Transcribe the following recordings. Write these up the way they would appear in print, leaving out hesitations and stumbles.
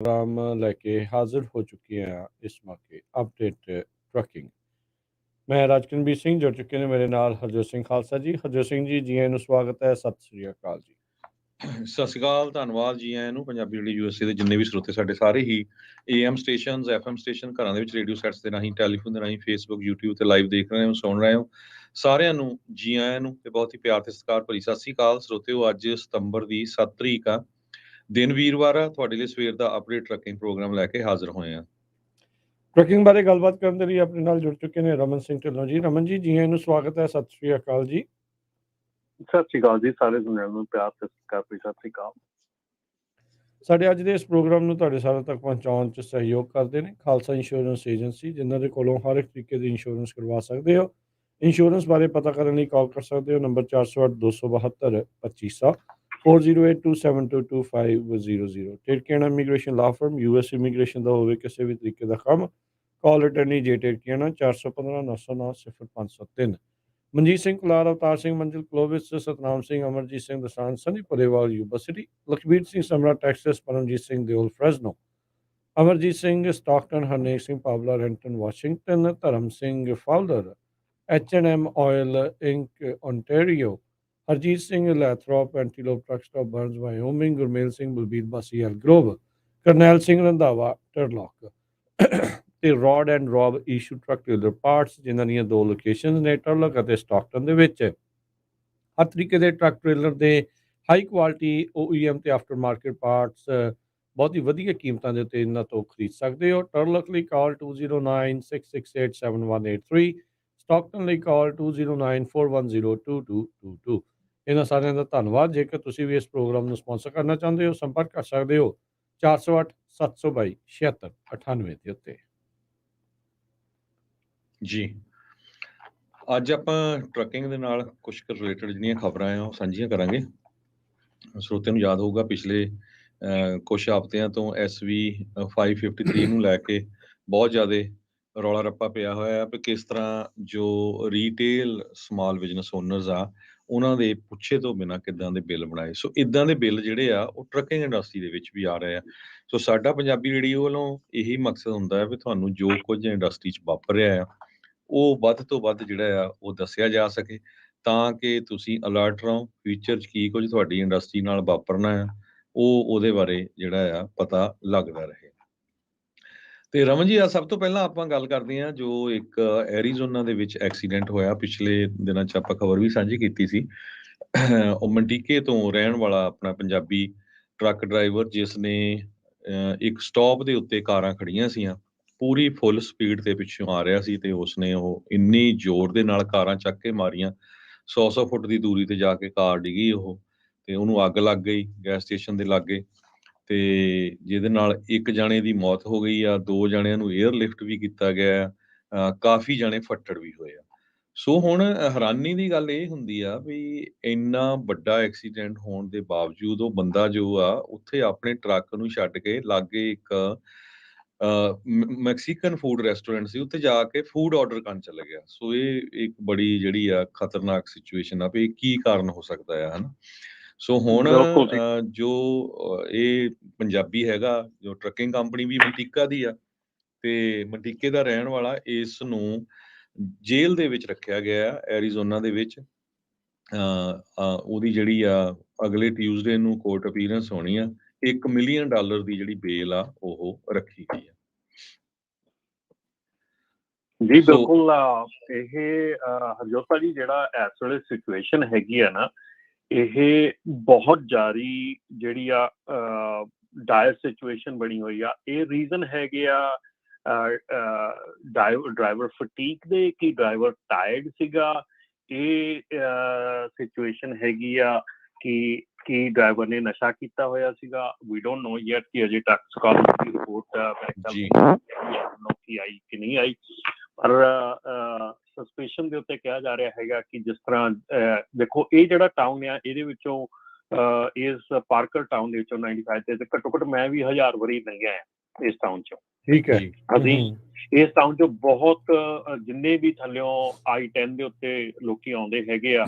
Programme लेके हाजिर हो चुके हैं इस मौके अपडेट ट्रकिंग। मैं राजकिरणबीर सिंह जुड़ चुके हैं मेरे नाल हरजोत सिंह खालसा जी। हरजोत सिंह जी जी आਇਆਂ ਨੂੰ ਸਵਾਗਤ ਹੈ। ਸਤਿ ਸ੍ਰੀ ਅਕਾਲ ਜੀ। ਸਤਿ ਸ਼੍ਰੀ ਅਕਾਲ, ਧੰਨਵਾਦ ਜੀ ਆਇਆਂ ਨੂੰ। ਪੰਜਾਬੀ ਰੇਡੀਓ USA ਦੇ ਜਿੰਨੇ ਵੀ ਸਰੋਤੇ ਸਾਡੇ ਸਾਰੇ ਹੀ AM ਸਟੇਸ਼ਨਸ FM ਸਟੇਸ਼ਨ ਘਰਾਂ ਦੇ ਵਿੱਚ ਰੇਡੀਓ ਸੈਟਸ ਦੇ ਰਾਹੀਂ ਟੈਲੀਫੋਨ ਦੇ ਰਾਹੀਂ Facebook YouTube ਤੇ ਲਾਈਵ ਦੇਖ ਰਹੇ ਹੋ ਸੁਣ ਰਹੇ ਹੋ ਸਾਰਿਆਂ ਨੂੰ ਜੀ ਆਇਆਂ ਨੂੰ ਤੇ ਬਹੁਤ ਹੀ ਪਿਆਰ ਤੇ ਸਤਿਕਾਰ ਭਰੀ ਸਤਿ ਸ਼੍ਰੀ ਅਕਾਲ ਸਰੋਤਿਓ। ਅੱਜ ਸਤੰਬਰ ਦੀ 7 ਤਰੀਕ ਆ, ਦਿਨ ਵੀਰਵਾਰ ਆ। ਤੁਹਾਡੇ ਲਈ ਸਵੇਰ ਦਾ ਅਪਡੇਟ ਟਰੱਕਿੰਗ ਪ੍ਰੋਗਰਾਮ ਲੈ ਕੇ ਹਾਜ਼ਰ ਹੋਏ ਆ। ਟਰਕਿੰਗ ਬਾਰੇ ਗੱਲਬਾਤ ਕਰਨ ਦੇ ਲਈ ਆਪਣੇ ਨਾਲ ਜੁੜ ਚੁੱਕੇ ਨੇ ਰਮਨ ਸਿੰਘ ਢਿੱਲੋਂ ਜੀ। ਰਮਨ ਜੀ ਜੀ ਆਇਆਂ ਨੂੰ ਸਵਾਗਤ ਹੈ। ਸਤਿ ਸ੍ਰੀ ਅਕਾਲ ਜੀ। ਸਤਿ ਸ਼੍ਰੀ ਅਕਾਲ ਜੀ, ਸਾਰੇ ਦੁਨੀਆ ਨੂੰ ਪਿਆਰ ਤੇ ਸਤਿਕਾਰ ਭਰੀ ਸਤਿ ਸ਼੍ਰੀ ਅਕਾਲ। ਸਾਡੇ ਅੱਜ ਦੇ ਇਸ ਪ੍ਰੋਗਰਾਮ ਨੂੰ ਤੁਹਾਡੇ ਸਾਰਿਆਂ ਤੱਕ ਪਹੁੰਚਾਉਣ 'ਚ ਸਹਿਯੋਗ ਕਰਦੇ ਨੇ ਖਾਲਸਾ ਇੰਸ਼ੋਰੈਂਸ ਏਜੰਸੀ, ਜਿਨ੍ਹਾਂ ਦੇ ਕੋਲੋਂ ਹਰ ਇੱਕ ਤਰੀਕੇ ਦੀ ਇੰਸ਼ੋਰੈਂਸ ਕਰਵਾ ਸਕਦੇ ਹੋ। ਇੰਸ਼ੋਰੈਂਸ ਬਾਰੇ ਪਤਾ ਕਰਨ ਲਈ ਕਾਲ ਕਰ ਸਕਦੇ ਹੋ ਨੰਬਰ 408 272 2500 4082722500। ਟਿਰਕੀਆਣਾ ਇਮੀਗ੍ਰੇਸ਼ਨ ਲਾ ਫਰਮ US ਇਮੀਗ੍ਰੇਸ਼ਨ ਦਾ ਹੋਵੇ ਕਿਸੇ ਵੀ ਤਰੀਕੇ ਦਾ ਕੰਮ, ਕਾਲ ਅਟਰਨੀ ਜੇ ਟਿਰਕੀਆਣਾ 415 909 0503। Manjeet Singh Kular, Avtar Singh Manzil Clovis, Satnam Singh, Amarjit Singh Dosanjh, Sunny Parewal Yuba City, Lakhbir Singh Samra Texas, Paramjit Singh Deol Fresno, Amarjit Singh Stockton, Harnek Singh Pawla Renton Washington, Dharam Singh Fowler H&M oil inc Ontario, Harjit Singh Lathrop Antelope truck stop Burns Wyoming, Gurmel Singh Balbir Bassi Elk Grove, Karnail Singh Randhawa Turlock ਤੇ road and Rob Ishu truck trailer parts, ਜਿਨ੍ਹਾਂ ਦੀਆਂ ਦੋ location ਨੇ ਟਰਲਕ ਅਤੇ Stockton ਦੇ ਵਿੱਚ। ਹਰ ਤਰੀਕੇ ਦੇ ਟਰੱਕ ਟ੍ਰੇਲਰ ਦੇ ਹਾਈ ਕੁਆਲਿਟੀ OEM ਤੇ ਆਫਟਰ ਮਾਰਕੀਟ ਪਾਰਟਸ ਬਹੁਤ ਹੀ ਵਧੀਆ ਕੀਮਤਾਂ ਦੇ ਉੱਤੇ ਇਹਨਾਂ ਤੋਂ ਖਰੀਦ ਸਕਦੇ ਹੋ। ਟਰਲਕ ਲਈ ਕਾਲ 2096687183, ਸਟਾਕਟਨ ਲਈ ਕਾਲ 2094102222। ਇਹਨਾਂ ਸਾਰਿਆਂ ਦਾ ਧੰਨਵਾਦ। ਜੇਕਰ ਤੁਸੀਂ ਵੀ ਇਸ ਪ੍ਰੋਗਰਾਮ ਨੂੰ ਸਪਾਂਸਰ ਕਰਨਾ ਚਾਹੁੰਦੇ ਹੋ, ਸੰਪਰਕ ਕਰ ਸਕਦੇ ਹੋ 408 722 7698 ਦੇ ਉੱਤੇ। ਜੀ ਅੱਜ ਆਪਾਂ ਟਰੱਕਿੰਗ ਦੇ ਨਾਲ ਕੁਝ ਰਿਲੇਟਡ ਜਿਹੜੀਆਂ ਖਬਰਾਂ ਆ ਉਹ ਸਾਂਝੀਆਂ ਕਰਾਂਗੇ। ਸਰੋਤਿਆਂ ਨੂੰ ਯਾਦ ਹੋਊਗਾ ਪਿਛਲੇ ਕੁਝ ਹਫ਼ਤਿਆਂ ਤੋਂ SV 553 ਨੂੰ ਲੈ ਕੇ ਬਹੁਤ ਜ਼ਿਆਦਾ ਰੌਲਾ ਰੱਪਾ ਪਿਆ ਹੋਇਆ ਵੀ ਕਿਸ ਤਰ੍ਹਾਂ ਜੋ ਰੀਟੇਲ ਸਮਾਲ ਬਿਜ਼ਨਸ ਓਨਰਸ ਆ ਉਹਨਾਂ ਦੇ ਪੁੱਛੇ ਤੋਂ ਬਿਨਾਂ ਕਿੱਦਾਂ ਦੇ ਬਿੱਲ ਬਣਾਏ। ਸੋ ਇਦਾਂ ਦੇ ਬਿੱਲ ਜਿਹੜੇ ਆ ਉਹ ਟਰੱਕਿੰਗ ਇੰਡਸਟਰੀ ਦੇ ਵਿੱਚ ਵੀ ਆ ਰਹੇ ਆ। ਸੋ ਸਾਡਾ ਪੰਜਾਬੀ ਰੇਡੀਓ ਵੱਲੋਂ ਇਹੀ ਮਕਸਦ ਹੁੰਦਾ ਹੈ ਵੀ ਤੁਹਾਨੂੰ ਜੋ ਕੁਝ ਇੰਡਸਟਰੀ 'ਚ ਵਾਪਰ ਰਿਹਾ ਆ ਉਹ ਵੱਧ ਤੋਂ ਵੱਧ ਜਿਹੜਾ ਆ ਉਹ ਦੱਸਿਆ ਜਾ ਸਕੇ, ਤਾਂ ਕਿ ਤੁਸੀਂ ਅਲਰਟ ਰਹੋ ਫਿਊਚਰ 'ਚ ਕੀ ਕੁਝ ਤੁਹਾਡੀ ਇੰਡਸਟਰੀ ਨਾਲ ਵਾਪਰਨਾ ਆ ਉਹਦੇ ਬਾਰੇ ਜਿਹੜਾ ਆ ਪਤਾ ਲੱਗਦਾ ਰਹੇ। ਤੇ ਰਮਨ ਜੀ, ਸਭ ਤੋਂ ਪਹਿਲਾਂ ਆਪਾਂ ਗੱਲ ਕਰਦੇ ਹਾਂ ਜੋ ਇੱਕ ਐਰੀਜ਼ੋਨਾ ਦੇ ਵਿੱਚ ਐਕਸੀਡੈਂਟ ਹੋਇਆ। ਪਿਛਲੇ ਦਿਨਾਂ 'ਚ ਆਪਾਂ ਖਬਰ ਵੀ ਸਾਂਝੀ ਕੀਤੀ ਸੀ। ਉਹ ਮੰਟੀਕੇ ਤੋਂ ਰਹਿਣ ਵਾਲਾ ਆਪਣਾ ਪੰਜਾਬੀ ਟਰੱਕ ਡਰਾਈਵਰ, ਜਿਸ ਨੇ ਇੱਕ ਸਟਾਪ ਦੇ ਉੱਤੇ ਕਾਰਾਂ ਖੜੀਆਂ ਸੀਆਂ, ਪੂਰੀ ਫੁੱਲ ਸਪੀਡ ਤੇ ਪਿੱਛੋਂ ਆ ਰਿਹਾ ਸੀ ਤੇ ਉਸਨੇ ਉਹ ਇੰਨੀ ਜ਼ੋਰ ਦੇ ਨਾਲ ਕਾਰਾਂ ਚੱਕ ਕੇ ਮਾਰੀਆਂ, 100 ਫੁੱਟ ਦੀ ਦੂਰੀ ਤੇ ਜਾ ਕੇ ਕਾਰ ਡਿੱਗੀ ਉਹ, ਤੇ ਉਹਨੂੰ ਅੱਗ ਲੱਗ ਗਈ ਗੈਸ ਸਟੇਸ਼ਨ ਦੇ ਲਾਗੇ, ਤੇ ਜਿਹਦੇ ਨਾਲ ਇੱਕ ਜਾਣੇ ਦੀ ਮੌਤ ਹੋ ਗਈ ਆ, 2 ਜਾਣਿਆਂ ਨੂੰ 에ਅਰਲਿਫਟ ਵੀ ਕੀਤਾ ਗਿਆ, ਕਾਫੀ ਜਾਣੇ ਫੱਟੜ ਵੀ ਹੋਏ ਆ। ਸੋ ਹੁਣ ਹੈਰਾਨੀ ਦੀ ਗੱਲ ਇਹ ਹੁੰਦੀ ਆ ਵੀ ਇੰਨਾ ਵੱਡਾ ਐਕਸੀਡੈਂਟ ਹੋਣ ਦੇ ਬਾਵਜੂਦ ਉਹ ਬੰਦਾ ਜੋ ਆ ਉੱਥੇ ਆਪਣੇ ਟਰੱਕ ਨੂੰ ਛੱਡ ਕੇ ਲਾਗੇ ਇੱਕ ਮੈਕਸੀਕਨ ਫੂਡ ਰੈਸਟੋਰੈਂਟ ਸੀ, ਉੱਥੇ ਜਾ ਕੇ ਫੂਡ ਆਰਡਰ ਕਰਨ ਚਲਾ ਗਿਆ। ਸੋ ਇਹ ਇੱਕ ਬੜੀ ਜਿਹੜੀ ਆ ਖਤਰਨਾਕ ਸਿਚੁਏਸ਼ਨ ਆ ਵੀ ਕੀ ਕਾਰਨ ਹੋ ਸਕਦਾ ਆ, ਹਨਾ। ਸੋ ਹੁਣ ਜੋ ਇਹ ਪੰਜਾਬੀ ਹੈਗਾ, ਜੋ ਟਰੱਕਿੰਗ ਕੰਪਨੀ ਵੀ ਮੰਟੀਕਾ ਦੀ ਆ ਤੇ ਮੰਟੀਕੇ ਦਾ ਰਹਿਣ ਵਾਲਾ, ਇਸ ਨੂੰ ਜੇਲ੍ਹ ਦੇ ਵਿੱਚ ਰੱਖਿਆ ਗਿਆ ਐਰੀਜ਼ੋਨਾ ਦੇ ਵਿੱਚ। ਉਹਦੀ ਜਿਹੜੀ ਆ ਅਗਲੇ ਟਿਊਜ਼ਡੇ ਨੂੰ ਕੋਰਟ ਅਪੀਅਰੈਂਸ ਹੋਣੀ ਆ। $1 ਮਿਲੀਅਨ ਦੀ ਜਿਹੜੀ ਬੇਲ ਆ ਉਹ ਰੱਖੀ ਗਈ ਆ। ਜੀ ਬਿਲਕੁਲ। ਇਹ ਹਰਜੋਤਾ ਜੀ, ਜਿਹੜਾ ਇਸ ਵੇਲੇ ਸਿਚੁਏਸ਼ਨ ਹੈਗੀ ਆ ਨਾ, ਇਹ ਬਹੁਤ ਜਾਰੀ ਜਿਹੜੀ ਆ ਡਾਇਰ ਸਿਚੁਏਸ਼ਨ ਬਣੀ ਹੋਈ ਆ। ਇਹ ਰੀਜ਼ਨ ਹੈਗੇ ਆ ਡਰਾਈਵਰ ਫਟੀਕ ਦੇ, ਕਿ ਡਰਾਈਵਰ ਟਾਇਰਡ ਸੀਗਾ। ਇਹ ਸਿਚੁਏਸ਼ਨ ਹੈਗੀ ਆ ਕਿ ਡਰਾਈਵਰ ਨੇ ਨਸ਼ਾ ਕੀਤਾ ਹੋਇਆ ਸੀਗਾ। ਵੀ ਡੋਂਟ ਨੋ ਯੈਟ ਕਿ ਅਜੇ ਟਾਕਸੀਕੋਲੋਜੀ ਦੀ ਰਿਪੋਰਟ ਆਈ ਕਿ ਨਹੀਂ ਆਈ, ਪਰ ਸਸਪੀਸ਼ਨ ਦੇ ਉੱਤੇ ਕਿਹਾ ਜਾ ਰਿਹਾ ਹੈਗਾ ਕਿ ਜਿਸ ਤਰ੍ਹਾਂ ਦੇਖੋ, ਇਹ ਜਿਹੜਾ ਟਾਊਨ ਆ ਇਹਦੇ ਵਿੱਚੋਂ ਇਸ ਪਾਰਕਰ ਟਾਊਨ ਦੇ ਵਿੱਚੋਂ 95 ਤੇ ਘੱਟੋ ਘੱਟ ਮੈਂ ਵੀ 1000 ਵਾਰੀ ਲੰਘਿਆ ਆ ਇਸ ਟਾਊਨ ਚੋਂ। ਠੀਕ ਹੈ। ਅਸੀਂ ਇਸ ਟਾਊਨ ਚੋਂ ਬਹੁਤ ਜਿੰਨੇ ਵੀ ਥੱਲਿਓਂ I-10 ਦੇ ਉੱਤੇ ਲੋਕੀ ਆਉਂਦੇ ਹੈਗੇ ਆ,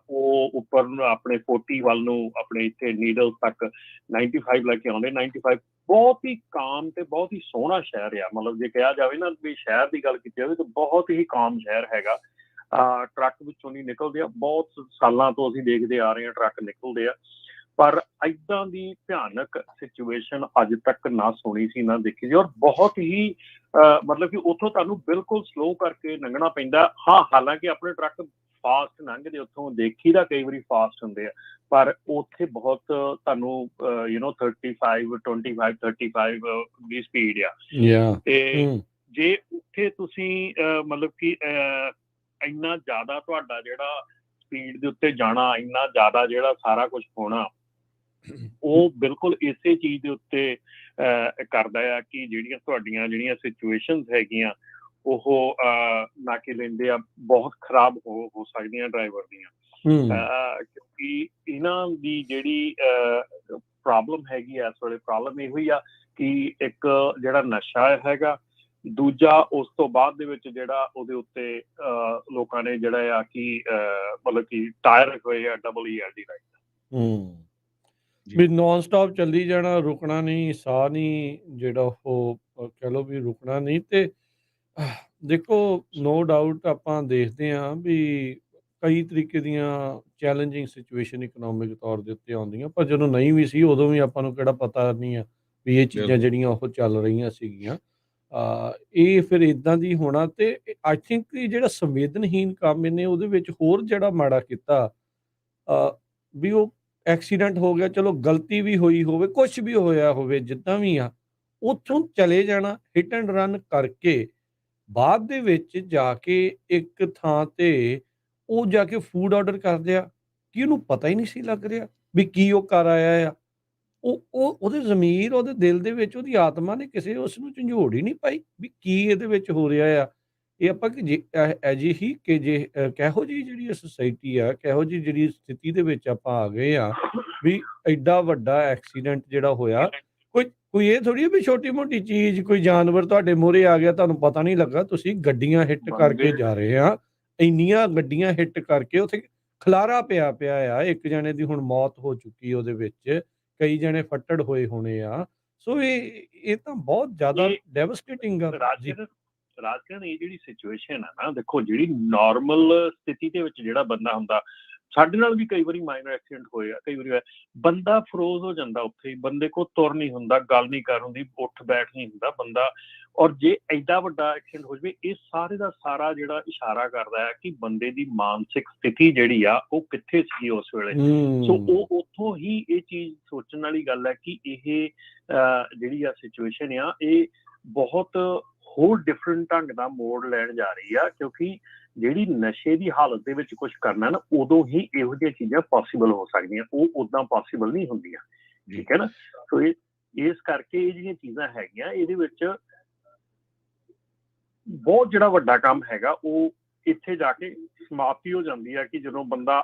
ਉਹ ਉੱਪਰ ਆਪਣੇ 40 ਵੱਲ ਨੂੰ ਆਪਣੇ ਇੱਥੇ ਨੀਡਲ ਤੱਕ 95 ਲੈ ਕੇ ਆਉਂਦੇ। 95 ਬਹੁਤ ਹੀ ਕਾਮ ਤੇ ਬਹੁਤ ਹੀ ਸੋਹਣਾ ਸ਼ਹਿਰ ਆ। ਮਤਲਬ ਜੇ ਕਿਹਾ ਜਾਵੇ ਨਾ ਵੀ ਸ਼ਹਿਰ ਦੀ ਗੱਲ ਕੀਤੀ ਜਾਵੇ ਤਾਂ ਬਹੁਤ ਹੀ ਕਾਮ ਸ਼ਹਿਰ ਹੈਗਾ। ਟਰੱਕ ਵਿੱਚੋਂ ਨਹੀਂ ਨਿਕਲਦੇ ਆ, ਬਹੁਤ ਸਾਲਾਂ ਤੋਂ ਅਸੀਂ ਦੇਖਦੇ ਆ ਰਹੇ ਹਾਂ ਟਰੱਕ ਨਿਕਲਦੇ ਆ, ਪਰ ਏਦਾਂ ਦੀ ਭਿਆਨਕ ਸਿਚੁਏਸ਼ਨ ਅੱਜ ਤੱਕ ਨਾ ਸੁਣੀ ਸੀ ਨਾ ਦੇਖੀ ਸੀ। ਔਰ ਬਹੁਤ ਹੀ ਮਤਲਬ ਕਿ ਉੱਥੋਂ ਤੁਹਾਨੂੰ ਬਿਲਕੁਲ ਸਲੋ ਕਰਕੇ ਲੰਘਣਾ ਪੈਂਦਾ। ਹਾਂ, ਹਾਲਾਂਕਿ ਆਪਣੇ ਟਰੱਕ ਫਾਸਟ ਲੰਘਦੇ ਉੱਥੋਂ, ਦੇਖੀ ਦਾ ਕਈ ਵਾਰੀ ਫਾਸਟ ਹੁੰਦੇ ਆ, ਪਰ ਉੱਥੇ ਬਹੁਤ ਤੁਹਾਨੂੰ 35 25 35 ਦੀ ਸਪੀਡ ਆ। ਤੇ ਜੇ ਉੱਥੇ ਤੁਸੀਂ ਮਤਲਬ ਕਿ ਇੰਨਾ ਜ਼ਿਆਦਾ ਤੁਹਾਡਾ ਜਿਹੜਾ ਸਪੀਡ ਦੇ ਉੱਤੇ ਜਾਣਾ, ਇੰਨਾ ਜ਼ਿਆਦਾ ਜਿਹੜਾ ਸਾਰਾ ਕੁਝ ਹੋਣਾ, ਉਹ ਬਿਲਕੁਲ ਇਸੇ ਚੀਜ਼ ਦੇ ਉੱਤੇ ਕਰਦਾ ਆ ਕਿ ਜਿਹੜੀਆਂ ਸਿਚੁਏਸ਼ਨਸ ਹੈਗੀਆਂ ਉਹ ਨਾ ਕਿ ਲੈਂਦੇ ਆ ਬਹੁਤ ਖਰਾਬ ਹੋ ਸਕਦੀਆਂ ਡਰਾਈਵਰ ਦੀਆਂ। ਕਿਉਂਕਿ ਇਹਨਾਂ ਦੀ ਜਿਹੜੀ ਪ੍ਰੋਬਲਮ ਹੈਗੀ ਆ ਇਸ ਵੇਲੇ, ਪ੍ਰੋਬਲਮ ਇਹੋ ਹੀ ਆ ਕਿ ਇੱਕ ਜਿਹੜਾ ਨਸ਼ਾ ਹੈਗਾ, ਦੂਜਾ ਉਸ ਤੋਂ ਬਾਅਦ ਦੇ ਵਿੱਚ ਜਿਹੜਾ ਉਹਦੇ ਉੱਤੇ ਲੋਕਾਂ ਨੇ ਜਿਹੜਾ ਆ ਕਿ ਮਤਲਬ ਕਿ ਟਾਇਰ ਰੱਖੇ ਹੋਏ ਆ EELD ਰਾਈਟ। ਵੀ ਨੌਨ ਸਟਾਪ ਚੱਲੀ ਜਾਣਾ, ਰੁਕਣਾ ਨਹੀਂ, ਸਾਹ ਨਹੀਂ ਜਿਹੜਾ ਉਹ ਕਹਿ ਲਓ ਵੀ ਰੁਕਣਾ ਨਹੀਂ। ਤੇ ਦੇਖੋ ਨੋ ਡਾਊਟ ਆਪਾਂ ਦੇਖਦੇ ਹਾਂ ਵੀ ਕਈ ਤਰੀਕੇ ਦੀਆਂ ਚੈਲੰਜਿੰਗ ਸਿਚੁਏਸ਼ਨ ਇਕਨੋਮਿਕ ਤੌਰ ਦੇ ਉੱਤੇ ਆਉਂਦੀਆਂ, ਪਰ ਜਦੋਂ ਨਹੀਂ ਵੀ ਸੀ ਉਦੋਂ ਵੀ ਆਪਾਂ ਨੂੰ ਕਿਹੜਾ ਪਤਾ ਨਹੀਂ ਆ ਵੀ ਇਹ ਚੀਜ਼ਾਂ ਜਿਹੜੀਆਂ ਉਹ ਚੱਲ ਰਹੀਆਂ ਸੀਗੀਆਂ। ਇਹ ਫਿਰ ਇਦਾਂ ਦੀ ਹੋਣਾ। ਤੇ ਆਈ ਥਿੰਕ ਕਿ ਜਿਹੜਾ ਸੰਵੇਦਨਹੀਨ ਕੰਮ ਇਹਨੇ ਉਹਦੇ ਵਿੱਚ ਹੋਰ ਜਿਹੜਾ ਮਾੜਾ ਕੀਤਾ ਵੀ ਉਹ ਐਕਸੀਡੈਂਟ ਹੋ ਗਿਆ, ਚਲੋ ਗਲਤੀ ਵੀ ਹੋਈ ਹੋਵੇ, ਕੁਛ ਵੀ ਹੋਇਆ ਹੋਵੇ, ਜਿੱਦਾਂ ਵੀ ਆ, ਉੱਥੋਂ ਚਲੇ ਜਾਣਾ ਹਿੱਟ ਐਂਡ ਰਨ ਕਰਕੇ, ਬਾਅਦ ਦੇ ਵਿੱਚ ਜਾ ਕੇ ਇੱਕ ਥਾਂ ਤੇ ਉਹ ਜਾ ਕੇ ਫੂਡ ਆਰਡਰ ਕਰਦੇ ਆ ਕਿ ਉਹਨੂੰ ਪਤਾ ਹੀ ਨਹੀਂ ਸੀ ਲੱਗ ਰਿਹਾ ਵੀ ਕੀ ਉਹ ਕਰ ਆਇਆ ਆ। ਉਹਦੇ ਜ਼ਮੀਰ, ਉਹਦੇ ਦਿਲ ਦੇ ਵਿੱਚ, ਉਹਦੀ ਆਤਮਾ ਨੇ ਕਿਸੇ ਉਸ ਨੂੰ ਝੰਜੋੜ ਹੀ ਨਹੀਂ ਪਾਈ ਵੀ ਕੀ ਇਹਦੇ ਵਿੱਚ ਹੋ ਰਿਹਾ ਆ। ਇਹ ਆਪਾਂ ਕਿ ਜੇ ਅਜਿਹੀ ਕਿ ਜੇ ਕਿਹੋ ਜਿਹੀ ਜਿਹੜੀ ਸੋਸਾਇਟੀ ਆ, ਕਿਹੋ ਜਿਹੀ ਜਿਹੜੀ ਸਥਿਤੀ ਦੇ ਵਿੱਚ ਆਪਾਂ ਆ ਗਏ ਆ ਵੀ ਐਡਾ ਵੱਡਾ ਐਕਸੀਡੈਂਟ ਜਿਹੜਾ ਹੋਇਆ, ਕੋਈ ਇਹ ਥੋੜੀ ਵੀ ਛੋਟੀ ਮੋਟੀ ਚੀਜ਼, ਕੋਈ ਜਾਨਵਰ ਤੁਹਾਡੇ ਮੂਹਰੇ ਆ ਗਿਆ, ਤੁਹਾਨੂੰ ਪਤਾ ਨਹੀਂ ਲੱਗਾ, ਤੁਸੀਂ ਗੱਡੀਆਂ ਹਿੱਟ ਕਰਕੇ ਜਾ ਰਹੇ ਆ, ਇੰਨੀਆਂ ਗੱਡੀਆਂ ਹਿੱਟ ਕਰਕੇ ਉੱਥੇ ਖਲਾਰਾ ਪਿਆ ਆ। ਇੱਕ ਜਣੇ ਦੀ ਹੁਣ ਮੌਤ ਹੋ ਚੁੱਕੀ ਉਹਦੇ ਵਿੱਚ, ਕਈ ਜਣੇ ਫੱਟੜ ਹੋਏ ਹੋਣੇ ਆ। ਸੋ ਇਹ ਤਾਂ ਬਹੁਤ ਜ਼ਿਆਦਾ ਡੈਵਸਟੇਟਿੰਗ ਆ ਜੀ। ਰਾਜਕਿਰਨ ਇਹ ਜਿਹੜੀ ਸਿਚੁਏਸ਼ਨ ਆ ਨਾ, ਦੇਖੋ ਜਿਹੜੀ ਨਾਰਮਲ ਸਥਿਤੀ ਦੇ ਵਿੱਚ ਜਿਹੜਾ ਬੰਦਾ ਹੁੰਦਾ, ਸਾਡੇ ਨਾਲ ਵੀ ਕਈ ਵਾਰੀ ਮਾਈਨਰ ਐਕਸੀਡੈਂਟ ਹੋਏ ਆ, ਕਈ ਵਾਰੀ ਹੋਇਆ, ਬੰਦਾ ਫਰੋਜ਼ ਹੋ ਜਾਂਦਾ ਉੱਥੇ, ਬੰਦੇ ਕੋਲ ਤੁਰ ਨਹੀਂ ਹੁੰਦਾ, ਗੱਲ ਨਹੀਂ ਕਰ ਹੁੰਦੀ, ਉੱਠ ਬੈਠ ਨਹੀਂ ਹੁੰਦਾ ਬੰਦਾ। ਔਰ ਜੇ ਐਡਾ ਵੱਡਾ ਐਕਸੀਡੈਂਟ ਹੋ ਜਾਵੇ, ਇਹ ਸਾਰੇ ਦਾ ਸਾਰਾ ਜਿਹੜਾ ਇਸ਼ਾਰਾ ਕਰਦਾ ਹੈ ਕਿ ਬੰਦੇ ਦੀ ਮਾਨਸਿਕ ਸਥਿਤੀ ਜਿਹੜੀ ਆ ਉਹ ਕਿੱਥੇ ਸੀ ਉਸ ਵੇਲੇ। ਸੋ ਉਹ ਉੱਥੋਂ ਹੀ ਇਹ ਚੀਜ਼ ਸੋਚਣ ਵਾਲੀ ਗੱਲ ਹੈ ਕਿ ਇਹ ਜਿਹੜੀ ਆ ਸਿਚੁਏਸ਼ਨ ਆ, ਇਹ ਬਹੁਤ ਹੋਰ ਡਿਫਰੈਂਟ ਢੰਗ ਦਾ ਮੋੜ ਲੈਣ ਜਾ ਰਹੀ ਆ, ਕਿਉਂਕਿ ਜਿਹੜੀ ਨਸ਼ੇ ਦੀ ਹਾਲਤ ਦੇ ਵਿੱਚ ਕੁਝ ਕਰਨਾ ਨਾ, ਉਦੋਂ ਹੀ ਇਹੋ ਜਿਹੀਆਂ ਚੀਜ਼ਾਂ ਪੋਸੀਬਲ ਹੋ ਸਕਦੀਆਂ, ਉਹ ਉਦਾਂ ਪੋਸੀਬਲ ਨਹੀਂ ਹੁੰਦੀਆਂ। ਠੀਕ ਹੈ ਨਾ। ਸੋ ਇਸ ਕਰਕੇ ਇਹ ਜਿਹੜੀਆਂ ਚੀਜ਼ਾਂ ਹੈਗੀਆਂ, ਇਹਦੇ ਵਿੱਚ ਬਹੁਤ ਜਿਹੜਾ ਵੱਡਾ ਕੰਮ ਹੈਗਾ ਉਹ ਇੱਥੇ ਜਾ ਕੇ ਸਮਾਪਤੀ ਹੋ ਜਾਂਦੀ ਹੈ ਕਿ ਜਦੋਂ ਬੰਦਾ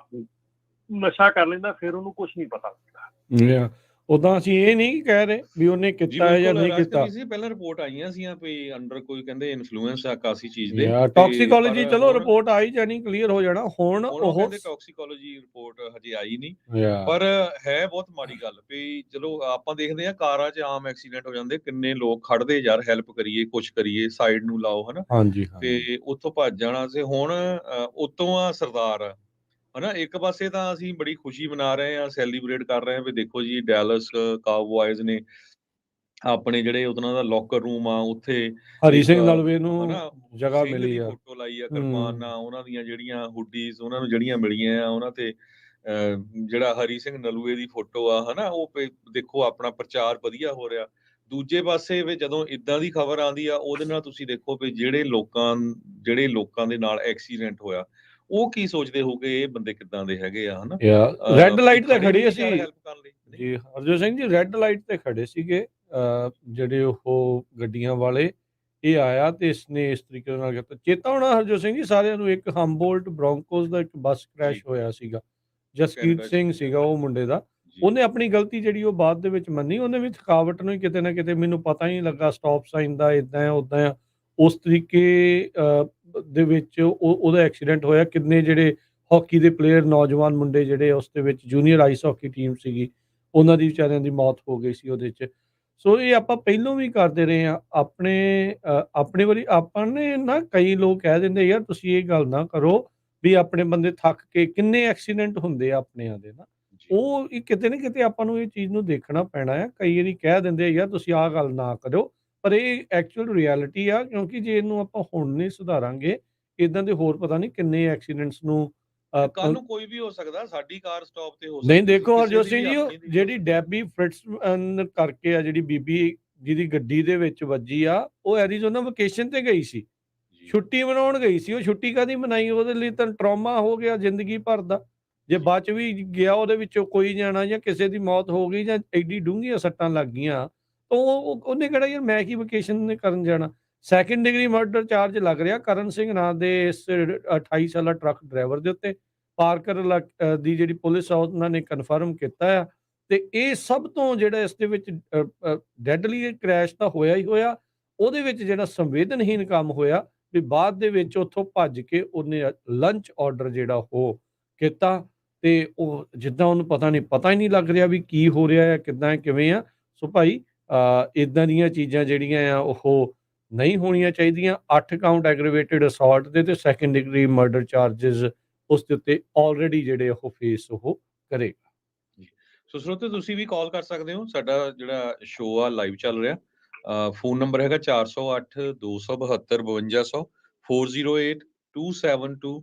ਨਸ਼ਾ ਕਰ ਲੈਂਦਾ ਫਿਰ ਉਹਨੂੰ ਕੁਝ ਨਹੀਂ ਪਤਾ ਲੱਗਦਾ। ਉਦਾਂ ਅਸੀਂ ਇਹ ਨਹੀਂ ਕਹਿ ਰਹੇ ਵੀ ਉਹਨੇ ਕੀਤਾ ਹੈ ਜਾਂ ਨਹੀਂ ਕੀਤਾ। ਪਹਿਲਾਂ ਰਿਪੋਰਟ ਆਈਆਂ ਸੀਆਂ ਵੀ ਅੰਡਰ ਕੋਈ ਕਹਿੰਦੇ ਇਨਫਲੂਐਂਸ ਆ ਕਾਸੀ ਚੀਜ਼ ਦੇ, ਟੌਕਸੀਕੋਲੋਜੀ, ਚਲੋ ਰਿਪੋਰਟ ਆਈ ਜਾਣੀ, ਕਲੀਅਰ ਹੋ ਜਾਣਾ। ਹੁਣ ਉਹ ਕਹਿੰਦੇ ਟੌਕਸੀਕੋਲੋਜੀ ਰਿਪੋਰਟ ਹਜੇ ਆਈ ਨਹੀਂ, ਪਰ ਹੈ ਬਹੁਤ ਮਾੜੀ ਗੱਲ ਵੀ ਚਲੋ ਆਪਾਂ ਦੇਖਦੇ ਆ ਕਾਰਾਂ 'ਚ ਆਮ ਐਕਸੀਡੈਂਟ ਹੋ ਜਾਂਦੇ, ਕਿੰਨੇ ਲੋਕ ਖੜਦੇ ਯਾਰ ਹੈਲਪ ਕਰੀਏ, ਕੁਛ ਕਰੀਏ, ਸਾਈਡ ਨੂੰ ਲਾਓ, ਹਨਾ। ਤੇ ਉੱਥੋਂ ਭੱਜ ਜਾਣਾ। ਤੇ ਹੁਣ ਉਤੋਂ ਆ ਸਰਦਾਰ ਹਨਾ, ਇੱਕ ਪਾਸੇ ਤਾਂ ਅਸੀਂ ਬੜੀ ਖੁਸ਼ੀ ਮਨਾ ਰਹੇ ਹਾਂ, ਸੈਲੀਬ੍ਰੇਟ ਕਰ ਰਹੇ ਹਾਂ ਵੀ ਦੇਖੋ ਜੀ ਡੈਲਸ ਕਾਊਬॉयਜ਼ ਨੇ ਆਪਣੇ ਜਿਹੜੇ ਉਹਨਾਂ ਦਾ ਲੋਕਰ ਰੂਮ ਆ, ਉੱਥੇ ਹਰੀ ਸਿੰਘ ਨਲਵੇ ਨੂੰ ਜਗ੍ਹਾ ਮਿਲੀ ਆ, ਫੋਟੋ ਲਾਈ ਆ, ਕਿਰਪਾਨਾਂ, ਉਹਨਾਂ ਦੀਆਂ ਜਿਹੜੀਆਂ ਹੁੱਡੀਜ਼ ਉਹਨਾਂ ਨੂੰ ਜਿਹੜੀਆਂ ਮਿਲੀਆਂ ਆ, ਉਹਨਾਂ ਤੇ ਜਿਹੜਾ ਹਰੀ ਸਿੰਘ ਨਲੂਏ ਦੀ ਫੋਟੋ ਆ, ਹਨਾ, ਉਹ ਦੇਖੋ ਆਪਣਾ ਪ੍ਰਚਾਰ ਵਧੀਆ ਹੋ ਰਿਹਾ। ਦੂਜੇ ਪਾਸੇ ਵੀ ਜਦੋਂ ਇਦਾਂ ਦੀ ਖਬਰ ਆਉਂਦੀ ਆ, ਉਹਦੇ ਨਾਲ ਤੁਸੀਂ ਦੇਖੋ ਵੀ ਜਿਹੜੇ ਲੋਕਾਂ ਦੇ ਨਾਲ ਐਕਸੀਡੈਂਟ ਹੋਇਆ, ਉਹ ਕੀ ਸੋਚਦੇ ਹੋਗੇ, ਇਹ ਬੰਦੇ ਕਿੱਦਾਂ ਦੇ ਹੈਗੇ ਆ, ਹਨਾ। ਰੈੱਡ ਲਾਈਟ ਤੇ ਖੜੇ ਸੀ ਜੀ, ਹਰਜੋਤ ਸਿੰਘ ਜੀ, ਰੈੱਡ ਲਾਈਟ ਤੇ ਖੜੇ ਸੀਗੇ ਜਿਹੜੇ ਉਹ ਗੱਡੀਆਂ ਵਾਲੇ। ਇਹ ਆਇਆ ਤੇ ਇਸਨੇ ਇਸ ਤਰੀਕੇ ਨਾਲ ਕੀਤਾ। ਚੇਤਾ ਹੋਣਾ ਹਰਜੋਤ ਸਿੰਘ ਜੀ ਸਾਰਿਆਂ ਨੂੰ, ਇੱਕ ਹੰਬੋਲਟ ਬ੍ਰੌਂਕੋਸ ਦਾ ਇੱਕ ਬੱਸ ਕ੍ਰੈਸ਼ ਹੋਇਆ ਸੀਗਾ, ਜਸਕੀਰਤ ਸਿੰਘ ਸੀਗਾ ਉਹ ਮੁੰਡੇ ਦਾ। ਉਹਨੇ ਆਪਣੀ ਗਲਤੀ ਜਿਹੜੀ ਉਹ ਬਾਅਦ ਦੇ ਵਿੱਚ ਮੰਨੀ, ਉਹਨੇ ਵੀ ਥਕਾਵਟ ਨੂੰ ਹੀ ਕਿਤੇ ਨਾ ਕਿਤੇ, ਮੈਨੂੰ ਪਤਾ ਹੀ ਨਹੀਂ ਲੱਗਾ ਸਟਾਪ ਸਾਈਨ ਦਾ, ਇੱਦਾਂ ਆ ਉੱਦਾਂ ਆ, ਉਸ ਤਰੀਕੇ ਦੇ ਵਿੱਚ ਉਹਦਾ ਐਕਸੀਡੈਂਟ ਹੋਇਆ। ਕਿੰਨੇ ਜਿਹੜੇ ਹਾਕੀ ਦੇ ਪਲੇਅਰ, ਨੌਜਵਾਨ ਮੁੰਡੇ ਜਿਹੜੇ ਉਸ ਦੇ ਵਿੱਚ ਜੂਨੀਅਰ ਆਈਸ ਹਾਕੀ ਟੀਮ ਸੀਗੀ, ਉਹਨਾਂ ਦੀ ਵਿਚਾਰਿਆਂ ਦੀ ਮੌਤ ਹੋ ਗਈ ਸੀ ਉਹਦੇ 'ਚ। ਸੋ ਇਹ ਆਪਾਂ ਪਹਿਲੋਂ ਵੀ ਕਰਦੇ ਰਹੇ ਹਾਂ ਆਪਣੇ ਵਾਰੀ ਆਪਾਂ ਨੇ ਨਾ ਕਈ ਲੋਕ ਕਹਿ ਦਿੰਦੇ ਯਾਰ ਤੁਸੀਂ ਇਹ ਗੱਲ ਨਾ ਕਰੋ ਵੀ ਆਪਣੇ ਬੰਦੇ ਥੱਕ ਕੇ ਕਿੰਨੇ ਐਕਸੀਡੈਂਟ ਹੁੰਦੇ ਆ ਆਪਣਿਆਂ ਦੇ ਨਾ ਜੀ ਉਹ ਕਿਤੇ ਨਾ ਕਿਤੇ ਆਪਾਂ ਨੂੰ ਇਹ ਚੀਜ਼ ਨੂੰ ਦੇਖਣਾ ਪੈਣਾ ਹੈ ਕਈ ਵਾਰੀ ਕਹਿ ਦਿੰਦੇ ਆ ਯਾਰ ਤੁਸੀਂ ਆਹ ਗੱਲ ਨਾ ਕਰਿਓ ਪਰ ਇਹ ਐਕਚੁਅਲ ਰਿਐਲਿਟੀ ਆ ਕਿਉਂਕਿ ਜੇ ਇਹਨੂੰ ਆਪਾਂ ਹੁਣ ਨਹੀਂ ਸੁਧਾਰਾਂਗੇ ਇਦਾਂ ਦੇ ਹੋਰ ਪਤਾ ਨਹੀਂ ਕਿੰਨੇ ਐਕਸੀਡੈਂਟਸ ਨੂੰ ਕੱਲ ਨੂੰ ਕੋਈ ਵੀ ਹੋ ਸਕਦਾ, ਸਾਡੀ ਕਾਰ ਸਟਾਪ ਤੇ ਹੋ ਨਹੀਂ ਸਕਦੀ ਸੀ, ਦੇਖੋ ਕਿਸੇ ਹਰਜੋਤ ਦੀ ਸਿੰਘ ਵੀ ਜੀ ਉਹ ਆਪਣੀ ਦੀ ਵੀ ਹੋ ਜਿਹੜੀ ਸਕਦੀ। ਡੈਬੀ ਫ੍ਰਿਟਸ ਕਰਕੇ ਆ ਜਿਹੜੀ ਬੀਬੀ ਜਿਹਦੀ ਗੱਡੀ ਦੇ ਵਿੱਚ ਵੱਜੀ ਆ ਉਹ ਐਰੀਜ਼ੋਨਾ ਵਕੇਸ਼ਨ ਤੇ ਗਈ ਸੀ ਜੀ ਛੁੱਟੀ ਮਨਾਉਣ ਗਈ ਸੀ ਉਹ ਛੁੱਟੀ ਕਾਦੀ ਮਨਾਈ ਉਹਦੇ ਲਈ ਤਾਂ ਟਰਾਮਾ ਹੋ ਗਿਆ ਜ਼ਿੰਦਗੀ ਭਰ ਦਾ ਜੇ ਬਚ ਵੀ ਗਿਆ ਉਹਦੇ ਵਿੱਚੋਂ ਕੋਈ ਜਾਣਾ ਜਾਂ ਕਿਸੇ ਦੀ ਮੌਤ ਹੋ ਗਈ ਜਾਂ ਐਡੀ ਡੂੰਘੀਆਂ ਸੱਟਾਂ ਲੱਗ ਗਈਆਂ ਤਾਂ ਉਹਨੇ ਕਿਹੜਾ ਯਾਰ ਮੈਂ ਕੀ ਵਕੇਸ਼ਨ ਕਰਨ ਜਾਣਾ ਸੈਕੰਡ ਡਿਗਰੀ ਮਰਡਰ ਚਾਰਜ ਲੱਗ ਰਿਹਾ ਕਰਨ ਸਿੰਘ ਨਾਂ ਦੇ ਇਸ 28 ਸਾਲਾ ਟਰੱਕ ਡਰਾਈਵਰ ਦੇ ਉੱਤੇ ਪਾਰਕਰ ਦੀ ਜਿਹੜੀ ਪੁਲਿਸ ਆ ਉਹਨਾਂ ਨੇ ਕਨਫਰਮ ਕੀਤਾ ਆ ਤੇ ਇਹ ਸਭ ਤੋਂ ਜਿਹੜਾ ਇਸ ਦੇ ਵਿੱਚ ਡੈਡਲੀ ਕ੍ਰੈਸ਼ ਤਾਂ ਹੋਇਆ ਹੀ ਹੋਇਆ ਉਹਦੇ ਵਿੱਚ ਜਿਹੜਾ ਸੰਵੇਦਨਹੀਨ ਕੰਮ ਹੋਇਆ ਵੀ ਬਾਅਦ ਦੇ ਵਿੱਚ ਉੱਥੋਂ ਭੱਜ ਕੇ ਉਹਨੇ ਲੰਚ ਆਰਡਰ ਜਿਹੜਾ ਉਹ ਕੀਤਾ ਤੇ ਉਹ ਜਿੱਦਾਂ ਉਹਨੂੰ ਪਤਾ ਹੀ ਨਹੀਂ ਲੱਗ ਰਿਹਾ ਵੀ ਕੀ ਹੋ ਰਿਹਾ ਹੈ ਕਿੱਦਾਂ ਹੈ ਕਿਵੇਂ ਆ ਸੋ ਭਾਈ ਇਦਾਂ ਦੀਆਂ ਚੀਜ਼ਾਂ ਜਿਹੜੀਆਂ ਆ ਉਹ ਨਹੀਂ ਹੋਣੀਆਂ ਚਾਹੀਦੀਆਂ 8 ਕਾਊਂਟ ਐਗਰੀਵੇਟਿਡ ਅਸੌਲਟ ਦੇ ਤੇ ਸੈਕੰਡ ਡਿਗਰੀ ਮਰਡਰ ਚਾਰजेस ਉਸ ਦੇ ਉੱਤੇ ਆਲਰੇਡੀ ਜਿਹੜੇ ਉਹ ਫੇਸ ਉਹ ਕਰੇਗਾ ਸੋ ਸਰੋਤੇ ਤੁਸੀਂ ਵੀ ਕਾਲ ਕਰ ਸਕਦੇ ਹੋ, ਸਾਡਾ ਜਿਹੜਾ ਸ਼ੋਅ ਆ ਲਾਈਵ ਚੱਲ ਰਿਹਾ। ਫੋਨ ਨੰਬਰ ਹੈਗਾ 408 272 5200 408 272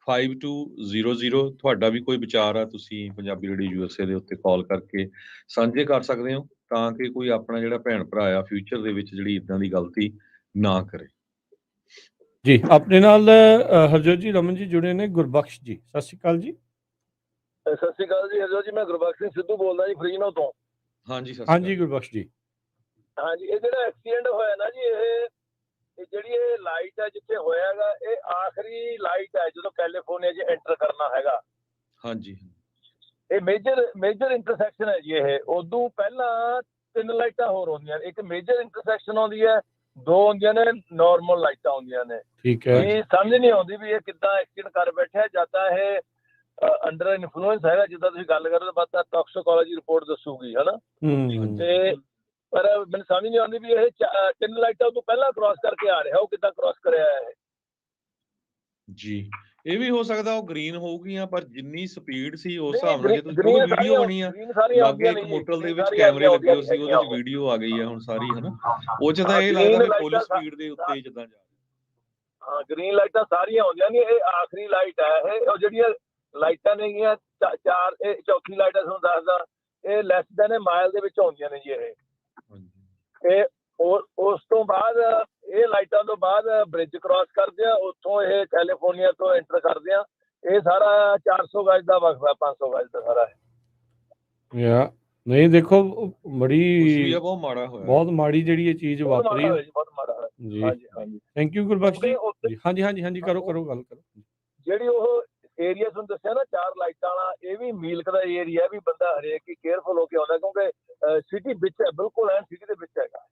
5200। ਤੁਹਾਡਾ ਵੀ ਕੋਈ ਵਿਚਾਰ ਆ ਤੁਸੀਂ ਪੰਜਾਬੀ ਰੇਡੀਓ ਯੂਐਸਏ ਦੇ ਉੱਤੇ ਕਾਲ ਕਰਕੇ ਸਾਂਝੇ ਕਰ ਸਕਦੇ ਹੋ ਤਾਂ ਕਿ ਕੋਈ ਆਪਣਾ ਜਿਹੜਾ ਭੈਣ ਭਰਾ ਆ ਫਿਊਚਰ ਦੇ ਵਿੱਚ ਜਿਹੜੀ ਇਦਾਂ ਦੀ ਗਲਤੀ ਨਾ ਕਰੇ। ਜੀ ਆਪਣੇ ਨਾਲ ਹਰਜੋਤ ਜੀ ਰਮਨ ਜੀ ਜੁੜੇ ਨੇ ਗੁਰਬਖਸ਼ ਜੀ ਸਤਿ ਸ਼੍ਰੀ ਅਕਾਲ ਜੀ। ਸਤਿ ਸ਼੍ਰੀ ਅਕਾਲ ਜੀ ਹਰਜੋਤ ਜੀ, ਮੈਂ ਗੁਰਬਖਸ਼ ਸਿੰਘ ਸਿੱਧੂ ਬੋਲਦਾ ਜੀ ਫਰੀਦਕੋਟ ਤੋਂ। ਹਾਂਜੀ ਸਤਿ ਸ਼੍ਰੀ ਹਾਂਜੀ ਅਕਾਲ। ਗੁਰਬਖਸ਼ ਜੀ ਹਾਂਜੀ, ਇਹ ਜਿਹੜਾ ਐਕਸੀਡੈਂਟ ਹੋਇਆ ਨਾ ਜੀ, ਇਹ ਜਿਹੜੀ ਇਹ ਲਾਈਟ ਹੈ ਜਿੱਥੇ ਹੋਇਆ ਹੈਗਾ, ਇਹ ਆਖਰੀ ਲਾਈਟ ਹੈ ਜਦੋਂ ਕੈਲੀਫੋਰਨੀਆ 'ਚ ਐਂਟਰ ਕਰਨਾ ਹੈਗਾ। ਹਾਂਜੀ ਇਹ ਮੇਜਰ ਇੰਟਰਸੈਕਸ਼ਨ ਹੈ ਜੀ। ਇਹ ਉਦੋਂ ਪਹਿਲਾਂ 3 ਲਾਈਟਾਂ ਹੋਰ ਹੁੰਦੀਆਂ ਨੇ, ਇੱਕ ਮੇਜਰ ਇੰਟਰਸੈਕਸ਼ਨ ਆਉਂਦੀ ਹੈ, 2 ਹੁੰਦੀਆਂ ਨੇ ਨਾਰਮਲ ਲਾਈਟਾਂ ਹੁੰਦੀਆਂ ਨੇ। ਠੀਕ ਹੈ ਇਹ ਸਮਝ ਨਹੀਂ ਆਉਂਦੀ ਵੀ ਇਹ ਕਿੱਦਾਂ ਐਕਸੀਡੈਂਟ ਕਰ ਬੈਠਿਆ, ਜਾਂ ਤਾਂ ਇਹ ਅੰਡਰ ਇਨਫਲੂਐਂਸ ਹੈਗਾ, ਜਿੱਦਾਂ ਤੁਸੀਂ ਗੱਲ ਕਰ ਰਹੇ ਹੋ, ਬਾਅਦ ਤਾਂ ਟੌਕਸੀਕੋਲੋਜੀ ਰਿਪੋਰਟ ਦੱਸੂਗੀ ਹਨਾ। ਤੇ ਪਰ ਮੈਨੂੰ ਸਮਝ ਨਹੀਂ ਆਉਂਦੀ ਵੀ ਇਹ 3 ਲਾਈਟਾਂ ਤੋਂ ਪਹਿਲਾਂ ਕ੍ਰਾਸ ਕਰਕੇ ਆ ਰਿਹਾ, ਉਹ ਕਿੱਦਾਂ ਕ੍ਰਾਸ ਕਰਿਆ ਹੈ ਜੀ। ਇਹ ਵੀ ਹੋ ਸਕਦਾ ਉਹ ਗ੍ਰੀਨ ਹੋਊਗੀਆਂ, ਪਰ ਜਿੰਨੀ ਸਪੀਡ ਸੀ ਉਸ ਨਹੀਂ, ਹਿਸਾਬ ਨਾਲ ਜੇ ਤੁਸੀਂ green ਕੋਈ ਵੀਡੀਓ ਬਣੀ ਆ green ਸਾਰੀਆਂ ਲਾਗੇ ਆਉਂਦੀਆਂ ਇੱਕ ਨੇ ਮੋਟਰ ਦੇ ਜੀ, ਵਿੱਚ ਸਾਰੀਆਂ ਕੈਮਰੇ ਲੱਗੇ ਹੋਏ ਸੀ, ਆਉਂਦੀਆਂ ਉਹਦੇ ਵਿੱਚ ਵੀਡੀਓ ਆ ਗਈ ਆ ਹੁਣ ਸਾਰੀ ਹਨਾ। ਉਹ ਚ ਤਾਂ ਹਾਂ, ਇਹ green ਲੱਗਦਾ ਵੀ ਫੁੱਲ ਲਾਈਟਾਂ ਸਪੀਡ ਦੇ ਉੱਤੇ ਜਿੱਦਾਂ ਜਾ ਰਿਹਾ। ਹਾਂ, ਗ੍ਰੀਨ ਲਾਈਟਾਂ ਸਾਰੀਆਂ ਆਉਂਦੀਆਂ ਨੇ, ਇਹ ਆਖਰੀ ਲਾਈਟ ਹੈ। ਇਹ ਉਹ ਜਿਹੜੀਆਂ ਲਾਈਟਾਂ ਨੇਗੀਆਂ ਚਾਰ, ਇਹ ਚੌਥੀ ਲਾਈਟ ਹੈ ਤੁਹਾਨੂੰ ਦੱਸਦਾ, ਇਹ ਲੈਸ ਦੈਨ ਮਾਈਲ ਦੇ ਵਿੱਚ ਆਉਂਦੀਆਂ ਨੇ ਜੀ ਇਹ। ਹਾਂਜੀ ਤੇ ਉਸ ਤੋਂ ਬਾਅਦ ਇਹ ਲਾਈਟਾਂ ਤੋਂ ਬਾਅਦ ਬ੍ਰਿਜ ਕ੍ਰਾਸ ਕਰਦੇ ਆ, ਉੱਥੋਂ ਇਹ ਕੈਲੀਫੋਰਨੀਆ ਤੋਂ ਐਂਟਰ ਕਰਦੇ ਆ। ਇਹ ਸਾਰਾ 400 ਗਜ ਦਾ ਵਕਫਾ, 500 ਗਜ ਦਾ ਸਾਰਾ ਹੈ। ਯਾ ਨਹੀਂ ਦੇਖੋ ਕੁਛ ਬੜੀ ਵੀ ਆ ਬਹੁਤ ਮਾੜਾ ਹੋਇਆ। ਬਹੁਤ ਮਾੜੀ ਜਿਹੜੀ ਇਹ ਚੀਜ਼ ਬਹੁਤ ਵਾਪਰੀ ਮਾੜਾ ਹੈ ਹੋਇਆ ਜੀ, ਬਹੁਤ ਮਾੜਾ ਹੋਇਆ। ਜੀ ਹਾਂਜੀ ਹਾਂਜੀ। ਥੈਂਕ ਯੂ ਗੁਰਬਖਸ਼ ਜੀ ਉੱਥੇ ਜੀ, ਹਾਂਜੀ ਹਾਂਜੀ ਹਾਂਜੀ ਕਰੋ ਗੱਲ ਕਰੋ ਜਿਹੜੀ ਉਹ ਏਰੀਆ ਤੁਹਾਨੂੰ ਦੱਸਿਆ ਨਾ 4 ਲਾਈਟਾਂ ਵਾਲਾ, ਇਹ ਵੀ ਮੀਲਕ ਦਾ ਏਰੀਆ, ਵੀ ਬੰਦਾ ਹਰੇਕ ਹੀ ਕੇਅਰਫੁਲ ਹੋ ਕੇ ਆਉਂਦਾ, ਕਿਉਂਕਿ ਸਿਟੀ ਵਿੱਚ ਹੈ, ਬਿਲਕੁਲ ਐਨ ਸਿਟੀ ਦੇ ਵਿੱਚ ਹੈਗਾ।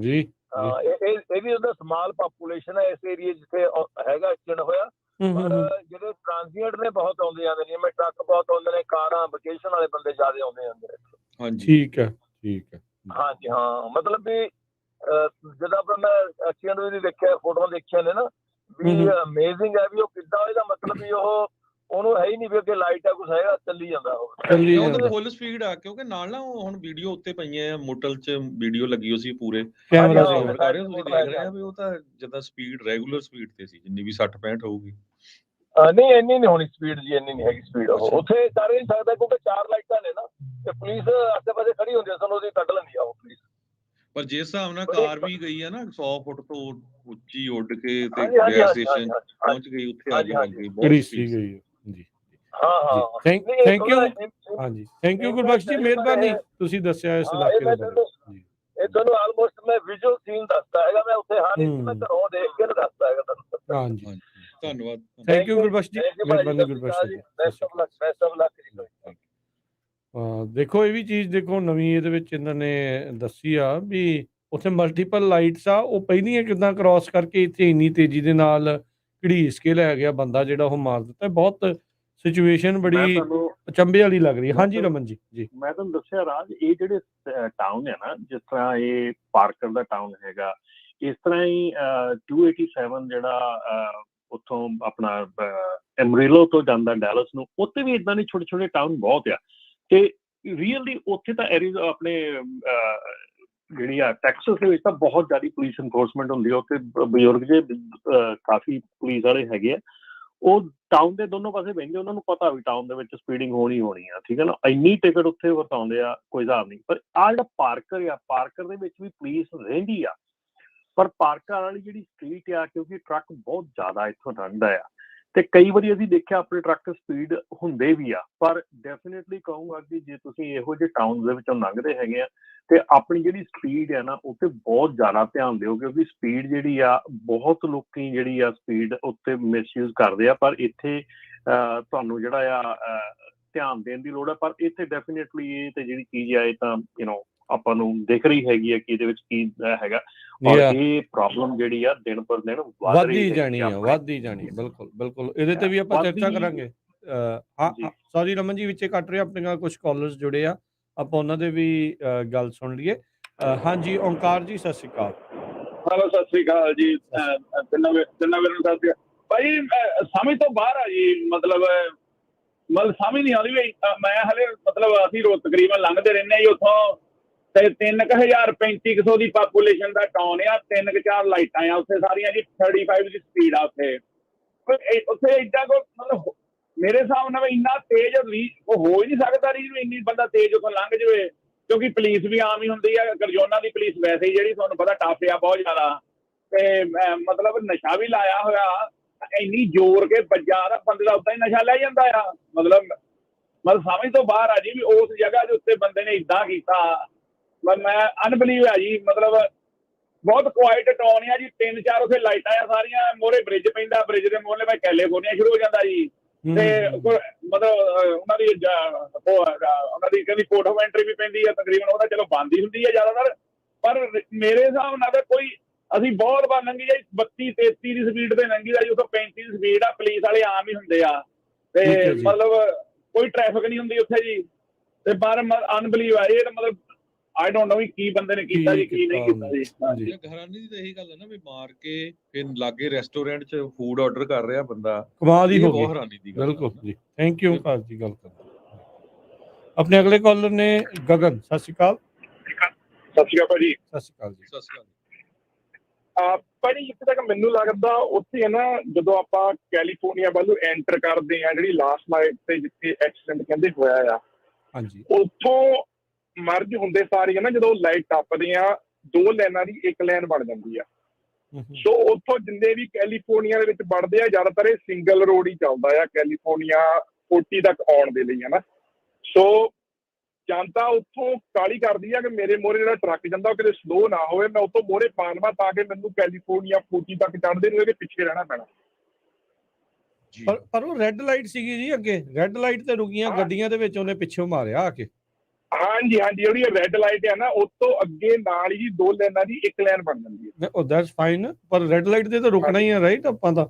ਜੀ ਹਾਂ, ਇਹ ਵੀ ਉਹਦਾ ਸਮਾਲ ਪਾਪੂਲੇਸ਼ਨ ਹੈ ਇਸ ਏਰੀਆ ਜਿੱਥੇ ਹੈਗਾ ਐਕਸੀਡੈਂਟ ਹੋਇਆ। ਪਰ ਜਿਹੜੇ ਟ੍ਰਾਂਜ਼ੀਐਂਟ ਨੇ ਬਹੁਤ ਆਉਂਦੇ ਜਾਂਦੇ ਨੇ, ਮੈਂ ਟਰੱਕ ਬਹੁਤ ਆਉਂਦੇ ਨੇ, ਕਾਰਾਂ, ਵਕੇਸ਼ਨ ਵਾਲੇ ਬੰਦੇ ਜ਼ਿਆਦਾ ਆਉਂਦੇ ਜਾਂਦੇ ਨੇ। ਹਾਂਜੀ ਠੀਕ ਹੈ ਠੀਕ ਹੈ ਹਾਂਜੀ ਹਾਂ, ਮਤਲਬ ਵੀ ਜਦੋਂ ਆਪਾਂ ਮੈਂ ਐਕਸੀਡੈਂਟ ਵੀ ਦੇਖਿਆ, ਫੋਟੋਆਂ ਦੇਖੀਆਂ ਨੇ ਨਾ, ਵੀ ਅਮੇਜ਼ਿੰਗ ਹੈ ਵੀ ਉਹ ਕਿੱਦਾਂ, ਇਹਦਾ ਮਤਲਬ ਵੀ ਉਹਨੂੰ ਹੈ ਹੀ ਨਹੀਂ ਵੀ ਅੱਗੇ ਲਾਈਟ ਆ ਕੁਛ ਹੈਗਾ, ਚੱਲੀ ਜਾਂਦਾ ਉਹ ਉਹਦੇ ਫੁੱਲ ਸਪੀਡ ਆ, ਕਿਉਂਕਿ ਨਾਲ ਨਾ ਉਹ ਹੁਣ ਵੀਡੀਓ ਉੱਤੇ ਪਈਆਂ ਆ, ਮੋਟਲ 'ਚ ਵੀਡੀਓ ਲੱਗੀ ਹੋਈ ਸੀ ਪੂਰੇ ਕੈਮਰਾ ਤੁਸੀਂ ਦੇਖ ਰਹੇ ਆ ਵੀ ਉਹ ਤਾਂ ਜਿੱਦਾਂ ਸਪੀਡ ਰੈਗੂਲਰ ਸਪੀਡ ਤੇ ਸੀ, ਜਿੰਨੀ ਵੀ 60-65 ਹੋਊਗੀ। ਨਹੀਂ, ਇੰਨੀ ਨਹੀਂ ਹੋਣੀ ਸਪੀਡ ਜੀ, ਇੰਨੀ ਨਹੀਂ ਹੈਗੀ ਸਪੀਡ। ਉਹ ਉੱਥੇ ਕਰ ਹੀ ਨਹੀਂ ਸਕਦਾ ਕਿਉਂਕਿ 4 ਲਾਈਟਾਂ ਨੇ ਨਾ, ਤੇ ਪੁਲਿਸ ਆਸੇ ਪਾਸੇ ਖੜੀ ਹੁੰਦੀ ਹੈ, ਸਾਨੂੰ ਉਹਦੀ ਕੱਢ ਲੈਂਦੀ ਆ ਉਹ ਪੁਲਿਸ। ਪਰ ਜਿਸ ਹਿਸਾਬ ਨਾਲ ਕਾਰ ਵੀ ਗਈ ਆ ਨਾ 100 ਫੁੱਟ ਤੋਂ ਉੱਚੀ ਉੱਡ ਕੇ ਤੇ ਗੈਸ ਸਟੇਸ਼ਨ ਪਹੁੰਚ ਗਈ, ਉੱਥੇ ਅੱਗ ਲੱਗ ਗਈ, ਬਹੁਤ ਸੀ ਗਈ ਜੀ। ਹਾਂ ਥੈਂਕ ਯੂ ਹਾਂਜੀ, ਥੈਂਕ ਯੂ ਗੁਰਬਖਸ਼ ਜੀ, ਮਿਹਰਬਾਨੀ ਤੁਸੀਂ ਦੱਸਿਆ ਇਸ ਇਲਾਕੇ ਦੇ ਬਾਰੇ ਜੀ। ਇਹ ਤੁਹਾਨੂੰ ਆਲਮੋਸਟ ਮੈਂ ਵਿਜ਼ੂਅਲ ਸੀਨ ਦੱਸਦਾ ਹੈਗਾ, ਮੈਂ ਉੱਥੇ ਹਾਂ ਨਹੀਂ, ਮੈਂ ਘਰੋਂ ਦੇਖ ਕੇ ਦੱਸਦਾ ਹੈਗਾ ਤੁਹਾਨੂੰ। ਹਾਂਜੀ ਧੰਨਵਾਦ, ਥੈਂਕ ਯੂ ਗੁਰਬਖਸ਼ ਜੀ, ਮਿਹਰਬਾਨੀ ਗੁਰਬਖਸ਼ ਜੀ। ਬੈਸਟ ਆਫ ਲੱਕ ਜੀ। ਦੇਖੋ ਇਹ ਵੀ ਚੀਜ਼ ਦੇਖੋ ਨਵੀਂ ਇਹਦੇ ਵਿੱਚ ਇਹਨਾਂ ਨੇ ਦੱਸੀ ਆ ਵੀ ਉੱਥੇ ਮਲਟੀਪਲ ਲਾਈਟਸ ਆ, ਉਹ ਪਹਿਲੀਆਂ ਕਿੱਦਾਂ ਕ੍ਰਾਸ ਕਰਕੇ ਇੱਥੇ ਇੰਨੀ ਤੇਜ਼ੀ ਦੇ ਨਾਲ ਘੜੀਸ ਕੇ ਲੈ ਗਿਆ ਬੰਦਾ ਜਿਹੜਾ ਉਹ ਮਾਰ ਦਿੱਤਾ। ਬਹੁਤ ਸਿਚੁਏਸ਼ਨ ਬੜੀ ਅਚੰਭੇ ਵਾਲੀ ਲੱਗ ਰਹੀ ਹੈ। ਹਾਂਜੀ ਰਮਨ ਜੀ ਜੀ ਮੈਂ ਤੁਹਾਨੂੰ ਦੱਸਿਆ ਰਾਜ, ਇਹ ਜਿਹੜੇ ਟਾਊਨ ਹੈ ਨਾ, ਜਿਸ ਤਰ੍ਹਾਂ ਇਹ ਪਾਰਕਰ ਦਾ ਟਾਊਨ ਹੈਗਾ, ਇਸ ਤਰ੍ਹਾਂ ਹੀ 287 ਜਿਹੜਾ ਉੱਥੋਂ ਆਪਣਾ ਐਮਰੇਲੋ ਤੋਂ ਜਾਂਦਾ ਡੈਲਸ ਨੂੰ, ਉੱਥੇ ਵੀ ਇਦਾਂ ਦੇ ਛੋਟੇ ਛੋਟੇ ਟਾਊਨ ਬਹੁਤ ਆ। ਤੇ ਰੀਅਲੀ ਉੱਥੇ ਤਾਂ ਆਪਣੇ ਜਿਹੜੀ ਆ ਟੈਕਸਸ ਦੇ ਵਿੱਚ ਤਾਂ ਬਹੁਤ ਜ਼ਿਆਦਾ ਪੁਲਿਸ ਇਨਫੋਰਸਮੈਂਟ ਹੁੰਦੀ ਆ। ਉੱਥੇ ਬਜ਼ੁਰਗ ਜੇ ਕਾਫੀ ਪੁਲਿਸ ਵਾਲੇ ਹੈਗੇ ਆ, ਉਹ ਟਾਊਨ ਦੇ ਦੋਨੋਂ ਪਾਸੇ ਬਹਿੰਦੇ, ਉਹਨਾਂ ਨੂੰ ਪਤਾ ਵੀ ਟਾਊਨ ਦੇ ਵਿੱਚ ਸਪੀਡਿੰਗ ਹੋਣੀ ਆ, ਠੀਕ ਹੈ ਨਾ। ਇੰਨੀ ਟਿਕਟ ਉੱਥੇ ਵਰਤਾਉਂਦੇ ਆ, ਕੋਈ ਹਿਸਾਬ ਨਹੀਂ। ਪਰ ਆਹ ਜਿਹੜਾ ਪਾਰਕਰ ਆ, ਪਾਰਕਰ ਦੇ ਵਿੱਚ ਵੀ ਪੁਲਿਸ ਰਹਿੰਦੀ ਆ, ਪਰ ਪਾਰਕਰ ਵਾਲੀ ਜਿਹੜੀ ਸਟਰੀਟ ਆ, ਕਿਉਂਕਿ ਟਰੱਕ ਬਹੁਤ ਜ਼ਿਆਦਾ ਇੱਥੋਂ ਲੰਘਦਾ ਆ, ਤੇ ਕਈ ਵਾਰੀ ਅਸੀਂ ਦੇਖਿਆ ਆਪਣੇ ਟਰੱਕ ਸਪੀਡ ਹੁੰਦੇ ਵੀ ਆ। ਪਰ ਡੈਫੀਨੇਟਲੀ ਕਹੂੰਗਾ ਕਿ ਜੇ ਤੁਸੀਂ ਇਹੋ ਜਿਹੇ ਟਾਊਨ ਦੇ ਵਿੱਚੋਂ ਲੰਘਦੇ ਹੈਗੇ ਆ, ਤੇ ਆਪਣੀ ਜਿਹੜੀ ਸਪੀਡ ਆ ਨਾ, ਉੱਤੇ ਬਹੁਤ ਜ਼ਿਆਦਾ ਧਿਆਨ ਦਿਓ, ਕਿਉਂਕਿ ਸਪੀਡ ਜਿਹੜੀ ਆ, ਬਹੁਤ ਲੋਕੀ ਜਿਹੜੀ ਆ ਸਪੀਡ ਉੱਤੇ ਮਿਸਯੂਜ਼ ਕਰਦੇ ਆ। ਪਰ ਇੱਥੇ ਤੁਹਾਨੂੰ ਜਿਹੜਾ ਆ ਧਿਆਨ ਦੇਣ ਦੀ ਲੋੜ ਆ। ਪਰ ਇੱਥੇ ਡੈਫੀਨੇਟਲੀ ਇਹ ਤੇ ਜਿਹੜੀ ਚੀਜ਼ ਆ, ਇਹ ਤਾਂ ਆਪਾਂ ਨੂੰ ਦਿਖ ਰਹੀ ਹੈਗੀ ਆ ਕਿ ਇਹਦੇ ਵਿੱਚ ਕੀ ਹੈਗਾ, ਔਰ ਇਹ ਪ੍ਰੋਬਲਮ ਜਿਹੜੀ ਆ ਦਿਨ ਪਰ ਦਿਨ ਵੱਧਦੀ ਜਾਣੀ ਆ, ਵੱਧਦੀ ਜਾਣੀ। ਬਿਲਕੁਲ ਬਿਲਕੁਲ, ਇਹਦੇ ਤੇ ਵੀ ਆਪਾਂ ਚਰਚਾ ਕਰਾਂਗੇ। ਹਾਂ ਸੌਰੀ ਰਮਨ ਜੀ, ਵਿੱਚੇ ਕੱਟ ਰਹੇ, ਆਪਣੇ ਨਾਲ ਕੁਝ ਕਾਲਰਸ ਜੁੜੇ ਆ, ਆਪਾਂ ਉਹਨਾਂ ਦੇ ਵੀ ਗੱਲ ਸੁਣ ਲਈਏ। ਹਾਂਜੀ ਓਂਕਾਰ ਜੀ, ਸਤਿ ਸ਼੍ਰੀ ਅਕਾਲ। ਹੈਲੋ, ਸਤਿ ਸ਼੍ਰੀ ਅਕਾਲ ਜੀ। ਤਿੰਨਾਂ ਵੀਰਾਂ ਨੂੰ ਸਤਿ ਸ਼੍ਰੀ ਅਕਾਲ ਭਾਈ। ਸਮਝ ਤੋਂ ਬਾਹਰ ਆ ਜੀ, ਮਤਲਬ ਸਮਝ ਨਹੀਂ ਆਉਂਦੀ ਵੀ ਮੈਂ ਹਲੇ, ਮਤਲਬ ਅਸੀਂ ਰੋਜ਼ ਤਕਰੀਬਨ ਲੰਘਦੇ ਰਹਿੰਦੇ ਆ ਜੀ ਉੱਥੋਂ, ਤੇ 3035 ਦੀ ਪਾਪੂਲੇਸ਼ਨ ਦਾ ਟਾਊਨ ਆ, 3-4 ਲਾਈਟਾਂ ਆ ਉੱਥੇ ਸਾਰੀਆਂ ਜੀ, 35 ਦੀ ਸਪੀਡ ਆ ਉੱਥੇ। ਉੱਥੇ ਏਦਾਂ ਕੋ ਮਤਲਬ ਮੇਰੇ ਹਿਸਾਬ ਨਾਲ ਇੰਨਾ ਤੇਜ਼ ਉਹ ਹੋ ਹੀ ਨਹੀਂ ਸਕਦਾ ਜੀ, ਇੰਨੀ ਬੰਦਾ ਤੇਜ਼ ਉੱਥੋਂ ਲੰਘ ਜਾਵੇ, ਕਿਉਂਕਿ ਪੁਲਿਸ ਵੀ ਆਮ ਹੀ ਹੁੰਦੀ ਆ। ਕਰਜੋਨਾ ਦੀ ਪੁਲਿਸ ਵੈਸੇ ਹੀ ਜਿਹੜੀ ਤੁਹਾਨੂੰ ਪਤਾ ਟੱਫ ਆ ਬਹੁਤ ਜ਼ਿਆਦਾ, ਤੇ ਮਤਲਬ ਨਸ਼ਾ ਵੀ ਲਾਇਆ ਹੋਇਆ, ਇੰਨੀ ਜ਼ੋਰ ਕੇ ਵੱਜਾ ਦਾ ਬੰਦੇ ਦਾ ਉੱਦਾਂ ਹੀ ਨਸ਼ਾ ਲੈ ਜਾਂਦਾ ਆ। ਮਤਲਬ ਸਮਝ ਤੋਂ ਬਾਹਰ ਆ ਜੀ ਵੀ ਉਸ ਜਗ੍ਹਾ ਦੇ ਉੱਤੇ ਬੰਦੇ ਨੇ ਇੱਦਾਂ ਕੀਤਾ। ਮੈਂ ਅਨਬਲੀਵ ਆ ਜੀ, ਮਤਲਬ ਬਹੁਤ ਕੁਆਇਟ ਟਾਊਨ ਆ ਜੀ, 3-4 ਉੱਥੇ ਲਾਈਟਾਂ ਆ ਸਾਰੀਆਂ, ਮੋਹਰੇ ਬ੍ਰਿਜ ਪੈਂਦਾ, ਬ੍ਰਿਜ ਦੇ ਮੋਹਰੇ ਮੈਂ ਕੈਲੀਫੋਰਨੀਆ ਸ਼ੁਰੂ ਹੋ ਜਾਂਦਾ ਜੀ। ਤੇ ਮਤਲਬ ਉਹਨਾਂ ਦੀ ਕਹਿੰਦੀ ਕੋਰਟ ਆਫ ਐਂਟਰੀ ਵੀ ਪੈਂਦੀ ਆ, ਤਕਰੀਬਨ ਉਹਦਾ ਚਲੋ ਬੰਦ ਹੀ ਹੁੰਦੀ ਆ ਜ਼ਿਆਦਾਤਰ। ਪਰ ਮੇਰੇ ਹਿਸਾਬ ਨਾਲ ਤਾਂ ਕੋਈ, ਅਸੀਂ ਬਹੁਤ ਵਾਰ ਲੰਘੀ ਜਾਈ 32-33 ਦੀ ਸਪੀਡ ਤੇ ਲੰਘੀ ਦਾ ਜੀ, ਉੱਥੋਂ 35 ਦੀ ਸਪੀਡ ਆ। ਪੁਲਿਸ ਵਾਲੇ ਆਮ ਹੀ ਹੁੰਦੇ ਆ, ਤੇ ਮਤਲਬ ਕੋਈ ਟ੍ਰੈਫਿਕ ਨਹੀਂ ਹੁੰਦੀ ਉੱਥੇ ਜੀ। ਤੇ ਪਰ ਅਨਬਲੀਵ ਆ ਇਹ, ਮਤਲਬ ਆਈ ਡੋਂਟ ਨੋ ਵੀ ਕੀ ਬੰਦੇ ਨੇ ਕੀਤਾ ਜੀ, ਕੀ ਨਹੀਂ ਕੀਤਾ ਜੀ। ਹੈਰਾਨੀ ਦੀ ਤਾਂ ਇਹੀ ਗੱਲ ਹੈ ਨਾ ਵੀ ਮਾਰ ਕੇ ਫਿਰ ਲਾਗੇ ਰੈਸਟੋਰੈਂਟ 'ਚ ਫੂਡ ਆਰਡਰ ਕਰ ਰਿਹਾ ਬੰਦਾ, ਕਮਾਲ ਹੀ ਹੋ ਗਈ। ਬਹੁਤ ਹੈਰਾਨੀ ਦੀ ਗੱਲ। ਬਿਲਕੁਲ ਜੀ, ਥੈਂਕ ਯੂ ਓਂਕਾਰ ਜੀ ਗੱਲ ਕਰਨ। ਆਪਣੇ ਅਗਲੇ ਕਾਲਰ ਨੇ ਗਗਨ, ਸਤਿ ਸ਼੍ਰੀ ਅਕਾਲ। ਸਤਿ ਸ਼੍ਰੀ ਅਕਾਲ ਭਾਜੀ। ਸਤਿ ਸ਼੍ਰੀ ਅਕਾਲ ਜੀ। ਸਤਿ ਸ਼੍ਰੀ ਅਕਾਲ ਭਾਜੀ, ਜਿੱਥੇ ਤੱਕ ਮੈਨੂੰ ਲੱਗਦਾ ਉੱਥੇ ਹੈ ਨਾ, ਜਦੋਂ ਆਪਾਂ ਕੈਲੀਫੋਰਨੀਆ ਵੱਲੋਂ ਐਂਟਰ ਕਰਦੇ ਆ, ਜਿਹੜੀ ਲਾਸਟ ਨਾਈਟ ਤੇ ਜਿੱਥੇ ਐਕਸੀਡੈਂਟ ਕਹਿੰਦੇ ਹੋਇਆ ਆ, ਹਾਂਜੀ, ਉੱਥੋਂ ਮਰਜ ਹੁੰਦੇ ਸਾਰੇ ਹੈ ਨਾ, ਜਦੋਂ ਲਾਈਟ ਟੱਪਦੇ ਆ, 2 ਲਾਈਨਾਂ ਦੀ 1 ਲਾਈਨ ਬਣ ਜਾਂਦੀ ਆ। ਸੋ ਉੱਥੋਂ ਜਿੰਨੇ ਵੀ ਕੈਲੀਫੋਰਨੀਆ ਦੇ ਵਿੱਚ ਵੜਦੇ ਆ, ਜ਼ਿਆਦਾਤਰ ਇਹ ਸਿੰਗਲ ਰੋਡ ਹੀ ਚੱਲਦਾ ਆ ਕੈਲੀਫੋਰਨੀਆ 40 ਤੱਕ ਆਉਣ ਦੇ ਲਈ, ਹੈ ਨਾ। ਸੋ ਜਨਤਾ ਉੱਥੋਂ ਕਾਹਲੀ ਕਰਦੀ ਆ ਕਿ ਮੇਰੇ ਮੋਹਰੇ ਜਿਹੜਾ ਟਰੱਕ ਜਾਂਦਾ ਉਹ ਕਿਤੇ ਸਲੋ ਨਾ ਹੋਵੇ, ਮੈਂ ਉੱਥੋਂ ਮੋਹਰੇ ਪਾਲਵਾ ਤਾਂ ਕਿ ਮੈਨੂੰ ਕੈਲੀਫੋਰਨੀਆ 40 ਤੱਕ ਚੜ੍ਹਦੇ ਨੂੰ ਇਹਦੇ ਪਿੱਛੇ ਰਹਿਣਾ ਪੈਣਾ। ਪਰ ਉਹ ਰੈੱਡ ਲਾਈਟ ਸੀਗੀ ਜੀ, ਅੱਗੇ ਰੈੱਡ ਲਾਈਟ ਤੇ ਰੁਕੀਆਂ ਗੱਡੀਆਂ ਦੇ ਵਿੱਚ ਉਹਨੇ ਪਿੱਛੋਂ ਮਾਰਿਆ ਆ ਕੇ। ਹਾਂਜੀ, ਜਿਹੜੀ ਰੈੱਡ ਲਾਈਟ ਹੈ ਨਾ, ਉਸ ਤੋਂ ਅੱਗੇ ਨਾਲ ਹੀ 2 ਲਾਈਨਾਂ ਦੀ 1 ਲਾਈਨ ਬਣ ਜਾਂਦੀ ਹੈ। ਉਹ ਦੈਟਸ ਫਾਈਨ, ਪਰ ਰੈੱਡ ਲਾਈਟ ਤੇ ਤਾਂ ਰੁਕਣਾ ਹੀ ਹੈ, ਰਾਈਟ ਆਪਾਂ ਤਾਂ।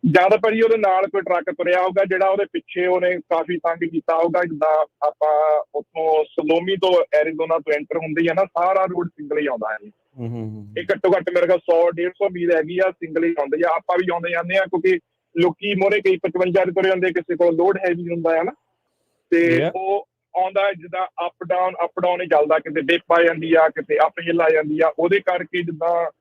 ਜਦ ਭਾਜੀ ਉਹਦੇ ਨਾਲ ਕੋਈ ਟਰੱਕ ਤੁਰਿਆ ਹੋਊਗਾ, ਜਿਹੜਾ ਉਹਦੇ ਪਿੱਛੇ ਉਹਨੇ ਕਾਫੀ ਤੰਗ ਕੀਤਾ ਹੋਊਗਾ। ਜਿੱਦਾਂ ਆਪਾਂ ਉੱਥੋਂ ਸਲੋਮੀ ਤੋਂ ਐਰੀਜ਼ੋਨਾ ਤੋਂ ਐਂਟਰ ਹੁੰਦੀ ਹੈ ਨਾ, ਸਾਰਾ ਰੋਡ ਸਿੰਗਲ ਹੀ ਆਉਂਦਾ ਹੈ। ਇਹ ਘੱਟੋ ਘੱਟ ਮੇਰੇ ਖਿਆਲ 100-150 ਮੀਲ ਹੈਗੀ ਆ, ਸਿੰਗਲ ਹੀ ਆਉਂਦੀ ਆ। ਆਪਾਂ ਵੀ ਆਉਂਦੇ ਜਾਂਦੇ ਆ, ਕਿਉਂਕਿ ਲੋਕੀ ਮੋਹਰੇ ਕਈ 55 ਤੁਰੇ ਹੁੰਦੇ, ਕਿਸੇ ਕੋਲ ਲੋਡ ਹੈਵੀ ਹੁੰਦਾ ਹੈ ਨਾ, ਤੇ ਉਹ ਆਉਂਦਾ ਜਿੱਦਾਂ ਅਪ ਡਾਊਨ ਹੀ ਚੱਲਦਾ, ਕਿਤੇ ਡਿਪ ਆ ਜਾਂਦੀ ਆ, ਕਿਤੇ ਅਪ ਹਿੱਲ ਆ ਜਾਂਦੀ ਆ। ਉਹਦੇ ਕਰਕੇ ਜਿੱਦਾਂ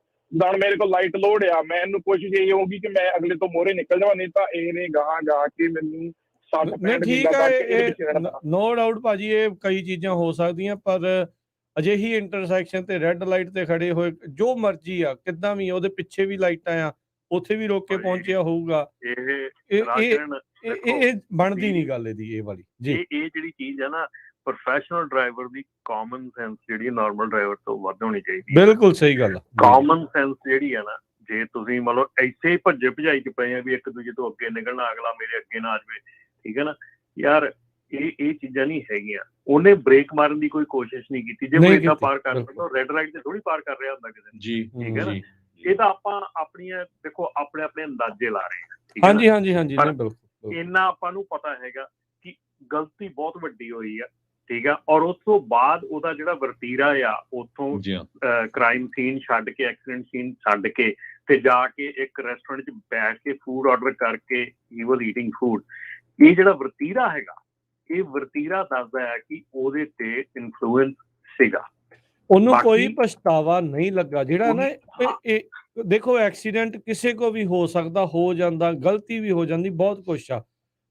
ਮੇਰੇ ਕੋਲ ਲਾਈਟ ਲੋਡ ਆ, ਮੈਨੂੰ ਕੋਸ਼ਿਸ਼ ਇਹ ਹੋਊਗੀ ਕਿ ਮੈਂ ਅਗਲੇ ਤੋਂ ਮੋਹਰੇ ਨਿਕਲ ਜਾਵਾਂ, ਨਹੀਂ ਤਾਂ ਇਹਨੇ ਗਾਹਾਂ ਜਾ ਕੇ ਮੈਨੂੰ 60-65 ਠੀਕ ਹੈ। ਨੋ ਡਾਊਟ ਭਾਜੀ, ਇਹ ਕਈ ਚੀਜ਼ਾਂ ਹੋ ਸਕਦੀਆਂ, ਪਰ ਅਜਿਹੀ ਇੰਟਰਸੈਕਸ਼ਨ ਤੇ ਰੈੱਡ ਲਾਈਟ ਤੇ ਖੜੇ ਹੋਏ, ਜੋ ਮਰਜ਼ੀ ਆ ਕਿੱਦਾਂ ਵੀ, ਉਹਦੇ ਪਿੱਛੇ ਵੀ ਲਾਈਟਾਂ ਆ, ਉੱਥੇ ਵੀ ਰੋਕ ਕੇ ਪਹੁੰਚਿਆ ਹੋਊਗਾ। ਇਹ ਬਣਦੀ ਨਹੀਂ ਗੱਲ ਇਹਦੀ, ਇਹ ਵਾਲੀ ਜੀ। ਇਹ ਜਿਹੜੀ ਚੀਜ਼ ਹੈ ਨਾ, ਪ੍ਰੋਫੈਸ਼ਨਲ ਡਰਾਈਵਰ ਦੀ ਕਾਮਨ ਸੈਂਸ ਜਿਹੜੀ ਨਾਰਮਲ ਡਰਾਈਵਰ ਤੋਂ ਵੱਧ ਹੋਣੀ ਚਾਹੀਦੀ। ਬਿਲਕੁਲ ਸਹੀ ਗੱਲ ਆ। ਕਾਮਨ ਸੈਂਸ ਜਿਹੜੀ ਹੈ ਨਾ, ਜੇ ਤੁਸੀਂ ਮਤਲਬ ਇੱਥੇ ਭੱਜੇ ਭਜਾਈ ਚ ਪਏ ਆ ਵੀ ਇੱਕ ਦੂਜੇ ਤੋਂ ਅੱਗੇ ਨਿਕਲਣਾ, ਅਗਲਾ ਮੇਰੇ ਅੱਗੇ ਨਾ ਆ ਜਾਵੇ, ਠੀਕ ਹੈ ਨਾ ਯਾਰ, ਇਹ ਚੀਜ਼ਾਂ ਨਹੀਂ ਹੈਗੀਆਂ। ਉਹਨੇ ਬ੍ਰੇਕ ਮਾਰਨ ਦੀ ਕੋਈ ਕੋਸ਼ਿਸ਼ ਨਹੀਂ ਕੀਤੀ। ਜੇ ਕੋਈ ਏਦਾਂ ਪਾਰ ਕਰ ਸਕਦਾ, ਰੈੱਡ ਲਾਈਟ ਤੇ ਥੋੜੀ ਪਾਰ ਕਰ ਰਿਹਾ ਹੁੰਦਾ ਕਿਸੇ ਜੀ, ਠੀਕ ਹੈ ਨਾ। ਇਹ ਤਾਂ ਆਪਾਂ ਆਪਣੀਆਂ ਦੇਖੋ, ਆਪਣੇ ਅੰਦਾਜ਼ੇ ਲਾ ਰਹੇ ਹਾਂ। ਹਾਂਜੀ, ਬਿਲਕੁਲ ਇੰਨਾ ਆਪਾਂ ਨੂੰ ਪਤਾ ਹੈਗਾ ਕਿ ਗਲਤੀ ਬਹੁਤ ਵੱਡੀ ਹੋਈ ਆ, ਠੀਕ ਆ। ਔਰ ਉਸ ਤੋਂ ਬਾਅਦ ਉਹਦਾ ਜਿਹੜਾ ਵਰਤੀਰਾ ਆ ਉੱਥੋਂ ਜੀ ਹਾਂ, ਕ੍ਰਾਈਮ ਸੀਨ ਛੱਡ ਕੇ, ਐਕਸੀਡੈਂਟ ਸੀਨ ਛੱਡ ਕੇ ਤੇ ਜਾ ਕੇ ਇੱਕ ਰੈਸਟੋਰੈਂਟ 'ਚ ਬੈਠ ਕੇ ਫੂਡ ਆਰਡਰ ਕਰਕੇ ਹੀ ਵਾਜ਼ ਈਟਿੰਗ ਫੂਡ। ਇਹ ਜਿਹੜਾ ਵਰਤੀਰਾ ਹੈਗਾ, ਇਹ ਵਰਤੀਰਾ ਦੱਸਦਾ ਹੈ ਕਿ ਉਹਦੇ ਤੇ ਇਨਫਲੂਐਂਸ ਸੀਗਾ। ਉਹਨੂੰ ਕੋਈ ਬਾਕੀ ਪਛਤਾਵਾ ਨਹੀਂ ਲੱਗਾ ਜਿਹੜਾ ਨਾ ਇਹ ਦੇਖੋ ਐਕਸੀਡੈਂਟ ਕਿਸੇ ਕੋ ਵੀ ਹੋ ਸਕਦਾ, ਹੋ ਜਾਂਦਾ, ਗਲਤੀ ਵੀ ਹੋ ਜਾਂਦੀ, ਬਹੁਤ ਕੁਛ ਆ।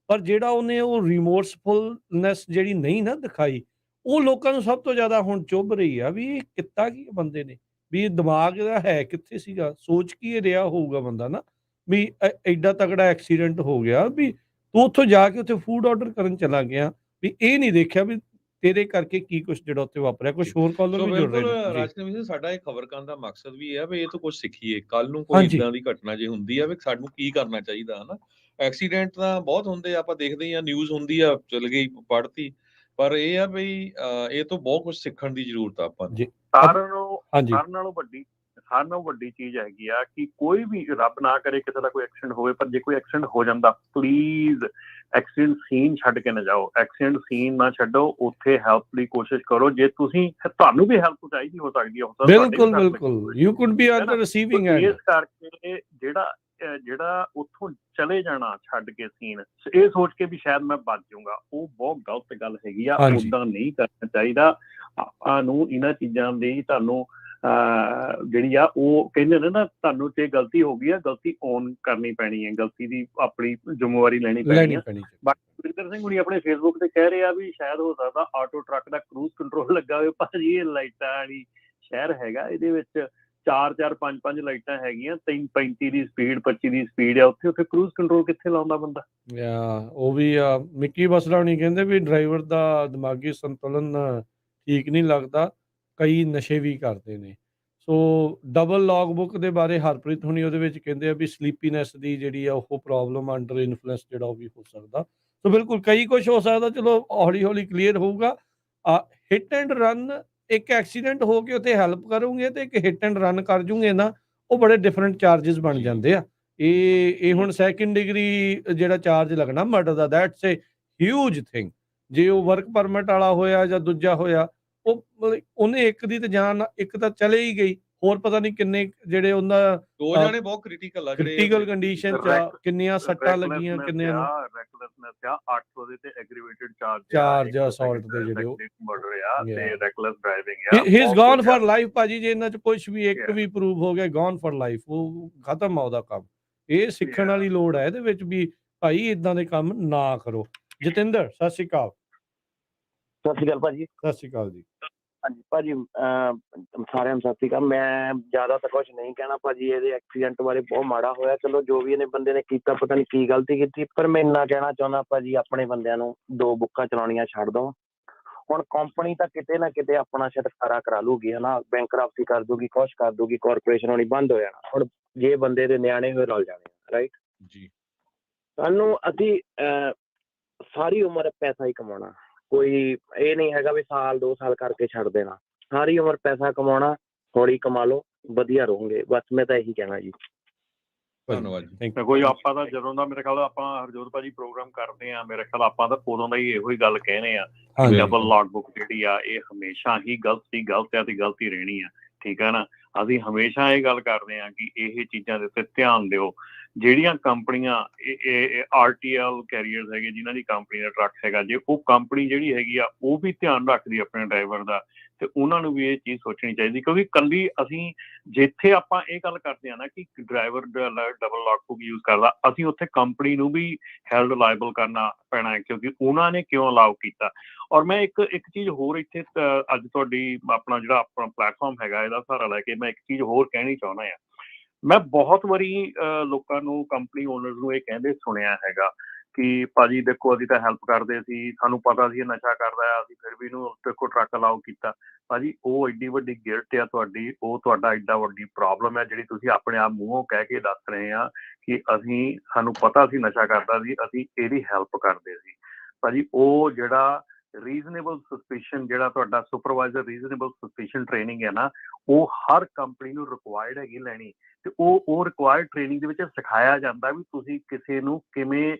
ਪਰ ਜਿਹੜਾ ਉਹਨੇ ਉਹ ਰਿਮੋਰਸਫੁਲਨੈਸ ਜਿਹੜੀ ਨਹੀਂ ਨਾ ਦਿਖਾਈ, ਉਹ ਲੋਕਾਂ ਨੂੰ ਸਭ ਤੋਂ ਜ਼ਿਆਦਾ ਹੁਣ ਚੁੱਭ ਰਹੀ ਆ ਵੀ ਇਹ ਕੀਤਾ ਕੀ ਬੰਦੇ ਨੇ, ਵੀ ਇਹ ਦਿਮਾਗ ਇਹਦਾ ਹੈ ਕਿੱਥੇ ਸੀਗਾ, ਸੋਚ ਕੀ ਇਹ ਰਿਹਾ ਹੋਊਗਾ ਬੰਦਾ ਨਾ, ਵੀ ਐਡਾ ਤਗੜਾ ਐਕਸੀਡੈਂਟ ਹੋ ਗਿਆ ਵੀ ਤੂੰ ਉੱਥੋਂ ਜਾ ਕੇ ਉੱਥੇ ਫੂਡ ਆਰਡਰ ਕਰਨ ਚਲਾ ਗਿਆ, ਵੀ ਇਹ ਨਹੀਂ ਦੇਖਿਆ ਵੀ ਤੇਰੇ ਕਰਕੇ ਕੀ ਕੁਛ ਜਿਹੜਾ ਉੱਥੇ ਵਾਪਰਿਆ। ਕੁਛ ਹੋਰ ਕਾਲਰ ਸੋ ਵੀ ਜੁੜ ਰਹੇ ਬਿਲਕੁਲ ਨੇ ਜੀ। ਰਾਜਨਵੀਰ ਜੀ, ਸਾਡਾ ਇਹ ਖਬਰ ਕਰਨ ਦਾ ਮਕਸਦ ਵੀ ਇਹ ਆ ਵੀ ਇਹ ਤੋਂ ਕੁਝ ਸਿੱਖੀਏ, ਕੱਲ ਨੂੰ ਕੋਈ ਹਾਂਜੀ। ਇਦਾਂ ਦੀ ਘਟਨਾ ਜੇ ਹੁੰਦੀ ਆ ਵੀ ਸਾਨੂੰ ਕੀ ਕਰਨਾ ਚਾਹੀਦਾ, ਹਨਾ। ਐਕਸੀਡੈਂਟ ਤਾਂ ਬਹੁਤ ਹੁੰਦੇ ਆ, ਆਪਾਂ ਦੇਖਦੇ ਹੀ ਆ, ਨਿਊਜ਼ ਹੁੰਦੀ ਆ, ਚਲ ਗਈ ਪੜ੍ਹਤੀ, ਪਰ ਇਹ ਆ ਬਈ ਇਹ ਤੋਂ ਬਹੁਤ ਕੁਝ ਸਿੱਖਣ ਦੀ ਜ਼ਰੂਰਤ ਆ ਆਪਾਂ ਨੂੰ। ਜੀ ਸਾਰਿਆਂ ਨਾਲੋਂ ਵੱਡੀ ਚੀਜ਼ ਹੈਗੀ ਆ ਕਿ ਕੋਈ ਵੀ ਰੱਬ ਨਾ ਕਰੇ ਕਿਸੇ ਦਾ ਕੋਈ ਐਕਸੀਡੈਂਟ ਹੋਵੇ, ਪਰ ਜੇ ਕੋਈ ਐਕਸੀਡੈਂਟ ਹੋ ਜਾਂਦਾ, ਪਲੀਜ਼ ਐਕਸੀਡੈਂਟ ਸੀਨ ਛੱਡ ਕੇ ਨਾ ਜਾਓ, ਐਕਸੀਡੈਂਟ ਸੀਨ ਨਾ ਛੱਡੋ, ਉੱਥੇ ਹੈਲਪ ਲਈ ਕੋਸ਼ਿਸ਼ ਕਰੋ। ਜੇ ਤੁਹਾਨੂੰ ਵੀ ਹੈਲਪ ਚਾਹੀਦੀ ਹੋ ਸਕਦੀ ਹੈ, ਬਿਲਕੁਲ you could B on the receiving and. ਇਸ ਕਰਕੇ ਜਿਹੜਾ ਉੱਥੋਂ ਚਲੇ ਜਾਣਾ ਛੱਡ ਕੇ ਸੀਨ, ਇਹ ਸੋਚ ਕੇ ਵੀ ਸ਼ਾਇਦ ਮੈਂ ਬਚ ਜਾਊਂਗਾ, ਉਹ ਬਹੁਤ ਗਲਤ ਗੱਲ ਹੈਗੀ ਆ। ਓਦਾਂ ਨਹੀਂ ਕਰਨਾ ਚਾਹੀਦਾ। ਆਪਾਂ ਨੂੰ ਇਹਨਾਂ ਚੀਜ਼ਾਂ ਦੀ ਤੁਹਾਨੂੰ ਜਿਹੜੀ ਆ ਉਹ ਕਹਿੰਦੇ ਨੇ ਨਾ, ਤੁਹਾਨੂੰ ਜੇ ਗਲਤੀ ਹੋ ਗਈ ਆ, ਗਲਤੀ ਓਨ ਕਰਨੀ ਪੈਣੀ ਹੈ, ਗਲਤੀ ਦੀ ਆਪਣੀ ਜ਼ਿੰਮੇਵਾਰੀ ਲੈਣੀ ਪੈਣੀ ਹੈ। ਬਾਕੀ ਵਰਿੰਦਰ ਸਿੰਘ ਹੁਣੀ ਆਪਣੇ ਫੇਸਬੁੱਕ ਤੇ ਕਹਿ ਰਹੇ ਆ ਵੀ ਸ਼ਾਇਦ ਹੋ ਸਕਦਾ ਆਟੋ ਟਰੱਕ ਦਾ ਕਰੂਜ਼ ਕੰਟਰੋਲ ਲੱਗਾ ਹੋਵੇ। ਭਾਜੀ ਇਹ ਲਾਈਟਾਂ ਵਾਲੀ ਸ਼ਹਿਰ ਹੈਗਾ, ਇਹਦੇ ਵਿੱਚ 4-4 5-5 ਲਾਈਟਾਂ ਹੈਗੀਆਂ, 35 ਦੀ ਸਪੀਡ, 25 ਦੀ ਸਪੀਡ ਆ, ਉੱਥੇ ਕਰੂਜ਼ ਕੰਟਰੋਲ ਕਿੱਥੇ ਲਾਉਂਦਾ ਬੰਦਾ। ਉਹ ਵੀ ਮਿੱਕੀ ਬਸਰਾ ਹੁਣੀ ਕਹਿੰਦੇ ਵੀ ਡਰਾਈਵਰ ਦਾ ਦਿਮਾਗੀ ਸੰਤੁਲਨ ਠੀਕ ਨਹੀਂ ਲੱਗਦਾ, ਕਈ ਨਸ਼ੇ ਵੀ ਕਰਦੇ ਨੇ। ਸੋ ਡਬਲ ਲੌਗ ਬੁੱਕ ਦੇ ਬਾਰੇ ਹਰਪ੍ਰੀਤ ਹੁਣੀ ਉਹਦੇ ਵਿੱਚ ਕਹਿੰਦੇ ਆ ਵੀ ਸਲੀਪੀਨੈਸ ਦੀ ਜਿਹੜੀ ਆ ਉਹ ਪ੍ਰੋਬਲਮ ਅੰਡਰ ਇਨਫਲੂਐਂਸ ਜਿਹੜਾ ਉਹ ਵੀ ਹੋ ਸਕਦਾ। ਸੋ ਬਿਲਕੁਲ ਕਈ ਕੁਛ ਹੋ ਸਕਦਾ, ਚਲੋ ਹੌਲੀ ਹੌਲੀ ਕਲੀਅਰ ਹੋਊਗਾ। ਹਿੱਟ ਐਂਡ ਰਨ, ਇੱਕ ਐਕਸੀਡੈਂਟ ਹੋ ਕੇ ਉੱਥੇ ਹੈਲਪ ਕਰੋਗੇ ਤੇ ਇੱਕ ਹਿੱਟ ਐਂਡ ਰਨ ਕਰ ਜੂਗੇ ਨਾ, ਉਹ ਬੜੇ ਡਿਫਰੈਂਟ ਚਾਰजेस ਬਣ ਜਾਂਦੇ ਆ। ਇਹ ਹੁਣ ਸੈਕਿੰਡ ਡਿਗਰੀ ਜਿਹੜਾ ਚਾਰਜ ਲੱਗਣਾ murder the, that's A huge thing. ਜੇ ਉਹ ਵਰਕ ਪਰਮਿਟ ਵਾਲਾ ਹੋਇਆ ਜਾਂ ਦੂਜਾ ਹੋਇਆ, ਉਹ ਮਤਲਬ ਉਹਨੇ ਇੱਕ ਦੀ ਤੇ ਜਾਨ ਇੱਕ ਤਾਂ ਚਲੇ ਹੀ ਗਈ, ਹੋਰ ਪਤਾ ਨਹੀਂ ਕਿੰਨੇ ਜਿਹੜੇ ਉਹਨਾਂ ਦੋ ਜਾਣੇ ਬਹੁਤ ਕ੍ਰਿਟੀਕਲ ਆ, ਕ੍ਰਿਟੀਕਲ ਕੰਡੀਸ਼ਨ ਚ ਕਿੰਨੀਆਂ ਸੱਟਾਂ ਲੱਗੀਆਂ, ਕਿੰਨਿਆਂ ਨੂੰ ਰੈਕਲੈਸਨੈਸ ਆ, 8 ਉਹਦੇ ਤੇ ਐਗਰੀਵੇਟਡ ਚਾਰਜ ਅਸੌਲਟ ਦੇ ਜਿਹੜੇ ਉਹ ਮਰਡਰ ਆ ਤੇ ਰੈਕਲੈਸ ਡਰਾਈਵਿੰਗ ਆ। ਹੀ ਇਜ਼ ਗੋਨ ਫॉर ਲਾਈਫ ਭਾਜੀ। ਜੇ ਇਹਨਾਂ ਚ ਕੁਝ ਵੀ ਇੱਕ ਵੀ ਪ੍ਰੂਵ ਹੋ ਗਿਆ, ਗੋਨ ਫॉर ਲਾਈਫ, ਉਹ ਖਤਮ ਆ ਉਹਦਾ ਕੰਮ। ਇਹ ਸਿੱਖਣ ਵਾਲੀ ਲੋੜ ਹੈ ਇਹਦੇ ਵਿੱਚ ਵੀ, ਭਾਈ ਇਦਾਂ ਦੇ ਕੰਮ ਨਾ ਕਰੋ। ਜਤਿੰਦਰ ਸਤਿ ਸ਼੍ਰੀ ਅਕਾਲ। ਸਤਿ ਸ਼੍ਰੀ ਅਕਾਲ ਭਾਜੀ। ਸਤਿ ਸ਼੍ਰੀ ਅਕਾਲ ਜੀ। ਹਾਂਜੀ ਭਾਜੀ, ਸਾਰਿਆਂ ਨੂੰ ਸਤਿ ਸ਼੍ਰੀ ਅਕਾਲ। ਮੈਂ ਜ਼ਿਆਦਾ ਤਾਂ ਕੁਛ ਨਹੀਂ ਕਹਿਣਾ ਭਾਜੀ, ਇਹਦੇ ਐਕਸੀਡੈਂਟ ਬਾਰੇ ਬਹੁਤ ਮਾੜਾ ਹੋਇਆ। ਚਲੋ ਜੋ ਵੀ ਇਹਨੇ ਬੰਦੇ ਨੇ ਕੀਤਾ, ਪਤਾ ਨਹੀਂ ਕੀ ਗਲਤੀ ਕੀਤੀ, ਪਰ ਮੈਂ ਇੰਨਾ ਕਹਿਣਾ ਚਾਹੁੰਦਾ ਭਾਜੀ, ਆਪਣੇ ਬੰਦਿਆਂ ਨੂੰ 2 ਬੁੱਕਾਂ ਚਲਾਉਣੀਆਂ ਛੱਡ ਦਿਓ। ਹੁਣ ਕੰਪਨੀ ਤਾਂ ਕਿਤੇ ਨਾ ਕਿਤੇ ਆਪਣਾ ਛੁਟਕਾਰਾ ਕਰਾ ਲੂਗੀ, ਹਨਾ, ਬੈਂਕਰਪਸੀ ਕਰ ਦੂਗੀ, ਕੁਛ ਕਰ ਦੂਗੀ, ਕਾਰਪੋਰੇਸ਼ਨ ਹੋਣੀ ਬੰਦ ਹੋ ਜਾਣਾ। ਹੁਣ ਜੇ ਬੰਦੇ ਦੇ ਨਿਆਣੇ ਹੋਏ ਰਲ ਜਾਣੇ, ਰਾਈਟ ਜੀ। ਸਾਨੂੰ ਅਸੀਂ ਸਾਰੀ ਉਮਰ ਪੈਸਾ ਹੀ ਕਮਾਉਣਾ, ਕੋਈ ਇਹ ਨਹੀਂ ਹੈਗਾ ਵੀ ਸਾਲ 2 ਸਾਲ ਕਰਕੇ ਛੱਡ ਦੇਣਾ। ਸਾਰੀ ਉਮਰ ਪੈਸਾ ਕਮਾਉਣਾ, ਹੌਲੀ ਕਮਾ ਲਓ, ਵਧੀਆ ਰਹੋਗੇ। ਬਸ ਮੈਂ ਤਾਂ ਇਹੀ ਕਹਿਣਾ ਜੀ। ਧੰਨਵਾਦ ਜੀ। ਕੋਈ ਆਪਾਂ ਤਾਂ ਜਦੋਂ ਦਾ ਮੇਰੇ ਖਿਆਲ ਆਪਾਂ ਹਰਜੋਤ ਭਾਜੀ ਪ੍ਰੋਗਰਾਮ ਕਰਦੇ ਆ, ਮੇਰੇ ਖਿਆਲ ਆਪਾਂ ਤਾਂ ਉਦੋਂ ਦਾ ਹੀ ਇਹੋ ਹੀ ਗੱਲ ਕਹਿੰਦੇ ਆ, ਡਬਲ ਲੌਗ ਬੁੱਕ ਜਿਹੜੀ ਆ ਇਹ ਹਮੇਸ਼ਾ ਹੀ ਗਲਤ ਆ ਤੇ ਗਲਤ ਹੀ ਰਹਿਣੀ ਆ, ਠੀਕ ਹੈ ਨਾ। ਅਸੀਂ ਹਮੇਸ਼ਾ ਇਹ ਗੱਲ ਕਰਦੇ ਆ ਕਿ ਇਹ ਚੀਜ਼ਾਂ ਦੇ ਉੱਤੇ ਧਿਆਨ ਦਿਓ। ਜਿਹੜੀਆਂ ਕੰਪਨੀਆਂ RTL ਕੈਰੀਅਰਸ ਹੈਗੇ, ਜਿਨ੍ਹਾਂ ਦੀ ਕੰਪਨੀ ਦਾ ਟਰੱਕ ਹੈਗਾ, ਜੇ ਉਹ ਕੰਪਨੀ ਜਿਹੜੀ ਹੈਗੀ ਆ ਉਹ ਵੀ ਧਿਆਨ ਰੱਖਦੀ ਆਪਣੇ ਡਰਾਈਵਰ ਦਾ, ਤੇ ਉਹਨਾਂ ਨੂੰ ਵੀ ਇਹ ਚੀਜ਼ ਸੋਚਣੀ ਚਾਹੀਦੀ। ਕਿਉਂਕਿ ਕੱਲੀ ਅਸੀਂ ਜਿੱਥੇ ਆਪਾਂ ਇਹ ਗੱਲ ਕਰਦੇ ਆ ਨਾ ਕਿ driver double log book use ਕਰਦਾ, ਅਸੀਂ ਉੱਥੇ ਕੰਪਨੀ ਨੂੰ ਵੀ ਹੈਲਡ ਲਾਇਬਲ ਕਰਨਾ ਪੈਣਾ ਹੈ, ਕਿਉਂਕਿ ਉਹਨਾਂ ਨੇ ਕਿਉਂ ਅਲਾਉ ਕੀਤਾ। ਔਰ ਮੈਂ ਇੱਕ ਚੀਜ਼ ਹੋਰ ਇੱਥੇ ਅੱਜ ਤੁਹਾਡੀ ਆਪਣਾ ਜਿਹੜਾ ਆਪਣਾ ਪਲੇਟਫਾਰਮ ਹੈਗਾ ਇਹਦਾ ਸਹਾਰਾ ਲੈ ਕੇ ਮੈਂ ਇੱਕ ਚੀਜ਼ ਹੋਰ ਕਹਿਣੀ ਚਾਹੁੰਦਾ ਆ। ਮੈਂ ਬਹੁਤ ਵਾਰੀ ਲੋਕਾਂ ਨੂੰ, ਕੰਪਨੀ ਓਨਰਸ ਨੂੰ ਇਹ ਕਹਿੰਦੇ ਸੁਣਿਆ ਹੈਗਾ ਕਿ ਭਾਜੀ ਦੇਖੋ ਅਸੀਂ ਤਾਂ ਹੈਲਪ ਕਰਦੇ ਸੀ, ਸਾਨੂੰ ਪਤਾ ਸੀ ਇਹ ਨਸ਼ਾ ਕਰਦਾ ਆ, ਅਸੀਂ ਫਿਰ ਵੀ ਇਹਨੂੰ ਦੇਖੋ ਟਰੱਕ ਅਲਾਉ ਕੀਤਾ। ਭਾਜੀ ਉਹ ਐਡੀ ਵੱਡੀ ਗਿਲਟ ਆ ਤੁਹਾਡੀ, ਉਹ ਤੁਹਾਡਾ ਐਡਾ ਵੱਡੀ ਪ੍ਰੋਬਲਮ ਹੈ ਜਿਹੜੀ ਤੁਸੀਂ ਆਪਣੇ ਆਪ ਮੂੰਹੋਂ ਕਹਿ ਕੇ ਦੱਸ ਰਹੇ ਆ ਕਿ ਸਾਨੂੰ ਪਤਾ ਸੀ ਨਸ਼ਾ ਕਰਦਾ ਸੀ, ਅਸੀਂ ਇਹਦੀ ਹੈਲਪ ਕਰਦੇ ਸੀ। ਭਾਜੀ ਉਹ ਜਿਹੜਾ ਰੀਜ਼ਨੇਬਲ ਸਸਪੀਸ਼ਨ ਜਿਹੜਾ ਤੁਹਾਡਾ ਸੁਪਰਵਾਈਜ਼ਰ ਰੀਜ਼ਨੇਬਲ ਸਸਪੀਸ਼ਨ ਟ੍ਰੇਨਿੰਗ ਹੈ ਨਾ, ਉਹ ਹਰ ਕੰਪਨੀ ਨੂੰ ਰਿਕੁਆਇਰਡ ਹੈਗੀ ਲੈਣੀ। ਤੇ ਉਹ ਰਿਕੁਆਇਰਡ ਟ੍ਰੇਨਿੰਗ ਦੇ ਵਿੱਚ ਸਿਖਾਇਆ ਜਾਂਦਾ ਵੀ ਤੁਸੀਂ ਕਿਸੇ ਨੂੰ ਕਿਵੇਂ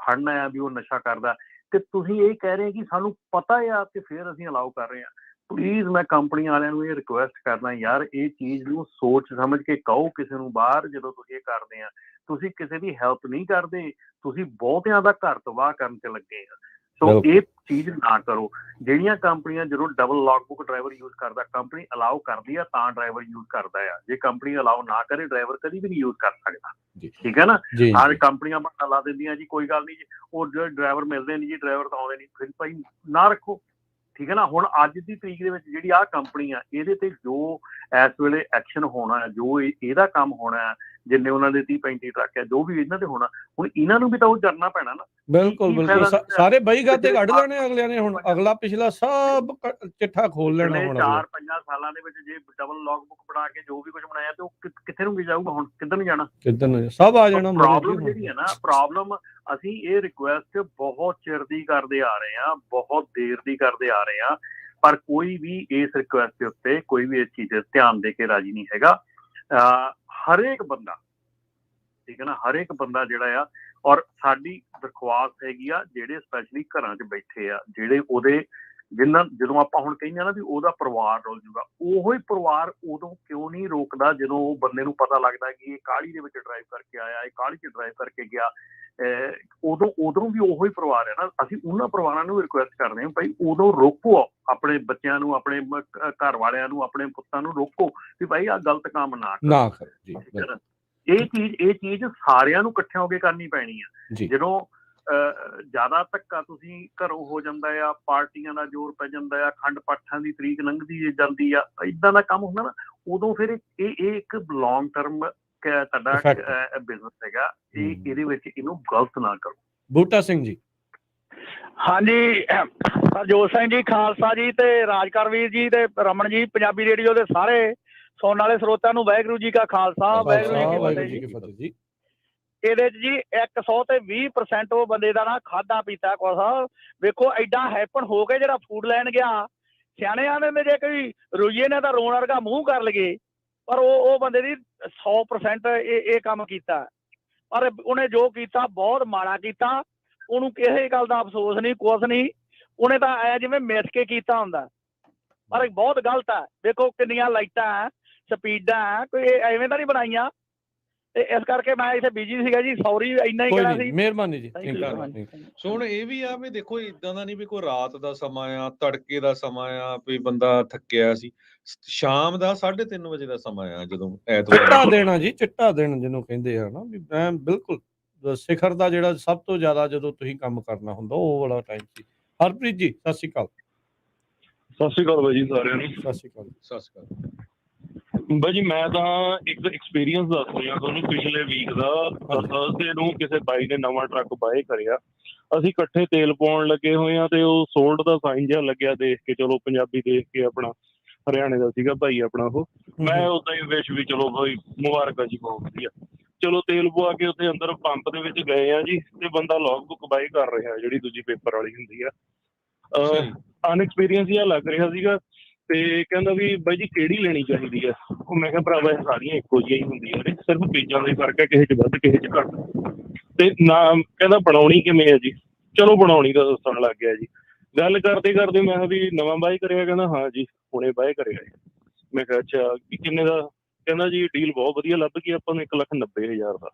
ਫੜਨਾ ਆ ਵੀ ਉਹ ਨਸ਼ਾ ਕਰਦਾ। ਤੇ ਤੁਸੀਂ ਇਹ ਕਹਿ ਰਹੇ ਕਿ ਸਾਨੂੰ ਪਤਾ ਆ ਤੇ ਫਿਰ ਅਸੀਂ ਅਲਾਉ ਕਰ ਰਹੇ ਹਾਂ। ਪਲੀਜ਼ ਮੈਂ ਕੰਪਨੀ ਵਾਲਿਆਂ ਨੂੰ ਇਹ ਰਿਕੁਐਸਟ ਕਰਦਾ ਯਾਰ, ਇਹ ਚੀਜ਼ ਨੂੰ ਸੋਚ ਸਮਝ ਕੇ ਕਹੋ ਕਿਸੇ ਨੂੰ ਬਾਹਰ ਜਦੋਂ ਤੁਸੀਂ ਇਹ ਕਰਦੇ ਆ। ਤੁਸੀਂ ਕਿਸੇ ਦੀ ਹੈਲਪ ਨਹੀਂ ਕਰਦੇ, ਤੁਸੀਂ ਬਹੁਤਿਆਂ ਦਾ ਘਰ ਤਬਾਹ ਕਰਨ ਤੇ ਲੱਗੇ ਆ। ਸੋ ਇਹ ਚੀਜ਼ ਨਾ ਕਰੋ। ਜਿਹੜੀਆਂ ਕੰਪਨੀਆਂ ਜਦੋਂ ਡਬਲ ਲੌਗਬੁੱਕ ਡਰਾਈਵਰ ਯੂਜ਼ ਕਰਦਾ, ਕੰਪਨੀ ਅਲਾਉ ਕਰਦੀ ਆ ਤਾਂ ਡਰਾਈਵਰ ਯੂਜ਼ ਕਰਦਾ ਆ। ਜੇ ਕੰਪਨੀ ਅਲਾਉ ਨਾ ਕਰੇ, ਡਰਾਈਵਰ ਕਦੀ ਵੀ ਨਹੀਂ ਯੂਜ਼ ਕਰ ਸਕਦਾ। ਠੀਕ ਹੈ ਨਾ। ਹਾਂ, ਕੰਪਨੀਆਂ ਬਹਾਨਾ ਲਾ ਦਿੰਦੀਆਂ ਜੀ ਕੋਈ ਗੱਲ ਨਹੀਂ ਜੀ, ਉਹ ਜਿਹੜੇ ਡਰਾਈਵਰ ਮਿਲਦੇ ਨਹੀਂ ਜੀ, ਡਰਾਈਵਰ ਤਾਂ ਆਉਂਦੇ ਨਹੀਂ। ਫਿਰ ਭਾਈ ਨਾ ਰੱਖੋ। ਠੀਕ ਹੈ ਨਾ। ਹੁਣ ਅੱਜ ਦੀ ਤਰੀਕ ਦੇ ਵਿੱਚ ਜਿਹੜੀ ਆਹ ਕੰਪਨੀ ਆ, ਇਹਦੇ ਤੇ ਜੋ ਇਸ ਵੇਲੇ ਐਕਸ਼ਨ ਹੋਣਾ, ਜੋ ਇਹਦਾ ਕੰਮ ਹੋਣਾ, ਜਿੰਨੇ ਉਹਨਾਂ ਦੇ 30-35 ਟਰੱਕ ਹੈ, ਜੋ ਵੀ ਇਹਨਾਂ ਤੇ ਹੋਣਾ, ਹੁਣ ਇਹਨਾਂ ਨੂੰ ਵੀ ਤਾਂ ਉਹ ਕਰਨਾ ਪੈਣਾ ਨਾ। ਬਿਲਕੁਲ ਸਾਰੇ ਬਈ ਗਾਤੇ ਕੱਢ ਲੈਣੇ ਅਗਲਿਆਂ ਨੇ। ਹੁਣ ਅਗਲਾ ਪਿਛਲਾ ਸਭ ਚਿੱਠਾ ਖੋਲ ਲੈਣਾ। ਹੁਣ 4-5 ਸਾਲਾਂ ਦੇ ਵਿੱਚ ਜੇ ਡਬਲ ਲੌਗਬੁੱਕ ਬਣਾ ਕੇ ਜੋ ਵੀ ਕੁਝ ਬਣਾਇਆ ਤੇ ਉਹ ਕਿੱਥੇ ਨੂੰ ਜਾਊਗਾ? ਹੁਣ ਕਿੱਧਰ ਨੂੰ ਜਾਣਾ? ਸਭ ਆ ਜਾਣਾ। ਪ੍ਰੋਬਲਮ ਜਿਹੜੀ ਹੈ ਨਾ, ਪ੍ਰੋਬਲਮ ਅਸੀਂ ਇਹ ਰਿਕੁਐਸਟ ਬਹੁਤ ਚਿਰ ਦੀ ਕਰਦੇ ਆ ਰਹੇ ਹਾਂ, ਬਹੁਤ ਦੇਰ ਦੀ ਕਰਦੇ ਆ ਰਹੇ ਹਾਂ, ਪਰ ਕੋਈ ਵੀ ਇਸ ਰਿਕੁਐਸਟ ਦੇ ਉੱਤੇ ਕੋਈ ਵੀ ਇਸ ਚੀਜ਼ ਤੇ ਧਿਆਨ ਦੇ ਕੇ ਰਾਜੀ ਨਹੀਂ ਹੈਗਾ। ਹਰੇਕ ਬੰਦਾ, ਠੀਕ ਹੈ ਨਾ, ਹਰੇਕ ਬੰਦਾ ਜਿਹੜਾ ਆ, ਔਰ ਸਾਡੀ ਦਰਖਾਸਤ ਹੈਗੀ ਆ ਜਿਹੜੇ ਸਪੈਸ਼ਲੀ ਘਰਾਂ 'ਚ ਬੈਠੇ ਆ, ਜਿਹੜੇ ਉਹਦੇ ਜਦੋਂ ਆਪਾਂ ਹੁਣ ਕਹਿੰਦੇ ਆ ਨਾ ਵੀ ਉਹਦਾ ਪਰਿਵਾਰ ਰੁਲ ਜੂਗਾ, ਉਹੋ ਹੀ ਪਰਿਵਾਰ ਉਦੋਂ ਕਿਉਂ ਨਹੀਂ ਰੋਕਦਾ ਜਦੋਂ ਉਹ ਬੰਦੇ ਨੂੰ ਪਤਾ ਲੱਗਦਾ ਕਿ ਇਹ ਕਾਹਲੀ ਦੇ ਵਿੱਚ ਡਰਾਈਵ ਕਰਕੇ ਆਇਆ, ਇਹ ਕਾਹਲੀ 'ਚ ਡਰਾਈਵ ਕਰਕੇ ਗਿਆ। ਉਦੋਂ ਵੀ ਉਹੋ ਹੀ ਪਰਿਵਾਰ ਹੈ ਨਾ। ਅਸੀਂ ਉਹਨਾਂ ਪਰਿਵਾਰਾਂ ਨੂੰ ਰਿਕੁਐਸਟ ਕਰਦੇ ਹਾਂ ਭਾਈ ਉਦੋਂ ਰੋਕੋ, ਆਪਣੇ ਬੱਚਿਆਂ ਨੂੰ, ਆਪਣੇ ਘਰ ਵਾਲਿਆਂ ਨੂੰ, ਆਪਣੇ ਪੁੱਤਾਂ ਨੂੰ ਰੋਕੋ ਵੀ ਭਾਈ ਆਹ ਗਲਤ ਕੰਮ ਨਾ ਕਰੋ। ਇਹ ਚੀਜ਼ ਸਾਰਿਆਂ ਨੂੰ ਇਕੱਠਿਆਂ ਹੋ ਕੇ ਕਰਨੀ ਪੈਣੀ ਆ। ਜਦੋਂ ਜ਼ਿਆਦਾ ਧੱਕਾ ਤੁਸੀਂ ਘਰੋਂ ਹੋ ਜਾਂਦਾ ਆ, ਪਾਰਟੀਆਂ ਦਾ ਜ਼ੋਰ ਪੈ ਜਾਂਦਾ ਆ, ਅਖੰਡ ਪਾਠਾਂ ਦੀ ਤਰੀਕ ਲੰਘਦੀ ਜਾਂਦੀ ਆ, ਏਦਾਂ ਦਾ ਕੰਮ ਹੁੰਦਾ ਨਾ, ਉਦੋਂ ਫਿਰ ਇਹ ਇੱਕ ਲੌਂਗ ਟਰਮ ਤੁਹਾਡਾ ਬਿਜ਼ਨਸ ਹੈਗਾ। ਇਹਦੇ ਵਿੱਚ ਇਹਨੂੰ ਗਲਤ ਨਾ ਕਰੋ। ਬੂਟਾ ਸਿੰਘ ਜੀ। ਹਾਂਜੀ, ਹਰਜੋਤ ਸਿੰਘ ਜੀ, ਖਾਲਸਾ ਜੀ ਤੇ ਰਾਜਕਰ ਵੀਰ ਜੀ ਤੇ ਰਮਨ ਜੀ, ਪੰਜਾਬੀ ਰੇਡੀਓ ਦੇ ਸਾਰੇ ਸੁਣਨ ਵਾਲੇ ਸਰੋਤਿਆਂ ਨੂੰ ਵਾਹਿਗੁਰੂ ਜੀ ਕਾ ਖਾਲਸਾ, ਵਾਹਿਗੁਰੂ ਜੀ ਕੀ ਫਤਿਹ ਜੀ। ਇਹਦੇ 'ਚ ਜੀ 120% ਉਹ ਬੰਦੇ ਦਾ ਨਾ ਖਾਧਾ ਪੀਤਾ ਕੁਛ। ਵੇਖੋ ਐਡਾ ਹੈਪਨ ਹੋ ਕੇ ਜਿਹੜਾ ਫੂਡ ਲੈਣ ਗਿਆ, ਸਿਆਣੇ ਆਂਦੇ ਨੇ ਜੇ ਕੋਈ ਰੋਈਏ ਨੇ ਤਾਂ ਰੋਣ ਵਰਗਾ ਮੂੰਹ ਕਰ ਲਈਏ, ਪਰ ਉਹ ਬੰਦੇ ਦੀ 100% ਇਹ ਕੰਮ ਕੀਤਾ। ਪਰ ਉਹਨੇ ਜੋ ਕੀਤਾ ਬਹੁਤ ਮਾੜਾ ਕੀਤਾ। ਉਹਨੂੰ ਕਿਸੇ ਗੱਲ ਦਾ ਅਫਸੋਸ ਨਹੀਂ, ਕੁਛ ਨਹੀਂ। ਉਹਨੇ ਤਾਂ ਐ ਜਿਵੇਂ ਮਿੱਥ ਕੇ ਕੀਤਾ ਹੁੰਦਾ, ਪਰ ਬਹੁਤ ਗਲਤ ਹੈ। ਵੇਖੋ ਕਿੰਨੀਆਂ ਲਾਈਟਾਂ, ਸਪੀਡਾਂ, ਕੋਈ ਐਵੇਂ ਤਾਂ ਨਹੀਂ ਬਣਾਈਆਂ। ਤੇ ਇਸ ਕਰਕੇ ਮੈਂ ਇੱਥੇ ਬਿਜੀ ਸੀਗਾ ਜੀ, ਸੌਰੀ, ਇੰਨਾ ਹੀ ਕਹਿਣਾ ਸੀ। ਮਿਹਰਬਾਨੀ ਜੀ। ਸੋ ਹੁਣ ਇਹ ਵੀ ਆ ਵੀ ਦੇਖੋ, ਇਦਾਂ ਦਾ ਨਹੀਂ ਵੀ ਕੋਈ ਰਾਤ ਦਾ ਸਮਾਂ ਆ, ਤੜਕੇ ਦਾ ਸਮਾਂ ਆ, ਕੋਈ ਬੰਦਾ ਥੱਕਿਆ ਸੀ, ਸ਼ਾਮ ਦਾ 3:30 ਵਜੇ ਦਾ ਸਮਾਂ ਆ, ਜਦੋਂ ਐਤਵਾਰ ਚਿੱਟਾ ਦੇਣਾ ਜੀ, ਚਿੱਟਾ ਦੇਣ ਜਿਹਨੂੰ ਕਹਿੰਦੇ ਆ ਨਾ, ਵੀ ਮੈਂ ਬਿਲਕੁਲ ਸਿਖਰ ਦਾ ਜਿਹੜਾ ਸਭ ਤੋਂ ਜ਼ਿਆਦਾ ਜਦੋਂ ਤੁਸੀਂ ਕੰਮ ਕਰਨਾ ਹੁੰਦਾ, ਉਹ ਵਾਲਾ ਟਾਈਮ ਸੀ। ਹਰਪ੍ਰੀਤ ਜੀ, ਸਤਿ ਸ਼੍ਰੀ ਅਕਾਲ। ਸਤਿ ਸ਼੍ਰੀ ਅਕਾਲ ਬਾਈ ਜੀ ਸਾਰਿਆਂ ਨੂੰ। ਸਤਿ ਸ਼੍ਰੀ ਅਕਾਲ। ਸਤਿ ਸ਼੍ਰੀ ਅਕਾਲ ਬਾਈ ਜੀ, ਮੈਂ ਤਾਂ ਇੱਕ ਐਕਸਪੀਰੀਅੰਸ ਦੱਸ ਰਿਹਾ ਤੁਹਾਨੂੰ। ਪਿਛਲੇ ਵੀਕ ਦਾ ਥਰਸਡੇ ਨੂੰ ਕਿਸੇ ਬਾਈ ਨੇ ਨਵਾਂ ਟਰੱਕ ਬਾਏ ਕਰਿਆ। ਅਸੀਂ ਇਕੱਠੇ ਤੇਲ ਪਾਉਣ ਲੱਗੇ ਹੋਏ ਆ ਤੇ ਉਹ ਸੋਲਡ ਦਾ ਸਾਈਨ ਜਿਹਾ ਲੱਗਿਆ ਦੇਖ ਕੇ, ਚਲੋ ਪੰਜਾਬੀ ਦੇਖ ਕੇ, ਆਪਣਾ ਹਰਿਆਣੇ ਦਾ ਸੀਗਾ ਭਾਈ ਆਪਣਾ ਉਹ, ਮੈਂ ਉਦਾਂ ਹੀ ਵਿਸ਼ ਵੀ ਚਲੋ ਭਾਈ ਮੁਬਾਰਕਾਂ ਜੀ, ਬਹੁਤ ਵਧੀਆ। ਚਲੋ ਤੇਲ ਪਵਾ ਕੇ ਉੱਥੇ ਅੰਦਰ ਪੰਪ ਦੇ ਵਿੱਚ ਗਏ ਆ ਜੀ, ਤੇ ਬੰਦਾ ਲੌਗ ਬੁੱਕ ਬਾਏ ਕਰ ਰਿਹਾ, ਜਿਹੜੀ ਦੂਜੀ ਪੇਪਰ ਵਾਲੀ ਹੁੰਦੀ ਆ। ਅਨਐਕਸਪੀਰੀਅੰਸ ਜਿਹਾ ਲੱਗ ਰਿਹਾ ਸੀਗਾ, ਤੇ ਕਹਿੰਦਾ ਵੀ ਬਾਈ ਜੀ ਕਿਹੜੀ ਲੈਣੀ ਚਾਹੀਦੀ ਆ। ਉਹ ਮੈਂ ਕਿਹਾ ਭਰਾਵਾ ਇਹ ਸਾਰੀਆਂ ਇੱਕੋ ਜਿਹੀਆਂ ਹੀ ਹੁੰਦੀਆਂ ਨੇ, ਸਿਰਫ ਪੇਜਾਂ ਦਾ ਹੀ ਫਰਕ ਹੈ, ਕਿਸੇ 'ਚ ਵੱਧ ਕਿਸੇ 'ਚ ਘੱਟ। ਤੇ ਨਾ ਕਹਿੰਦਾ ਬਣਾਉਣੀ ਕਿਵੇਂ ਆ ਜੀ। ਚਲੋ ਬਣਾਉਣੀ ਦਾ ਦੱਸਣ ਲੱਗ ਗਿਆ ਜੀ। ਗੱਲ ਕਰਦੇ ਕਰਦੇ ਮੈਂ ਕਿਹਾ ਵੀ ਨਵਾਂ ਬਾਏ ਕਰਿਆ? ਕਹਿੰਦਾ ਹਾਂ ਜੀ, ਹੁਣੇ ਬਾਏ ਕਰਿਆ। ਮੈਂ ਕਿਹਾ ਅੱਛਾ, ਕਿੰਨੇ ਦਾ? ਕਹਿੰਦਾ ਜੀ ਡੀਲ ਬਹੁਤ ਵਧੀਆ ਲੱਭ ਗਈ ਆਪਾਂ ਨੂੰ, 1,90,000 ਦਾ।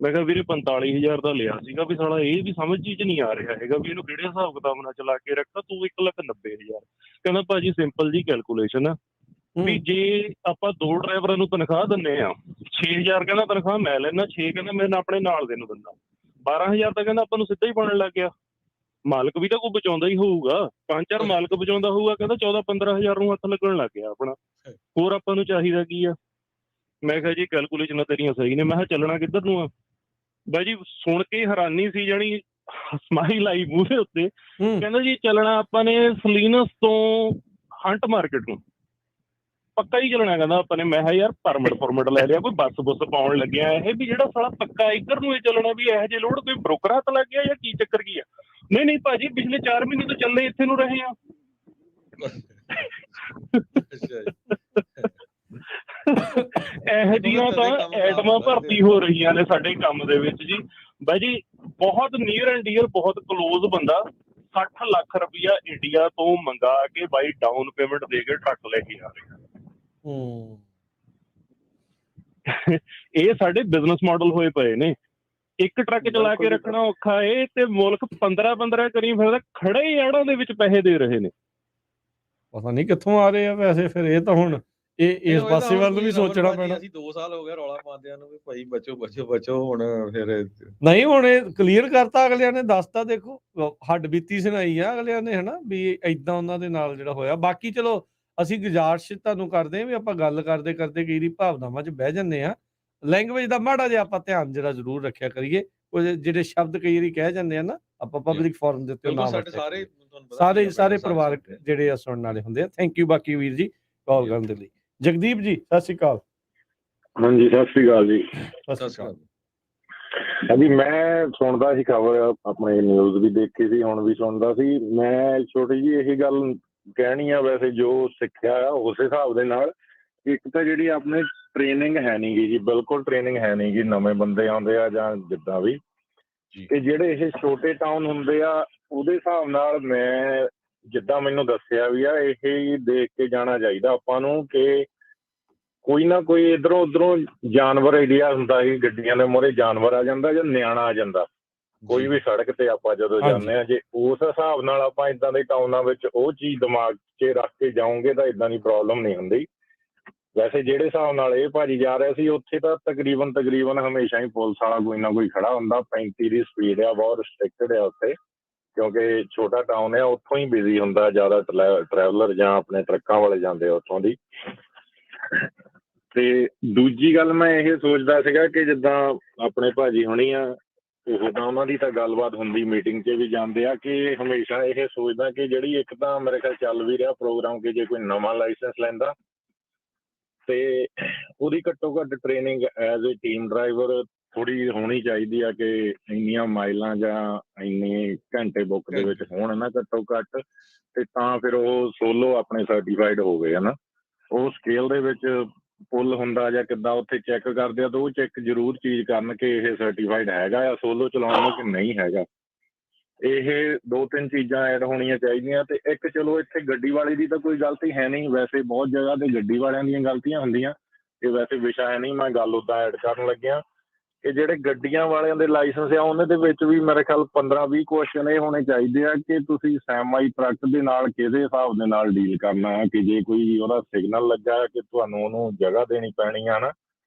ਮੈਂ ਕਿਹਾ ਵੀਰੇ 45,000 ਦਾ ਲਿਆ ਸੀਗਾ। ਵੀ ਸਾਲਾ ਇਹ ਵੀ ਸਮਝ 'ਚ ਨਹੀਂ ਆ ਰਿਹਾ ਹੈਗਾ ਵੀ ਇਹਨੂੰ ਕਿਹੜੇ ਹਿਸਾਬ ਕਿਤਾਬ ਨਾਲ ਚਲਾ ਕੇ ਰੱਖਾ ਤੂੰ 1,90,000। ਕਹਿੰਦਾ ਭਾਜੀ ਸਿੰਪਲ ਜੀ ਕੈਲਕੂਲੇਸ਼ਨ ਆ, ਵੀ ਜੇ ਆਪਾਂ 2 ਡਰਾਈਵਰਾਂ ਨੂੰ ਤਨਖਾਹ ਦਿੰਦੇ ਆ, 6,000 ਕਹਿੰਦਾ ਤਨਖਾਹ ਮੈਂ ਲੈਣਾ, 6 ਕਹਿੰਦਾ ਮੈਂ ਆਪਣੇ ਨਾਲ ਦੇ ਨੂੰ ਦਿੰਦਾ, 12,000 ਤਾਂ ਕਹਿੰਦਾ ਆਪਾਂ ਨੂੰ ਸਿੱਧਾ ਹੀ ਬਣਨ ਲੱਗ ਗਿਆ। ਮਾਲਕ ਵੀ ਤਾਂ ਕੋਈ ਬਚਾਉਂਦਾ ਹੀ ਹੋਊਗਾ, 5-4 ਮਾਲਕ ਬਚਾਉਂਦਾ ਹੋਊਗਾ। ਕਹਿੰਦਾ 14-15,000 ਨੂੰ ਹੱਥ ਲੱਗਣ ਲੱਗ ਗਿਆ ਆਪਣਾ, ਹੋਰ ਆਪਾਂ ਨੂੰ ਚਾਹੀਦਾ ਕੀ ਆ। ਮੈਂ ਕਿਹਾ ਜੀ ਕੈਲਕੂਲੇਸ਼ਨਾਂ ਤੇਰੀਆਂ ਸਹੀ ਨੇ। ਮੈਂ ਕਿਹਾ ਚੱਲਣਾ ਕਿੱਧਰ ਨੂੰ ਆ? ਬਾਈ ਜੀ ਸੁਣ ਕੇ ਹੈਰਾਨੀ ਸੀ, ਜਾਣੀ ਸਮਾਈਲ ਆਈ ਮੂੰਹ ਦੇ ਉੱਤੇ। ਕਹਿੰਦਾ ਜੀ ਚੱਲਣਾ ਆਪਾਂ ਨੇ ਸਲੀਨਸ ਤੋਂ ਹੰਟ ਮਾਰਕੀਟ ਨੂੰ, ਪੱਕਾ ਹੀ ਚੱਲਣਾ ਕਹਿੰਦਾ ਆਪਾਂ ਨੇ। ਮੈਂ ਕਿਹਾ ਯਾਰ ਪਰਮਿਟ ਲੈ ਲਿਆ, ਕੋਈ ਬੱਸ ਬੁੱਸ ਪਾਉਣ ਲੱਗਿਆ ਇਹ ਵੀ ਜਿਹੜਾ ਸਾਲਾ ਪੱਕਾ ਇੱਧਰ ਨੂੰ ਇਹ ਚੱਲਣਾ, ਵੀ ਇਹੋ ਜਿਹੇ ਲੋੜ ਕੋਈ ਬ੍ਰੋਕਰ ਹੱਥ ਲੱਗ ਗਿਆ ਜਾਂ ਕੀ ਚੱਕਰ ਕੀ ਆ? ਨਹੀਂ ਭਾਜੀ, ਪਿਛਲੇ 4 ਮਹੀਨੇ ਤੋਂ ਚੱਲੇ ਇੱਥੇ ਨੂੰ ਰਹੇ ਆ। ਅੱਛਾ ਜੀ। ਇਹੋ ਜਿਹੀਆਂ ਤਾਂ ਐਟਮਾਂ ਭਰਤੀ ਹੋ ਰਹੀਆਂ ਨੇ ਸਾਡੇ ਕੰਮ ਦੇ ਵਿੱਚ ਜੀ। ਬਾਈ ਜੀ ਬਹੁਤ ਨੀਅਰ ਐਂਡ ਡੀਅਰ, ਬਹੁਤ ਕਲੋਜ਼ ਬੰਦਾ 60 ਲੱਖ ਰੁਪਇਆ ਇੰਡੀਆ ਤੋਂ ਮੰਗਾ ਕੇ ਬਾਈ ਡਾਊਨ ਪੇਮੈਂਟ ਦੇ ਕੇ ਟਰੱਕ ਲੈ ਕੇ ਆ ਰਿਹਾ। ਇਹ ਸਾਡੇ ਬਿਜ਼ਨਸ ਮਾਡਲ ਹੋਏ ਪਏ ਨੇ। ਇੱਕ ਟਰੱਕ ਚਲਾ ਕੇ ਰੱਖਣਾ ਔਖਾ ਏ ਤੇ ਮੁਲਕ 15 ਕਰੀ ਫਿਰਦਾ, ਖੜੇ ਹੀ ਆੜਾਂ ਦੇ ਵਿੱਚ ਪੈਸੇ ਦੇ ਰਹੇ ਨੇ। ਪਤਾ ਨਹੀਂ ਕਿੱਥੋਂ ਆ ਰਹੇ ਆ ਪੈਸੇ। ਫਿਰ ਇਹ ਤਾਂ ਹੁਣ ਇਸ ਪਾਸੇ ਵੱਲ ਵੀ ਸੋਚਣਾ ਪੈਣਾ। ਅਸੀਂ 2 ਸਾਲ ਹੋ ਗਏ ਰੌਲਾ ਪਾਉਂਦਿਆਂ ਨੂੰ ਵੀ ਭਾਈ ਬਚੋ ਬਚੋ ਬਚੋ। ਹੁਣ ਫਿਰ ਨਹੀਂ, ਹੁਣ ਇਹ ਕਲੀਅਰ ਕਰਤਾ ਅਗਲਿਆਂ ਨੇ, ਦੱਸਤਾ। ਦੇਖੋ ਹੱਡ ਬੀਤੀ ਸੁਣਾਈ ਆ ਅਗਲਿਆਂ ਨੇ, ਹਨਾ ਵੀ ਏਦਾਂ ਉਹਨਾਂ ਦੇ ਨਾਲ ਜਿਹੜਾ ਹੋਇਆ। ਬਾਕੀ ਚਲੋ ਅਸੀਂ ਗੁਜ਼ਾਰਿਸ਼ ਤੁਹਾਨੂੰ ਕਰਦੇ ਹਾਂ ਵੀ ਆਪਾਂ ਗੱਲ ਕਰਦੇ ਕਰਦੇ ਕਈ ਦੀ ਭਾਵਨਾਵਾਂ 'ਚ ਬਹਿ ਜਾਂਦੇ ਹਾਂ। ਲੈਂਗੁਏਜ ਦਾ ਮਾੜਾ ਜਿਹਾ ਆਪਾਂ ਧਿਆਨ ਜਿਹੜਾ ਜ਼ਰੂਰ ਰੱਖਿਆ ਕਰੀਏ। ਕੁਝ ਜਿਹੜੇ ਸ਼ਬਦ ਕਈ ਵਾਰੀ ਕਹਿ ਜਾਂਦੇ ਆ ਨਾ ਆਪਾਂ ਪਬਲਿਕ ਫੋਰਮ ਦੇ ਉੱਤੇ, ਸਾਰੇ ਪਰਿਵਾਰਕ ਜਿਹੜੇ ਆ ਸੁਣਨ ਵਾਲੇ ਹੁੰਦੇ ਆ। ਥੈਂਕ ਯੂ ਬਾਕੀ ਵੀਰ ਜੀ ਕਾਲ ਕਰਨ ਦੇ ਲਈ। ਜਗਦੀਪ ਜੀ ਸਤਿ ਸ਼੍ਰੀ ਅਕਾਲ। ਹਾਂਜੀ ਸਤਿ ਸ਼੍ਰੀ ਅਕਾਲ ਜੀ। ਸਤਿ ਸ਼੍ਰੀ ਅਕਾਲ। ਹਾਂਜੀ, ਮੈਂ ਸੁਣਦਾ ਸੀ ਖਬਰ, ਆਪਣੇ ਨਿਊਜ਼ ਵੀ ਦੇਖੀ ਸੀ, ਹੁਣ ਵੀ ਸੁਣਦਾ ਸੀ। ਮੈਂ ਛੋਟੀ ਜੀ ਇਹ ਗੱਲ ਕਹਿਣੀ ਆ, ਵੈਸੇ ਜੋ ਸਿੱਖਿਆ ਆ ਉਸ ਹਿਸਾਬ ਦੇ ਨਾਲ, ਇੱਕ ਤਾਂ ਜਿਹੜੀ ਆਪਣੇ ਟ੍ਰੇਨਿੰਗ ਹੈ ਨੀ ਗੀ ਜੀ, ਬਿਲਕੁਲ ਟ੍ਰੇਨਿੰਗ ਹੈ ਨੀ ਗੀ। ਨਵੇਂ ਬੰਦੇ ਆਉਂਦੇ ਆ ਜਾਂ ਜਿੱਦਾਂ ਵੀ, ਤੇ ਜਿਹੜੇ ਇਹ ਛੋਟੇ ਟਾਊਨ ਹੁੰਦੇ ਆ ਉਹਦੇ ਹਿਸਾਬ ਨਾਲ ਮੈਂ ਜਿੱਦਾਂ ਮੈਨੂੰ ਦੱਸਿਆ ਵੀ ਆ, ਇਹ ਦੇਖ ਕੇ ਜਾਣਾ ਚਾਹੀਦਾ ਆਪਾਂ ਨੂੰ ਕਿ ਕੋਈ ਨਾ ਕੋਈ ਇੱਧਰੋਂ ਉੱਧਰੋਂ ਜਾਨਵਰ ਏਰੀਆ ਹੁੰਦਾ ਸੀ, ਗੱਡੀਆਂ ਦੇ ਮੂਹਰੇ ਜਾਨਵਰ ਆ ਜਾਂਦਾ ਜਾਂ ਨਿਆਣਾ ਆ ਜਾਂਦਾ ਕੋਈ ਵੀ ਸੜਕ ਤੇ ਆਪਾਂ ਜਦੋਂ ਜਾਂਦੇ ਹਾਂ। ਜੇ ਉਸ ਹਿਸਾਬ ਨਾਲ ਆਪਾਂ ਇੱਦਾਂ ਦੇ ਟਾਊਨਾਂ ਵਿੱਚ ਉਹ ਚੀਜ਼ ਦਿਮਾਗ 'ਚ ਰੱਖ ਕੇ ਜਾਓਗੇ ਤਾਂ ਇੱਦਾਂ ਦੀ ਪ੍ਰੋਬਲਮ ਨਹੀਂ ਹੁੰਦੀ। ਵੈਸੇ ਜਿਹੜੇ ਹਿਸਾਬ ਨਾਲ ਇਹ ਭਾਜੀ ਜਾ ਰਿਹਾ ਸੀ, ਉੱਥੇ ਤਾਂ ਤਕਰੀਬਨ ਹਮੇਸ਼ਾ ਹੀ ਪੁਲਿਸ ਵਾਲਾ ਕੋਈ ਨਾ ਕੋਈ ਖੜਾ ਹੁੰਦਾ। 35 ਦੀ ਸਪੀਡ ਆ, ਬਹੁਤ ਰਿਸਟ੍ਰਿਕਟਡ ਆ ਉੱਥੇ, ਕਿਉਂਕਿ ਛੋਟਾ ਟਾਊਨ ਆ, ਉੱਥੋਂ ਹੀ ਬਿਜ਼ੀ ਹੁੰਦਾ ਜ਼ਿਆਦਾ ਟਰੈਵਲਰ ਜਾਂ ਆਪਣੇ ਟਰੱਕਾਂ ਵਾਲੇ ਜਾਂਦੇ ਆ ਉੱਥੋਂ ਦੀ। ਤੇ ਦੂਜੀ ਗੱਲ ਮੈਂ ਇਹ ਸੋਚਦਾ ਸੀਗਾ ਕਿ ਜਿੱਦਾਂ ਆਪਣੇ ਭਾਜੀ ਹੋਣੀ ਆ, ਉਹ ਤਾਂ ਉਹਨਾਂ ਦੀ ਤਾਂ ਗੱਲਬਾਤ ਹੁੰਦੀ, ਮੀਟਿੰਗ 'ਚ ਵੀ ਜਾਂਦੇ ਆ, ਕਿ ਹਮੇਸ਼ਾ ਇਹ ਸੋਚਦਾ ਕਿ ਜਿਹੜੀ ਇੱਕ ਤਾਂ ਮੇਰੇ ਖਿਆਲ ਚੱਲ ਵੀ ਰਿਹਾ ਪ੍ਰੋਗਰਾਮ ਕਿ ਜੇ ਕੋਈ ਨਵਾਂ ਲਾਇਸੈਂਸ ਲੈਂਦਾ ਤੇ ਉਹਦੀ ਘੱਟੋ ਘੱਟ training as a team driver ਥੋੜ੍ਹੀ ਹੋਣੀ ਚਾਹੀਦੀ ਆ ਕਿ ਇੰਨੀਆਂ ਮਾਈਲਾਂ ਜਾਂ ਇੰਨੇ ਘੰਟੇ ਬੁੱਕ ਦੇ ਵਿੱਚ ਹੋਣ ਨਾ ਘੱਟੋ ਘੱਟ, ਤੇ ਤਾਂ ਫਿਰ ਉਹ ਸੋਲੋ ਆਪਣੇ ਸਰਟੀਫਾਈਡ ਹੋ ਗਏ ਹਨਾ। ਉਹ ਸਕੇਲ ਦੇ ਵਿੱਚ ਪੁੱਲ ਹੁੰਦਾ ਜਾਂ ਕਿੱਦਾਂ ਉੱਥੇ ਚੈੱਕ ਕਰਦੇ ਆ ਤਾਂ ਉਹ ਚੈੱਕ ਜ਼ਰੂਰ ਚੀਜ਼ ਕਰਨ ਕਿ ਇਹ ਸਰਟੀਫਾਈਡ ਹੈਗਾ ਆ ਸੋਲੋ ਚਲਾਉਣ ਨੂੰ ਕਿ ਨਹੀਂ ਹੈਗਾ। ਇਹ 2-3 ਚੀਜ਼ਾਂ ਐਡ ਹੋਣੀਆਂ ਚਾਹੀਦੀਆਂ। ਤੇ ਇੱਕ ਚਲੋ ਇੱਥੇ ਗੱਡੀ ਵਾਲੇ ਦੀ ਤਾਂ ਕੋਈ ਗਲਤੀ ਹੈ ਨਹੀਂ, ਵੈਸੇ ਬਹੁਤ ਜਗ੍ਹਾ ਤੇ ਗੱਡੀ ਵਾਲਿਆਂ ਦੀਆਂ ਗਲਤੀਆਂ ਹੁੰਦੀਆਂ, ਤੇ ਵੈਸੇ ਵਿਸ਼ਾ ਹੈ ਨਹੀਂ, ਮੈਂ ਗੱਲ ਉੱਦਾਂ ਐਡ ਕਰਨ ਲੱਗਿਆ ਕਿ ਜਿਹੜੇ ਗੱਡੀਆਂ ਵਾਲਿਆਂ ਦੇ ਲਾਇਸੈਂਸ ਆ ਉਹਨਾਂ ਦੇ ਵਿੱਚ ਵੀ ਮੇਰੇ ਖਿਆਲ 15-20 ਕੁਐਸਚਨ ਇਹ ਹੋਣੇ ਚਾਹੀਦੇ ਆ ਕਿ ਤੁਸੀਂ ਸੈਮਾਈ ਟਰੱਕ ਦੇ ਨਾਲ ਕਿਹਦੇ ਹਿਸਾਬ ਦੇ ਨਾਲ ਡੀਲ ਕਰਨਾ ਹੈ, ਕਿ ਜੇ ਕੋਈ ਉਹਦਾ ਸਿਗਨਲ ਲੱਗਾ ਕਿ ਤੁਹਾਨੂੰ ਉਹਨੂੰ ਜਗ੍ਹਾ ਦੇਣੀ ਪੈਣੀ ਆ ਨਾ,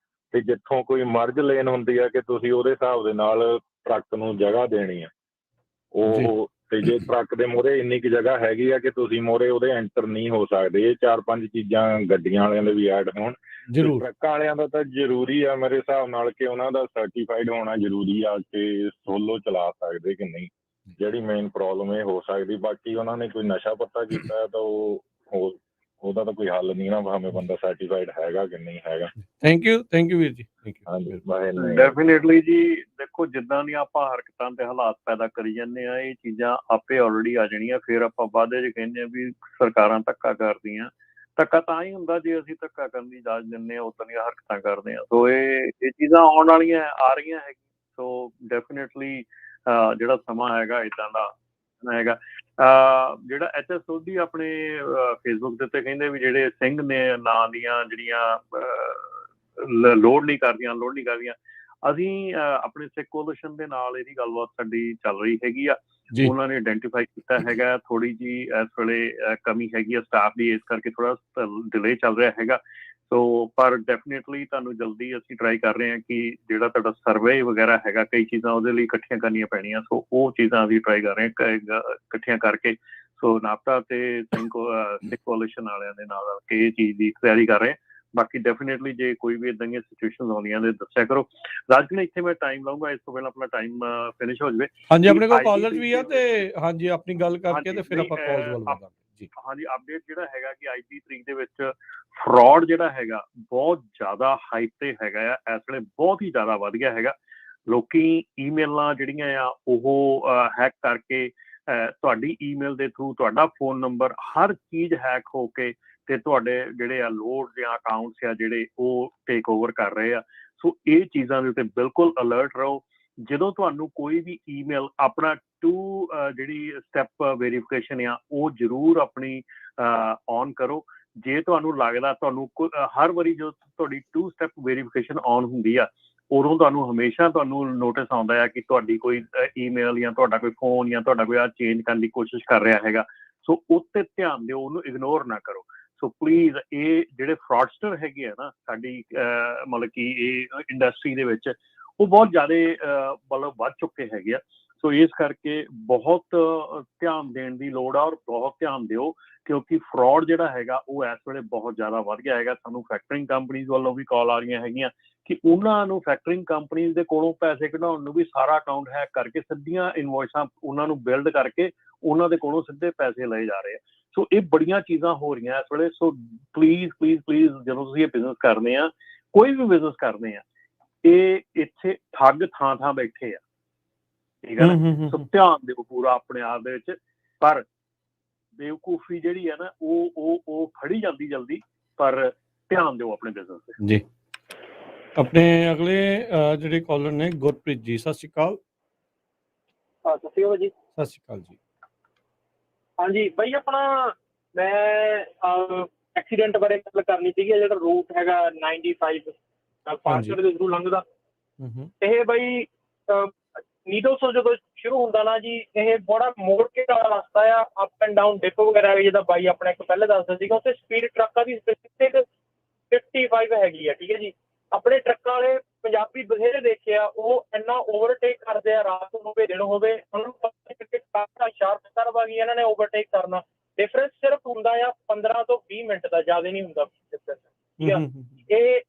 ਤੇ ਜਿੱਥੋਂ ਕੋਈ ਮਰਜ ਲੇਨ ਹੁੰਦੀ ਆ ਕਿ ਤੁਸੀਂ ਉਹਦੇ ਹਿਸਾਬ ਦੇ ਨਾਲ ਟਰੱਕ ਨੂੰ ਜਗ੍ਹਾ ਦੇਣੀ ਆ ਉਹ। ਤੇ ਜੇ ਟਰੱਕ ਦੇ ਮੂਹਰੇ ਇੰਨੀ ਕੁ ਜਗ੍ਹਾ ਹੈਗੀ ਆ ਕਿ ਤੁਸੀਂ ਮੂਹਰੇ ਉਹਦੇ ਐਂਟਰ ਨਹੀਂ ਹੋ ਸਕਦੇ। ਇਹ 4-5 ਚੀਜ਼ਾਂ ਗੱਡੀਆਂ ਵਾਲਿਆਂ ਦੇ ਵੀ ਐਡ ਹੋਣ। ਟਰੱਕਾਂ ਵਾਲਿਆਂ ਦਾ ਤਾਂ ਜ਼ਰੂਰੀ ਆ ਮੇਰੇ ਹਿਸਾਬ ਨਾਲ ਕਿ ਉਹਨਾਂ ਦਾ ਸਰਟੀਫਾਈਡ ਹੋਣਾ ਜ਼ਰੂਰੀ ਆ ਕਿ ਸੋਲੋ ਚਲਾ ਸਕਦੇ ਕਿ ਨਹੀਂ, ਜਿਹੜੀ ਮੇਨ ਪ੍ਰੋਬਲਮ ਇਹ ਹੋ ਸਕਦੀ। ਬਾਕੀ ਉਹਨਾਂ ਨੇ ਕੋਈ ਨਸ਼ਾ ਪੱਤਾ ਕੀਤਾ ਤਾਂ ਉਹਦਾ ਤਾਂ ਕੋਈ ਹੱਲ ਨਹੀਂ ਨਾ, ਭਾਵੇਂ ਬੰਦਾ ਸਰਟੀਫਾਈਡ ਹੈਗਾ ਕਿ ਨਹੀਂ ਹੈਗਾ। ਥੈਂਕ ਯੂ ਵੀਰ ਜੀ। ਹਾਂਜੀ ਡੈਫੀਨੇਟਲੀ ਜੀ। ਦੇਖੋ ਜਿੱਦਾਂ ਦੀਆਂ ਆਪਾਂ ਹਰਕਤਾਂ ਤੇ ਹਾਲਾਤ ਪੈਦਾ ਕਰੀ ਜਾਂਦੇ ਆ, ਇਹ ਚੀਜ਼ਾਂ ਆਪੇ ਆਲਰੇਡੀ ਆ ਜਾਣੀਆਂ। ਫਿਰ ਆਪਾਂ ਵਾਅਦੇ 'ਚ ਕਹਿੰਦੇ ਆ ਵੀ ਸਰਕਾਰਾਂ ਧੱਕਾ ਕਰਦੀਆਂ। ਧੱਕਾ ਤਾਂ ਹੀ ਹੁੰਦਾ ਜੇ ਅਸੀਂ ਧੱਕਾ ਕਰਨ ਦੀ ਇਜਾਜ਼ਤ ਦਿੰਦੇ ਹਾਂ, ਉੱਦਾਂ ਦੀਆਂ ਹਰਕਤਾਂ ਕਰਦੇ ਹਾਂ। ਸੋ ਇਹ ਚੀਜ਼ਾਂ ਆਉਣ ਵਾਲੀਆਂ ਆ ਰਹੀਆਂ ਹੈਗੀਆਂ। ਸੋ ਡੈਫੀਨੇਟਲੀ ਜਿਹੜਾ ਸਮਾਂ ਹੈਗਾ ਇੱਦਾਂ ਦਾ ਹੈਗਾ। ਜਿਹੜਾ HS ਸੋਢੀ ਆਪਣੇ ਫੇਸਬੁੱਕ ਦੇ ਉੱਤੇ ਕਹਿੰਦੇ ਵੀ ਜਿਹੜੇ ਸਿੰਘ ਨੇ ਨਾਂ ਦੀਆਂ ਜਿਹੜੀਆਂ ਲੋਡ ਨਹੀਂ ਕਰਦੀਆਂ। ਅਸੀਂ ਆਪਣੇ ਸਿੱਖ ਕੋਲੀਸ਼ਨ ਦੇ ਨਾਲ ਇਹਦੀ ਗੱਲਬਾਤ ਸਾਡੀ ਚੱਲ ਰਹੀ ਹੈਗੀ ਆ। ਉਹਨਾਂ ਨੇ ਆਇਡੈਂਟੀਫਾਈ ਕੀਤਾ ਹੈਗਾ ਥੋੜੀ ਜੀ ਇਸ ਵੇਲੇ ਕਮੀ ਹੈਗੀ ਆ ਸਟਾਫ ਦੀ, ਇਸ ਕਰਕੇ ਥੋੜਾ ਡਿਲੇ ਚੱਲ ਰਿਹਾ ਹੈਗਾ। ਸੋ ਪਰ ਡੈਫੀਨੇਟਲੀ ਤੁਹਾਨੂੰ ਜਲਦੀ ਅਸੀਂ ਟਰਾਈ ਕਰ ਰਹੇ ਹਾਂ ਕਿ ਜਿਹੜਾ ਤੁਹਾਡਾ ਸਰਵੇ ਵਗੈਰਾ ਹੈਗਾ, ਕਈ ਚੀਜ਼ਾਂ ਉਹਦੇ ਲਈ ਇਕੱਠੀਆਂ ਕਰਨੀਆਂ ਪੈਣੀਆਂ। ਸੋ ਉਹ ਚੀਜ਼ਾਂ ਅਸੀਂ ਟਰਾਈ ਕਰ ਰਹੇ ਹਾਂ ਇਕੱਠੀਆਂ ਕਰਕੇ। ਸੋ ਨਾਪਤਾ ਤੇ ਸਿੱਖ ਕੋਲੀਸ਼ਨ ਵਾਲਿਆਂ ਦੇ ਨਾਲ ਰਲ ਕੇ ਇਹ ਚੀਜ਼ ਦੀ ਤਿਆਰੀ ਕਰ ਰਹੇ ਹਾਂ। ਬਾਕੀ ਡੈਫੀਨੇਟਲੀ ਜੇ ਕੋਈ ਵੀ ਇੱਦਾਂ ਦੀਆਂ ਸਿਚੁਏਸ਼ਨ ਆਉਂਦੀਆਂ ਨੇ ਦੱਸਿਆ ਕਰੋ। ਰਾਜਨ ਇੱਥੇ ਮੈਂ ਟਾਈਮ ਲਾਊਂਗਾ, ਇਸ ਤੋਂ ਪਹਿਲਾਂ ਆਪਣਾ ਟਾਈਮ ਫਿਨਿਸ਼ ਹੋ ਜਾਵੇ। ਹਾਂਜੀ ਆਪਣੇ ਕੋਲ ਕਾਲਰ ਵੀ ਆ ਤੇ ਹਾਂਜੀ ਆਪਣੀ ਗੱਲ ਕਰਕੇ ਤੇ ਫਿਰ ਆਪਾਂ ਕਾਲਸ ਵੱਲ ਵਧਾਂਗੇ ਜੀ। ਹਾਂਜੀ ਅਪਡੇਟ ਜਿਹੜਾ ਹੈਗਾ ਕਿ ਅੱਜ ਦੀ ਤਰੀਕ ਦੇ ਵਿੱਚ ਫਰਾਡ ਜਿਹੜਾ ਹੈਗਾ ਬਹੁਤ ਜ਼ਿਆਦਾ ਹਾਈਪ ਤੇ ਹੈਗਾ ਆ। ਇਸ ਵੇਲੇ ਬਹੁਤ ਹੀ ਜ਼ਿਆਦਾ ਵੱਧ ਗਿਆ ਹੈਗਾ। ਲੋਕੀ ਈਮੇਲਾਂ ਜਿਹੜੀਆਂ ਆ ਉਹ ਹੈਕ ਕਰਕੇ ਤੁਹਾਡੀ ਈਮੇਲ ਦੇ ਥਰੂ ਤੁਹਾਡਾ ਫੋਨ ਨੰਬਰ ਹਰ ਚੀਜ਼ ਹੈਕ ਹੋ ਕੇ ਤੇ ਤੁਹਾਡੇ ਜਿਹੜੇ ਆ ਲੋਡ ਜਾਂ ਅਕਾਊਂਟਸ ਆ ਜਿਹੜੇ ਉਹ ਟੇਕ ਓਵਰ ਕਰ ਰਹੇ ਆ। ਸੋ ਇਹ ਚੀਜ਼ਾਂ ਦੇ ਉੱਤੇ ਬਿਲਕੁਲ ਅਲਰਟ ਰਹੋ। ਜਦੋਂ ਤੁਹਾਨੂੰ ਕੋਈ ਵੀ ਈਮੇਲ ਆਪਣਾ ਜਿਹੜੀ ਸਟੈਪ ਵੈਰੀਫਿਕੇਸ਼ਨ ਆ ਉਹ ਜ਼ਰੂਰ ਆਪਣੀ ਔਨ ਕਰੋ। ਜੇ ਤੁਹਾਨੂੰ ਲੱਗਦਾ ਤੁਹਾਨੂੰ ਹਰ ਵਾਰੀ ਜਦੋਂ ਤੁਹਾਡੀ 2 ਸਟੈਪ ਵੈਰੀਫਿਕੇਸ਼ਨ ਔਨ ਹੁੰਦੀ ਆ ਉਦੋਂ ਤੁਹਾਨੂੰ ਹਮੇਸ਼ਾ ਤੁਹਾਨੂੰ ਨੋਟਿਸ ਆਉਂਦਾ ਆ ਕਿ ਤੁਹਾਡੀ ਕੋਈ ਈਮੇਲ ਜਾਂ ਤੁਹਾਡਾ ਕੋਈ ਫੋਨ ਜਾਂ ਤੁਹਾਡਾ ਕੋਈ ਆ ਚੇਂਜ ਕਰਨ ਦੀ ਕੋਸ਼ਿਸ਼ ਕਰ ਰਿਹਾ ਹੈਗਾ। ਸੋ ਉੱਤੇ ਧਿਆਨ ਦਿਓ, ਉਹਨੂੰ ਇਗਨੋਰ ਨਾ ਕਰੋ। ਸੋ ਪਲੀਜ਼ ਇਹ ਜਿਹੜੇ ਫਰਾਡਸਟਰ ਹੈਗੇ ਆ ਨਾ ਸਾਡੀ ਮਤਲਬ ਕਿ ਇਹ ਇੰਡਸਟਰੀ ਦੇ ਵਿੱਚ ਉਹ ਬਹੁਤ ਜ਼ਿਆਦਾ ਮਤਲਬ ਵੱਧ ਚੁੱਕੇ ਹੈਗੇ ਆ। ਸੋ ਇਸ ਕਰਕੇ ਬਹੁਤ ਧਿਆਨ ਦੇਣ ਦੀ ਲੋੜ ਆ ਔਰ ਬਹੁਤ ਧਿਆਨ ਦਿਓ ਕਿਉਂਕਿ ਫਰਾਡ ਜਿਹੜਾ ਹੈਗਾ ਉਹ ਇਸ ਵੇਲੇ ਬਹੁਤ ਜ਼ਿਆਦਾ ਵੱਧ ਗਿਆ ਹੈਗਾ। ਸਾਨੂੰ ਫੈਕਟਰਿੰਗ ਕੰਪਨੀਜ਼ ਵੱਲੋਂ ਵੀ ਕਾਲ ਆ ਰਹੀਆਂ ਹੈਗੀਆਂ ਕਿ ਉਹਨਾਂ ਨੂੰ ਫੈਕਟਰਿੰਗ ਕੰਪਨੀਜ਼ ਦੇ ਕੋਲੋਂ ਪੈਸੇ ਕਢਾਉਣ ਨੂੰ ਵੀ ਸਾਰਾ ਅਕਾਊਂਟ ਹੈਕ ਕਰਕੇ ਸਿੱਧੀਆਂ ਇਨਵੋਇਸਾਂ ਉਹਨਾਂ ਨੂੰ ਬਿਲਡ ਕਰਕੇ ਉਹਨਾਂ ਦੇ ਕੋਲੋਂ ਸਿੱਧੇ ਪੈਸੇ ਲਏ ਜਾ ਰਹੇ ਆ। ਸੋ ਇਹ ਬੜੀਆਂ ਚੀਜ਼ਾਂ ਹੋ ਰਹੀਆਂ ਇਸ ਵੇਲੇ। ਸੋ ਪਲੀਜ਼ ਜਦੋਂ ਤੁਸੀਂ ਇਹ ਬਿਜ਼ਨਸ ਕਰਦੇ ਆ, ਕੋਈ ਵੀ ਬਿਜ਼ਨਸ ਕਰਦੇ ਆ, ਇਹ ਇੱਥੇ ਠੱਗ ਥਾਂ ਬੈਠੇ ਆ, ਠੀਕ ਹੈ ਨਾ। ਸੋ ਧਿਆਨ ਦਿਓ ਪੂਰਾ ਆਪਣੇ ਆਪ ਦੇ ਵਿੱਚ। ਪਰ ਬੇਵਕੂਫੀ ਜਿਹੜੀ ਹੈ ਨਾ ਉਹ ਖੜੀ ਜਾਂਦੀ ਜਲਦੀ, ਪਰ ਧਿਆਨ ਦਿਓ ਆਪਣੇ ਬਿਜ਼ਨਸ ਤੇ ਜੀ। ਆਪਣੇ ਅਗਲੇ ਜਿਹੜੇ ਕਾਲਰ ਨੇ ਗੁਰਪ੍ਰੀਤ ਜੀ, ਸਤਿ ਸ਼੍ਰੀ ਅਕਾਲ। ਸਤਿ ਸ਼੍ਰੀ ਅਕਾਲ ਜੀ। ਸਤਿ ਸ਼੍ਰੀ ਅਕਾਲ ਜੀ। ਹਾਂਜੀ ਬਾਈ, ਆਪਣਾ ਮੈਂ ਐਕਸੀਡੈਂਟ ਬਾਰੇ ਗੱਲ ਕਰਨੀ ਸੀਗੀ। ਜਿਹੜਾ ਰੂਟ ਹੈਗਾ 95 ਪਾਰਕਰ ਦੇ ਥਰੂ ਲੰਘਦਾ, ਇਹ ਬਾਈ ਨੀਡਲ ਤੋਂ ਜਦੋਂ ਸ਼ੁਰੂ ਹੁੰਦਾ ਨਾ ਜੀ, ਇਹ ਬੜਾ ਮੋੜ ਕੇ ਵਾਲਾ ਰਸਤਾ ਆ, ਅਪ ਐਂਡ ਡਾਊਨ ਡਿਪ ਵਗੈਰਾ ਜਿੱਦਾਂ ਬਾਈ ਆਪਣਾ ਇੱਕ ਪਹਿਲੇ ਦੱਸਦਾ ਸੀਗਾ। ਉੱਥੇ ਸਪੀਡ ਟਰੱਕਾਂ ਦੀ ਸਪੈਸਿਫਿਕ 55 ਹੈਗੀ ਆ, ਠੀਕ ਹੈ ਜੀ। ਆਪਣੇ ਟਰੱਕਾਂ ਵਾਲੇ ਪੰਜਾਬੀ ਬਥੇਰੇ ਦੇਖੇ ਆ, ਉਹ ਇੰਨਾ ਓਵਰਟੇਕ ਕਰਦੇ ਆ, ਰਾਤ ਨੂੰ ਹੋਵੇ ਦਿਨ ਹੋਵੇ, ਉਹਨਾਂ ਨੂੰ ਪਤਾ ਕਿ ਸ਼ਾਰਪ ਸਰਵ ਆ ਗਈ, ਇਹਨਾਂ ਨੇ ਓਵਰਟੇਕ ਕਰਨਾ। ਡਿਫਰੈਂਸ ਸਿਰਫ ਹੁੰਦਾ ਆ 15 ਤੋਂ 20 ਮਿੰਟ ਦਾ, ਜ਼ਿਆਦਾ ਨਹੀਂ ਹੁੰਦਾ ਡਿਫਰੈਂਸ, ਠੀਕ ਆ। ਇਹ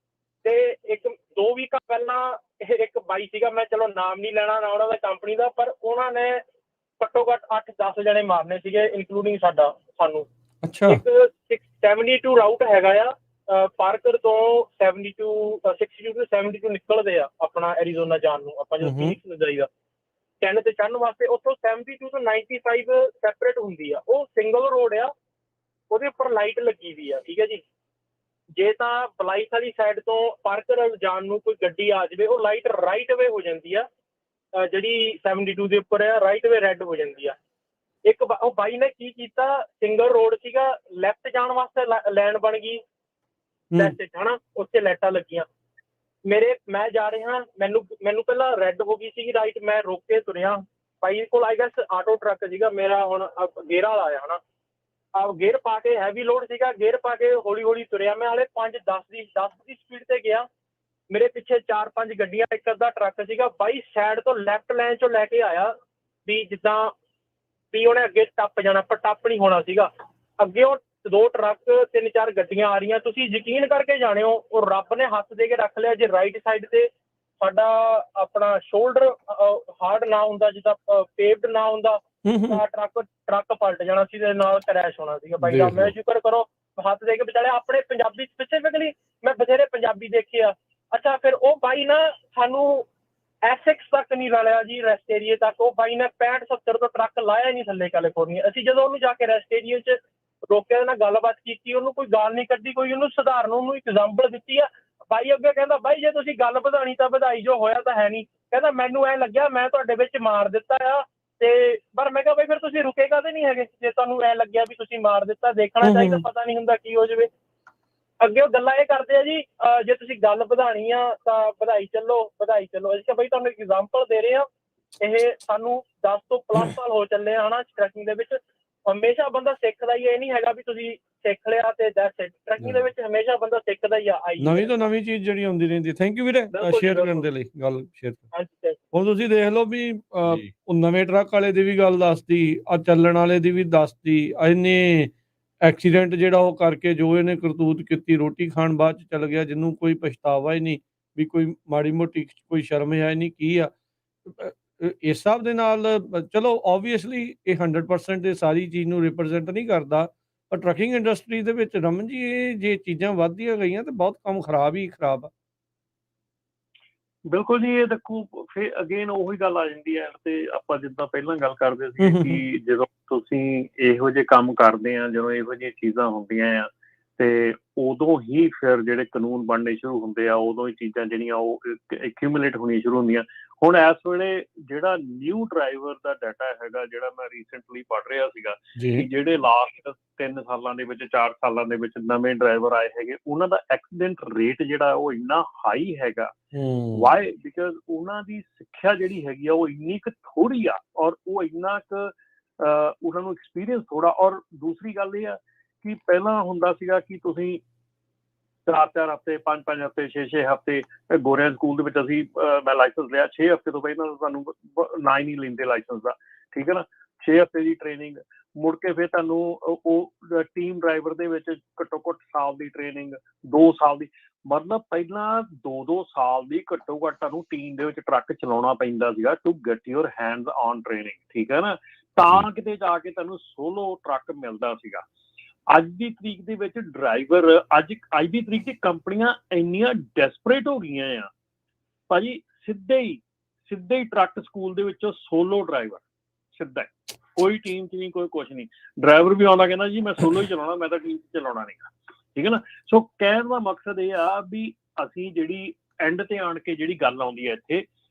ਤੇ 1-2 ਵੀਕਾਂ ਪਹਿਲਾਂ ਇਹ ਇੱਕ ਬਾਈ ਸੀਗਾ, ਮੈਂ ਚਲੋ ਨਾਮ ਨਹੀਂ ਲੈਣਾ ਨਾ ਉਹਨਾਂ ਦਾ ਕੰਪਨੀ ਦਾ, ਪਰ ਉਹਨਾਂ ਨੇ ਘੱਟੋ ਘੱਟ 8-10 ਜਣੇ ਮਾਰਨੇ ਸੀਗੇ, ਇਨਕਲੂਡਿੰਗ ਸਾਨੂੰ। ਅੱਛਾ। ਇੱਕ 72 ਰਾਊਟ ਹੈਗਾ ਆ, ਪਾਰਕਰ ਤੋਂ 62 to 72 ਨਿਕਲਦੇ ਆ ਆਪਣਾ ਐਰੀਜ਼ੋਨਾ ਜਾਣ ਨੂੰ, ਆਪਾਂ ਜਦੋਂ ਫੀਨਿਕਸ ਨੂੰ ਜਾਈਦਾ 10 ਤੇ ਚੜ੍ਹਨ ਵਾਸਤੇ। ਉੱਥੋਂ 72 ਤੋਂ 95 ਸੈਪਰੇਟ ਹੁੰਦੀ ਆ, ਉਹ ਸਿੰਗਲ ਰੋਡ ਆ, ਉਹਦੇ ਉੱਪਰ ਲਾਈਟ ਲੱਗੀ ਵੀ ਆ, ਠੀਕ ਹੈ ਜੀ। ਜੇ ਤਾਂ ਬਲਾਈਸ ਵਾਲੀ ਸਾਈਡ ਤੋਂ ਪਾਰਕਰ ਜਾਣ ਨੂੰ ਕੋਈ ਗੱਡੀ ਆ ਜਾਵੇ, ਉਹ ਲਾਈਟ ਰਾਈਟ ਵੇ ਹੋ ਜਾਂਦੀ ਆ, ਜਿਹੜੀ 72 ਦੇ ਉੱਪਰ ਆ, ਰਾਈਟ ਵੇ ਰੈੱਡ ਹੋ ਜਾਂਦੀ ਆ। ਇੱਕ ਉਹ ਬਾਈ ਨੇ ਕੀ ਕੀਤਾ, ਸਿੰਗਲ ਰੋਡ ਸੀਗਾ, ਲੈਫਟ ਜਾਣ ਵਾਸਤੇ ਲਾਈਨ ਬਣ ਗਈ ਲੈਫਟ ਹਨਾ, ਉੱਥੇ ਲਾਈਟਾਂ ਲੱਗੀਆਂ। ਮੈਂ ਜਾ ਰਿਹਾ, ਮੈਨੂੰ ਪਹਿਲਾਂ ਰੈੱਡ ਹੋ ਗਈ ਸੀਗੀ ਰਾਈਟ, ਮੈਂ ਰੋਕ ਕੇ ਤੁਰਿਆ। ਬਾਈ ਕੋਲ ਆਈ ਗੈਸ ਆਟੋ ਟਰੱਕ ਸੀਗਾ ਮੇਰਾ, ਹੁਣ ਗੇਅਰ ਵਾਲਾ ਆਇਆ ਹਨਾ, ਗੇਅਰ ਪਾ ਕੇ ਹੈਵੀ ਲੋਡ ਸੀਗਾ, ਗੇਅਰ ਪਾ ਕੇ ਹੌਲੀ ਹੌਲੀ ਤੁਰਿਆ ਮੈਂ, ਹਾਲੇ 5-10 ਦੀ ਸਪੀਡ ਤੇ ਗਿਆ। ਮੇਰੇ ਪਿੱਛੇ 4-5 ਗੱਡੀਆਂ, ਇੱਕ ਅੱਧਾ ਟਰੱਕ ਸੀਗਾ। ਬਾਈ ਸਾਈਡ ਤੋਂ ਲੈਫਟ ਲਾਈਨ ਚੋਂ ਲੈ ਕੇ ਆਇਆ ਵੀ ਜਿੱਦਾਂ ਵੀ ਉਹਨੇ ਅੱਗੇ ਟੱਪ ਜਾਣਾ, ਪਰ ਟੱਪ ਨਹੀਂ ਹੋਣਾ ਸੀਗਾ। ਅੱਗੇ ਉਹ 2 ਟਰੱਕ 3-4 ਗੱਡੀਆਂ ਆ ਰਹੀਆਂ, ਤੁਸੀਂ ਯਕੀਨ ਕਰਕੇ ਜਾਣਿਓ, ਉਹ ਰੱਬ ਨੇ ਹੱਥ ਦੇ ਕੇ ਰੱਖ ਲਿਆ। ਜੇ ਰਾਈਟ ਸਾਈਡ ਤੇ ਸਾਡਾ ਆਪਣਾ ਸ਼ੋਲਡਰ ਹਾਰਡ ਨਾ ਹੁੰਦਾ, ਜਿੱਦਾਂ ਪੇਵਡ ਨਾ ਹੁੰਦਾ, ਤਾਂ ਟਰੱਕ ਪਲਟ ਜਾਣਾ ਸੀ ਤੇ ਨਾਲ ਕਰੈਸ਼ ਹੋਣਾ ਸੀਗਾ। ਬਾਈ ਦਾ ਮੈਂ ਸ਼ੁਕਰ ਕਰੋ ਹੱਥ ਦੇ ਕੇ ਵਿਚਾਲੇ। ਆਪਣੇ ਪੰਜਾਬੀ ਸਪੈਸੀਫਿਕਲੀ ਮੈਂ ਬਥੇਰੇ ਪੰਜਾਬੀ ਦੇਖੇ ਆ। ਅੱਛਾ, ਫਿਰ ਉਹ ਬਾਈ ਨਾ ਸਾਨੂੰ ਐਸੈਕਸ ਤੱਕ ਨਹੀਂ ਰਲਿਆ ਜੀ, ਰੈਸਟ ਏਰੀਏ ਤੱਕ। ਉਹ ਬਾਈ ਨੇ 65-70 ਤੋਂ ਟਰੱਕ ਲਾਇਆ ਨਹੀਂ ਥੱਲੇ ਕੈਲੀਫੋਰਨੀਆ। ਅਸੀਂ ਜਦੋਂ ਉਹਨੂੰ ਜਾ ਕੇ ਰੈਸਟ ਏਰੀਏ 'ਚ ਰੋਕਿਆ, ਨਾਲ ਗੱਲਬਾਤ ਕੀਤੀ, ਉਹਨੂੰ ਕੋਈ ਗਾਲ ਨਹੀਂ ਕੱਢੀ, ਕੋਈ ਉਹਨੂੰ ਸਧਾਰਨ ਉਹਨੂੰ ਐਗਜ਼ਾਮਪਲ ਦਿੱਤੀ ਆ। ਬਾਈ ਅੱਗੇ ਕਹਿੰਦਾ, ਬਾਈ ਜੇ ਤੁਸੀਂ ਗੱਲ ਵਧਾਣੀ ਤਾਂ ਵਧਾਈ ਜੋ, ਹੋਇਆ ਤਾਂ ਹੈ ਨਹੀਂ। ਕਹਿੰਦਾ ਮੈਨੂੰ ਐਂ ਲੱਗਿਆ ਮੈਂ ਤੁਹਾਡੇ ਵਿੱਚ ਮਾਰ ਦਿੱਤਾ ਆ, ਤੇ ਪਰ ਮੈਂ ਕਿਹਾ ਬਾਈ ਫਿਰ ਤੁਸੀਂ ਰੁਕੇ ਕਾਹਦੇ ਨਹੀਂ ਹੈਗੇ, ਜੇ ਤੁਹਾਨੂੰ ਐਂ ਲੱਗਿਆ ਵੀ ਤੁਸੀਂ ਮਾਰ ਦਿੱਤਾ। ਦੇਖਣਾ ਚਾਹੀਦਾ, ਪਤਾ ਨਹੀਂ ਹੁੰਦਾ ਕੀ ਹੋ ਜਾਵੇ। ਅੱਗੇ ਉਹ ਗੱਲਾਂ ਇਹ ਕਰਦੇ ਆ ਜੀ, ਜੇ ਤੁਸੀਂ ਗੱਲ ਵਧਾਣੀ ਆ ਤਾਂ ਵਧਾਈ ਚੱਲੋ। ਅਸੀਂ ਕਿਹਾ ਬਾਈ ਤੁਹਾਨੂੰ ਐਗਜ਼ਾਮਪਲ ਦੇ ਰਹੇ ਆ, ਇਹ ਸਾਨੂੰ 10 ਤੋਂ ਪਲੱਸ ਸਾਲ ਹੋ ਚੱਲੇ ਆ ਹਨਾ ਟਰੈਕਿੰਗ ਦੇ ਵਿੱਚ। ਹਮੇਸ਼ਾ ਬੰਦਾ ਸਿੱਖਦਾ ਹੀ, ਇਹ ਨਹੀਂ ਹੈਗਾ ਵੀ ਤੁਸੀਂ ਸਿੱਖ ਲਿਆ ਤੇ ਦੈਟਸ ਇਟ। ਟਰੈਕਿੰਗ ਦੇ ਵਿੱਚ ਹਮੇਸ਼ਾ ਬੰਦਾ ਸਿੱਖਦਾ ਹੀ ਆ, ਨਵੀਂ ਤੋਂ ਨਵੀਂ ਚੀਜ਼ ਜਿਹੜੀ ਆਉਂਦੀ ਰਹਿੰਦੀ। ਥੈਂਕ ਯੂ ਵੀਰੇ ਸ਼ੇਅਰ ਕਰਨ ਦੇ ਲਈ, ਗੱਲ ਸ਼ੇਅਰ। ਹੁਣ ਤੁਸੀਂ ਦੇਖ ਲਓ ਵੀ ਉਹ ਨਵੇਂ ਟਰੱਕ ਵਾਲੇ ਦੀ ਵੀ ਗੱਲ ਦੱਸਦੀ, ਆ ਚੱਲਣ ਵਾਲੇ ਦੀ ਵੀ ਦੱਸਦੀ। ਇਹਨੇ ਐਕਸੀਡੈਂਟ ਜਿਹੜਾ ਉਹ ਕਰਕੇ ਜੋ ਇਹਨੇ ਕਰਤੂਤ ਕੀਤੀ, ਰੋਟੀ ਖਾਣ ਬਾਅਦ 'ਚ ਚੱਲ ਗਿਆ, ਜਿਹਨੂੰ ਕੋਈ ਪਛਤਾਵਾ ਹੀ ਨਹੀਂ ਵੀ ਕੋਈ ਮਾੜੀ ਮੋਟੀ ਕੋਈ ਸ਼ਰਮ ਹੈ ਨਹੀਂ ਕੀ ਆ। ਇਸ ਹਿਸਾਬ ਦੇ ਨਾਲ ਚਲੋ ਓਬਵੀਅਸਲੀ ਇਹ 100% ਇਹ ਸਾਰੀ ਚੀਜ਼ ਨੂੰ ਰਿਪਰੈਜ਼ੈਂਟ ਨਹੀਂ ਕਰਦਾ, ਪਰ ਟਰੱਕਿੰਗ ਇੰਡਸਟਰੀ ਦੇ ਵਿੱਚ ਰਮਨ ਜੀ ਇਹ ਜੇ ਚੀਜ਼ਾਂ ਵੱਧਦੀਆਂ ਗਈਆਂ ਤਾਂ ਬਹੁਤ ਕੰਮ ਖਰਾਬ ਹੀ ਖਰਾਬ ਆ। ਬਿਲਕੁਲ ਜੀ, ਇਹ ਦੇਖੋ ਫਿਰ ਅਗੇਨ ਉਹੀ ਗੱਲ ਆ ਜਾਂਦੀ ਹੈ ਤੇ ਆਪਾਂ ਜਿੱਦਾਂ ਪਹਿਲਾਂ ਗੱਲ ਕਰਦੇ ਸੀ ਕਿ ਜਦੋਂ ਤੁਸੀਂ ਇਹੋ ਜਿਹੇ ਕੰਮ ਕਰਦੇ ਆ, ਜਦੋਂ ਇਹੋ ਜਿਹੀਆਂ ਚੀਜ਼ਾਂ ਹੁੰਦੀਆਂ ਆ ਤੇ ਉਦੋਂ ਹੀ ਫਿਰ ਜਿਹੜੇ ਕਾਨੂੰਨ ਬਣਨੇ ਸ਼ੁਰੂ ਹੁੰਦੇ ਆ, ਉਦੋਂ ਹੀ ਚੀਜ਼ਾਂ ਜਿਹੜੀਆਂ ਉਹ ਐਕਿਊਮੂਲੇਟ ਹੋਣੀਆਂ ਸ਼ੁਰੂ ਹੁੰਦੀਆਂ। ਹੁਣ ਇਸ ਵੇਲੇ ਜਿਹੜਾ ਨਿਊ ਡਰਾਈਵਰ ਦਾ ਡਾਟਾ ਹੈਗਾ, ਜਿਹੜਾ ਮੈਂ ਰੀਸੈਂਟਲੀ ਪੜ੍ਹ ਰਿਹਾ ਸੀਗਾ ਕਿ ਜਿਹੜੇ ਲਾਸਟ 3 ਸਾਲਾਂ ਦੇ ਵਿੱਚ 4 ਸਾਲਾਂ ਦੇ ਵਿੱਚ ਨਵੇਂ ਡਰਾਈਵਰ ਆਏ ਹੈਗੇ, ਉਹਨਾਂ ਦਾ ਐਕਸੀਡੈਂਟ ਰੇਟ ਜਿਹੜਾ ਉਹ ਇੰਨਾ ਹਾਈ ਹੈਗਾ। ਵਾਈ? ਬਿਕਾਜ਼ ਉਹਨਾਂ ਦੀ ਸਿੱਖਿਆ ਜਿਹੜੀ ਹੈਗੀ ਆ ਉਹ ਇੰਨੀ ਕੁ ਥੋੜ੍ਹੀ ਆ ਔਰ ਉਹ ਇੰਨਾ ਕੁ ਉਹਨਾਂ ਨੂੰ ਐਕਸਪੀਰੀਅੰਸ ਥੋੜ੍ਹਾ। ਔਰ ਦੂਸਰੀ ਗੱਲ ਇਹ ਆ ਕਿ ਪਹਿਲਾਂ ਹੁੰਦਾ ਸੀਗਾ ਕਿ ਤੁਸੀਂ 4-4 ਹਫ਼ਤੇ, 5-5 ਹਫ਼ਤੇ, 6-6 ਹਫ਼ਤੇ ਗੋਰਿਆਂ ਸਕੂਲ ਦੇ ਵਿੱਚ ਅਸੀਂ ਮੈਂ ਲਾਇਸੈਂਸ ਲਿਆ 6 ਹਫ਼ਤੇ ਤੋਂ ਪਹਿਲਾਂ ਤੁਹਾਨੂੰ ਨਾ ਹੀ ਨਹੀਂ ਲੈਂਦੇ ਲਾਇਸੈਂਸ ਦਾ, ਠੀਕ ਹੈ ਨਾ। 6 ਹਫ਼ਤੇ ਦੀ ਟ੍ਰੇਨਿੰਗ, ਮੁੜ ਕੇ ਫਿਰ ਤੁਹਾਨੂੰ ਉਹ ਟੀਮ ਡਰਾਈਵਰ ਦੇ ਵਿੱਚ ਘੱਟੋ ਘੱਟ ਸਾਲ ਦੀ ਟ੍ਰੇਨਿੰਗ, 2 ਸਾਲ ਦੀ, ਮਤਲਬ ਪਹਿਲਾਂ 2-2 ਸਾਲ ਦੀ ਘੱਟੋ ਘੱਟ ਤੁਹਾਨੂੰ ਟੀਮ ਦੇ ਵਿੱਚ ਟਰੱਕ ਚਲਾਉਣਾ ਪੈਂਦਾ ਸੀਗਾ to get your hands on training, ਠੀਕ ਹੈ ਨਾ, ਤਾਂ ਕਿਤੇ ਜਾ ਕੇ ਤੁਹਾਨੂੰ ਸੋਲੋ ਟਰੱਕ ਮਿਲਦਾ ਸੀਗਾ। ਅੱਜ ਦੀ ਤਰੀਕ ਦੇ ਵਿੱਚ ਡਰਾਈਵਰ ਅੱਜ ਦੀ ਤਰੀਕ 'ਚ ਕੰਪਨੀਆਂ ਇੰਨੀਆਂ ਡੈਸਪਰੇਟ ਹੋ ਗਈਆਂ ਆ ਭਾਜੀ, ਸਿੱਧੇ ਹੀ ਟਰੱਕ ਸਕੂਲ ਦੇ ਵਿੱਚੋਂ ਸੋਲੋ ਡਰਾਈਵਰ, ਸਿੱਧਾ ਹੀ, ਕੋਈ ਟੀਮ 'ਚ ਨਹੀਂ, ਕੋਈ ਕੁਛ ਨਹੀਂ। ਡਰਾਈਵਰ ਵੀ ਆਉਂਦਾ ਕਹਿੰਦਾ ਜੀ ਮੈਂ ਸੋਲੋ ਹੀ ਚਲਾਉਣਾ, ਮੈਂ ਤਾਂ ਟੀਮ 'ਚ ਚਲਾਉਣਾ ਨਹੀਂ, ਠੀਕ ਹੈ ਨਾ। ਸੋ ਕਹਿਣ ਦਾ ਮਕਸਦ ਇਹ ਆ ਵੀ ਅਸੀਂ ਜਿਹੜੀ ਐਂਡ ਤੇ ਆਣ ਕੇ ਜਿਹੜੀ ਗੱਲ ਆਉਂਦੀ ਹੈ ਇੱਥੇ,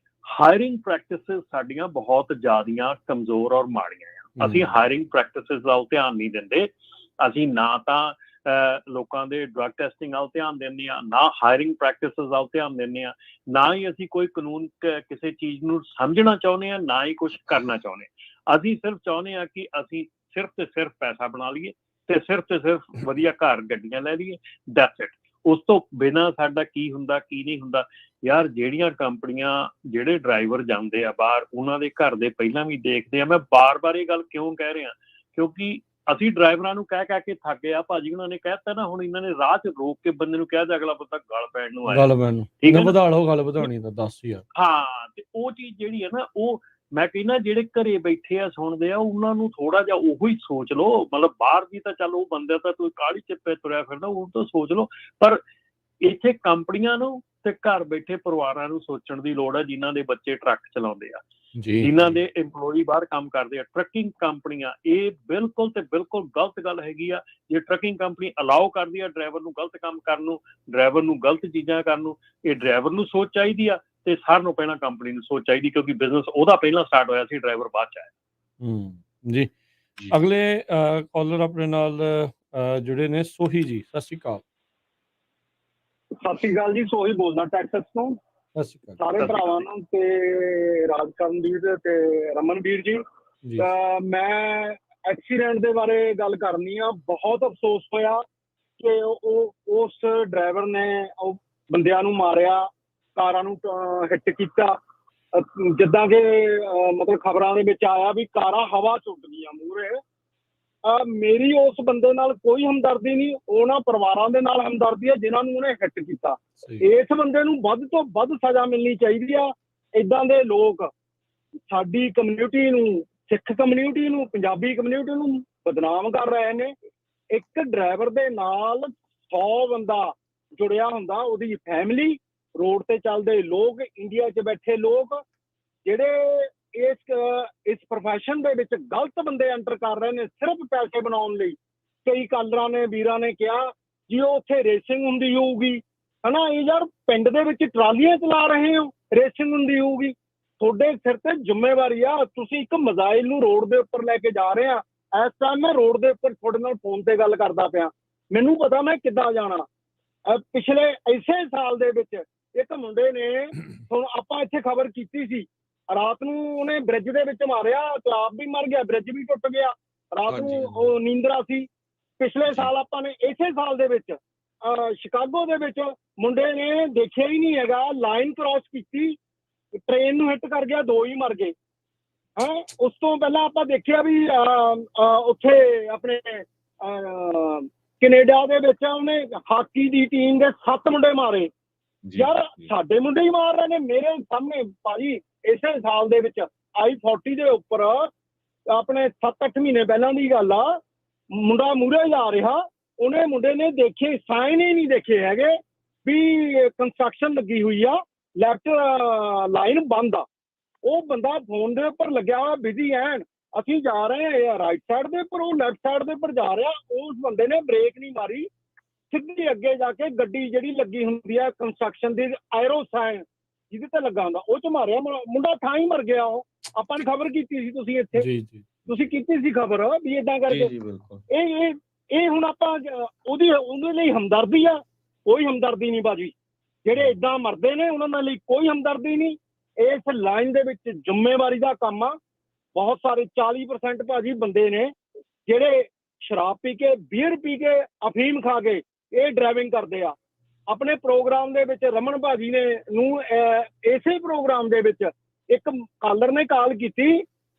ਹਾਇਰਿੰਗ ਪ੍ਰੈਕਟਿਸਿਸ ਸਾਡੀਆਂ ਬਹੁਤ ਜ਼ਿਆਦੀਆਂ ਕਮਜ਼ੋਰ ਔਰ ਮਾੜੀਆਂ ਆ। ਅਸੀਂ ਹਾਇਰਿੰਗ ਪ੍ਰੈਕਟਿਸਿਸ ਵੱਲ ਧਿਆਨ ਨਹੀਂ ਦਿੰਦੇ। ਅਸੀਂ ਨਾ ਤਾਂ ਲੋਕਾਂ ਦੇ ਡਰੱਗ ਟੈਸਟਿੰਗ ਵੱਲ ਧਿਆਨ ਦਿੰਦੇ ਹਾਂ, ਨਾ ਹਾਇਰਿੰਗ ਪ੍ਰੈਕਟਿਸਿਸ ਵੱਲ ਧਿਆਨ ਦਿੰਦੇ ਹਾਂ, ਨਾ ਹੀ ਅਸੀਂ ਕੋਈ ਕਾਨੂੰਨ ਕਿਸੇ ਚੀਜ਼ ਨੂੰ ਸਮਝਣਾ ਚਾਹੁੰਦੇ ਹਾਂ, ਨਾ ਹੀ ਕੁਛ ਕਰਨਾ ਚਾਹੁੰਦੇ। ਅਸੀਂ ਸਿਰਫ ਚਾਹੁੰਦੇ ਹਾਂ ਕਿ ਅਸੀਂ ਸਿਰਫ ਤੇ ਸਿਰਫ ਪੈਸਾ ਬਣਾ ਲਈਏ ਤੇ ਸਿਰਫ ਵਧੀਆ ਘਰ ਗੱਡੀਆਂ ਲੈ ਲਈਏ, ਦੈਟਸ ਇਟ। ਉਸ ਤੋਂ ਬਿਨਾਂ ਸਾਡਾ ਕੀ ਹੁੰਦਾ ਕੀ ਨਹੀਂ ਹੁੰਦਾ। ਯਾਰ ਜਿਹੜੀਆਂ ਕੰਪਨੀਆਂ ਜਿਹੜੇ ਡਰਾਈਵਰ ਜਾਂਦੇ ਆ ਬਾਹਰ, ਉਹਨਾਂ ਦੇ ਘਰ ਦੇ ਪਹਿਲਾਂ ਵੀ ਦੇਖਦੇ ਆ। ਮੈਂ ਬਾਰ-ਬਾਰ ਇਹ ਗੱਲ ਕਿਉਂ ਕਹਿ ਰਿਹਾ, ਕਿਉਂਕਿ ਅਸੀਂ ਡਰਾਈਵਰਾਂ ਨੂੰ ਕਹਿ ਕੇ ਥੱਕ ਗਏ ਆ ਭਾਜੀ। ਉਹਨਾਂ ਨੇ ਕਹਿਤਾ ਨਾ, ਹੁਣ ਇਹਨਾਂ ਨੇ ਰਾਹ 'ਚ ਰੋਕ ਕੇ ਬੰਦੇ ਨੂੰ ਕਿਹਾ, ਅਗਲਾ ਬੰਦਾ ਗਲ ਪੈਣ ਨੂੰ ਆਇਆ, ਠੀਕ ਹੈ, ਵਧਾ ਲਓ ਗੱਲ ਵਧਾਉਣੀ ਤਾਂ 10 ਯਾਰ। ਹਾਂ, ਤੇ ਉਹ ਚੀਜ਼ ਜਿਹੜੀ ਹੈ ਨਾ, ਉਹ ਮੈਂ ਕਹਿੰਦਾ ਜਿਹੜੇ ਘਰੇ ਬੈਠੇ ਆ ਸੁਣਦੇ ਆ, ਉਹਨਾਂ ਨੂੰ ਥੋੜਾ ਜਿਹਾ ਉਹੋ ਹੀ ਸੋਚ ਲਓ। ਮਤਲਬ ਬਾਹਰ ਦੀ ਤਾਂ ਚੱਲ ਉਹ ਬੰਦਾ ਤਾਂ ਕੋਈ ਕਾਹਲੀ ਚ ਤੁਰਿਆ ਫਿਰਦਾ, ਉਹ ਤਾਂ ਸੋਚ ਲਓ, ਪਰ ਇੱਥੇ ਕੰਪਨੀਆਂ ਨੂੰ ਤੇ ਘਰ ਬੈਠੇ ਪਰਿਵਾਰਾਂ ਨੂੰ ਸੋਚਣ ਦੀ ਲੋੜ ਹੈ, ਜਿਨ੍ਹਾਂ ਦੇ ਬੱਚੇ ਟਰੱਕ ਚਲਾਉਂਦੇ ਆ, ਜਿਨ੍ਹਾਂ ਦੇ EMPLOYEE ਬਾਹਰ ਕੰਮ ਕਰਦੇ ਆ। ਟਰੱਕਿੰਗ ਕੰਪਨੀਆਂ, ਇਹ ਬਿਲਕੁਲ ਤੇ ਬਿਲਕੁਲ ਗਲਤ ਗੱਲ ਹੈਗੀ ਆ। ਜੇ ਟਰੱਕਿੰਗ ਕੰਪਨੀ ਅਲਾਓ ਕਰਦੀ ਆ ਡਰਾਈਵਰ ਨੂੰ ਗਲਤ ਕੰਮ ਕਰਨ ਨੂੰ, ਡਰਾਈਵਰ ਨੂੰ ਗਲਤ ਚੀਜ਼ਾਂ ਕਰਨ ਨੂੰ, ਇਹ ਡਰਾਈਵਰ ਨੂੰ ਸੋਚ ਚਾਹੀਦੀ ਆ ਤੇ ਸਾਰਿਆਂ ਨੂੰ ਪਹਿਲਾਂ ਕੰਪਨੀ ਨੂੰ ਸੋਚ ਚਾਹੀਦੀ, ਕਿਉਂਕਿ ਬਿਜ਼ਨਸ ਉਹਦਾ ਪਹਿਲਾਂ ਸਟਾਰਟ ਹੋਇਆ ਸੀ, ਡਰਾਈਵਰ ਬਾਅਦ 'ਚ ਆਇਆ। ਜੀ, ਅਗਲੇ ਕਾਲਰ ਆਪਣੇ ਨਾਲ ਜੁੜੇ ਨੇ, ਸੋਹੀ ਜੀ, ਸਤਿ ਸ਼੍ਰੀ ਅਕਾਲ। ਸਤਿ ਸ਼੍ਰੀ ਅਕਾਲ ਜੀ, ਸੋਹੀ ਬੋਲਦਾ ਟੈਕਸਸ ਤੋਂ। ਸਤਿ ਸ਼੍ਰੀ ਅਕਾਲ ਸਾਰੇ ਭਰਾਵਾਂ ਨੂੰ ਤੇ ਰਾਜਕਰਨਵੀਰ ਤੇ ਰਮਨਵੀਰ ਜੀ। ਮੈਂ ਐਕਸੀਡੈਂਟ ਦੇ ਬਾਰੇ ਗੱਲ ਕਰਨੀ ਆ। ਬਹੁਤ ਅਫਸੋਸ ਹੋਇਆ ਕਿ ਉਸ ਡਰਾਈਵਰ ਨੇ ਉਹ ਬੰਦਿਆਂ ਨੂੰ ਮਾਰਿਆ, ਕਾਰਾਂ ਨੂੰ ਹਿੱਟ ਕੀਤਾ। ਜਿੱਦਾਂ ਕਿ ਮਤਲਬ ਖਬਰਾਂ ਦੇ ਵਿੱਚ ਆਇਆ ਵੀ ਕਾਰਾਂ ਹਵਾ 'ਚ ਉੱਡ ਗਈਆਂ ਮੂਹਰੇ। ਮੇਰੀ ਉਸ ਬੰਦੇ ਨਾਲ ਕੋਈ ਹਮਦਰਦੀ ਨਹੀਂ, ਉਹਨਾਂ ਪਰਿਵਾਰਾਂ ਦੇ ਨਾਲ ਹਮਦਰਦੀ ਹੈ ਜਿਨ੍ਹਾਂ ਨੂੰ ਉਹਨੇ ਹਿੱਟ ਕੀਤਾ। ਇਸ ਬੰਦੇ ਨੂੰ ਵੱਧ ਤੋਂ ਵੱਧ ਸਜ਼ਾ ਮਿਲਣੀ ਚਾਹੀਦੀ ਆ। ਏਦਾਂ ਦੇ ਲੋਕ ਸਾਡੀ ਕਮਿਊਨਿਟੀ ਨੂੰ, ਸਿੱਖ ਕਮਿਊਨਿਟੀ ਨੂੰ, ਪੰਜਾਬੀ ਕਮਿਊਨਿਟੀ ਨੂੰ ਬਦਨਾਮ ਕਰ ਰਹੇ ਨੇ। ਇੱਕ ਡਰਾਈਵਰ ਦੇ ਨਾਲ 100 ਬੰਦਾ ਜੁੜਿਆ ਹੁੰਦਾ, ਉਹਦੀ ਫੈਮਿਲੀ, ਰੋਡ ਤੇ ਚੱਲਦੇ ਲੋਕ, ਇੰਡੀਆ 'ਚ ਬੈਠੇ ਲੋਕ, ਜਿਹੜੇ ਇਸ ਪ੍ਰੋਫੈਸ਼ਨ ਦੇ ਵਿੱਚ ਗਲਤ ਬੰਦੇ ਐਂਟਰ ਕਰ ਰਹੇ ਨੇ ਸਿਰਫ ਪੈਸੇ ਬਣਾਉਣ ਲਈ। ਕਈ ਕਾਲਰਾਂ ਨੇ, ਵੀਰਾਂ ਨੇ ਕਿਹਾ ਜੀ ਉਹ ਉੱਥੇ ਰੇਸਿੰਗ ਹੁੰਦੀ ਹੋਊਗੀ, ਹਨਾ। ਇਹ ਯਾਰ ਪਿੰਡ ਦੇ ਵਿੱਚ ਟਰਾਲੀਆਂ ਚਲਾ ਰਹੇ ਹੋ, ਰੇਸਿੰਗ ਹੁੰਦੀ ਹੋਊਗੀ। ਤੁਹਾਡੇ ਸਿਰ ਤੇ ਜ਼ਿੰਮੇਵਾਰੀ ਆ। ਤੁਸੀਂ ਇੱਕ ਮਿਜ਼ਾਈਲ ਨੂੰ ਰੋਡ ਦੇ ਉੱਪਰ ਲੈ ਕੇ ਜਾ ਰਹੇ ਆ। ਇਸ ਟਾਈਮ ਮੈਂ ਰੋਡ ਦੇ ਉੱਪਰ ਤੁਹਾਡੇ ਨਾਲ ਫੋਨ ਤੇ ਗੱਲ ਕਰਦਾ ਪਿਆ, ਮੈਨੂੰ ਪਤਾ ਮੈਂ ਕਿੱਦਾਂ ਜਾਣਾ। ਪਿਛਲੇ ਇਸੇ ਸਾਲ ਦੇ ਵਿੱਚ ਇੱਕ ਮੁੰਡੇ ਨੇ, ਹੁਣ ਆਪਾਂ ਇੱਥੇ ਖਬਰ ਕੀਤੀ ਸੀ, ਰਾਤ ਨੂੰ ਉਹਨੇ ਬ੍ਰਿਜ ਦੇ ਵਿੱਚ ਮਾਰਿਆ ਤੇ ਆਪ ਵੀ ਮਰ ਗਿਆ, ਬ੍ਰਿਜ ਵੀ ਟੁੱਟ ਗਿਆ। ਰਾਤ ਨੂੰ ਉਹ ਨੀਂਦਰਾ ਸੀ। ਪਿਛਲੇ ਸਾਲ ਆਪਾਂ ਨੇ ਇਸੇ ਸਾਲ ਦੇ ਵਿੱਚ ਸ਼ਿਕਾਗੋ ਦੇ ਵਿੱਚ ਮੁੰਡੇ ਨੇ ਦੇਖਿਆ ਹੀ ਨਹੀਂ ਹੈਗਾ, ਲਾਈਨ ਕ੍ਰਾਸ ਕੀਤੀ, ਟ੍ਰੇਨ ਨੂੰ ਹਿੱਟ ਕਰ ਗਿਆ, 2 ਹੀ ਮਰ ਗਏ। ਉਸ ਤੋਂ ਪਹਿਲਾਂ ਆਪਾਂ ਦੇਖਿਆ ਵੀ ਉੱਥੇ ਆਪਣੇ ਕੈਨੇਡਾ ਦੇ ਵਿੱਚ ਉਹਨੇ ਹਾਕੀ ਦੀ ਟੀਮ ਦੇ 7 ਮੁੰਡੇ ਮਾਰੇ। ਯਾਰ ਸਾਡੇ ਮੁੰਡੇ ਹੀ ਮਾਰ ਰਹੇ ਨੇ ਮੇਰੇ ਸਾਹਮਣੇ ਭਾਜੀ। ਇਸੇ ਸਾਲ ਦੇ ਵਿੱਚ I-40 ਦੇ ਉੱਪਰ ਆਪਣੇ 7-8 ਮਹੀਨੇ ਪਹਿਲਾਂ ਦੀ ਗੱਲ ਆ, ਮੁੰਡਾ ਮੂਹਰੇ ਜਾ ਰਿਹਾ, ਉਹਨੇ ਮੁੰਡੇ ਨੇ ਦੇਖੇ, ਸਾਈਨ ਹੀ ਨਹੀਂ ਦੇਖੇ ਹੈਗੇ ਵੀ ਕੰਸਟਰਕਸ਼ਨ ਲੱਗੀ ਹੋਈ ਆ, ਲੈਫਟ ਲਾਈਨ ਬੰਦ ਆ, ਉਹ ਬੰਦਾ ਫੋਨ ਦੇ ਉੱਪਰ ਲੱਗਿਆ ਹੋਇਆ ਬਿਜ਼ੀ ਐਨ, ਅਸੀਂ ਜਾ ਰਹੇ ਹਾਂ ਰਾਈਟ ਸਾਈਡ ਦੇ ਉੱਪਰ, ਉਹ ਲੈਫਟ ਸਾਈਡ ਦੇ ਉੱਪਰ ਜਾ ਰਿਹਾ, ਉਸ ਬੰਦੇ ਨੇ ਬ੍ਰੇਕ ਨਹੀਂ ਮਾਰੀ, ਸਿੱਧੀ ਅੱਗੇ ਜਾ ਕੇ ਗੱਡੀ ਜਿਹੜੀ ਲੱਗੀ ਹੁੰਦੀ ਆ ਕੰਸਟਰਕਸ਼ਨ ਦੀ ਆਇਰੋ ਸਾਈਨ ਜਿਹਦੇ ਤੇ ਲੱਗਾ ਹੁੰਦਾ ਉਹ ਚ ਮਾਰਿਆ, ਮੁੰਡਾ ਥਾਂ ਹੀ ਮਰ ਗਿਆ। ਉਹ ਆਪਾਂ ਨੇ ਖਬਰ ਕੀਤੀ ਸੀ, ਤੁਸੀਂ ਇੱਥੇ ਤੁਸੀਂ ਕੀਤੀ ਸੀ ਖਬਰ ਵੀ ਏਦਾਂ ਕਰਕੇ। ਇਹ ਹੁਣ ਆਪਾਂ ਉਹਦੇ ਲਈ ਹਮਦਰਦੀ ਆ, ਕੋਈ ਹਮਦਰਦੀ ਨਹੀਂ ਬਾਜੀ। ਜਿਹੜੇ ਏਦਾਂ ਮਰਦੇ ਨੇ ਉਹਨਾਂ ਲਈ ਕੋਈ ਹਮਦਰਦੀ ਨਹੀਂ। ਇਸ ਲਾਈਨ ਦੇ ਵਿੱਚ ਜ਼ਿੰਮੇਵਾਰੀ ਦਾ ਕੰਮ ਆ। ਬਹੁਤ ਸਾਰੇ 40% ਭਾਜੀ ਬੰਦੇ ਨੇ ਜਿਹੜੇ ਸ਼ਰਾਬ ਪੀ ਕੇ, ਬੀਅਰ ਪੀ ਕੇ, ਅਫੀਮ ਖਾ ਕੇ ਇਹ ਡਰਾਈਵਿੰਗ ਕਰਦੇ ਆ। ਆਪਣੇ ਪ੍ਰੋਗਰਾਮ ਦੇ ਵਿੱਚ ਰਮਨ ਭਾਜੀ ਨੇ ਇਸੇ ਪ੍ਰੋਗਰਾਮ ਦੇ ਵਿੱਚ ਇੱਕ ਕਾਲਰ ਨੇ ਕਾਲ ਕੀਤੀ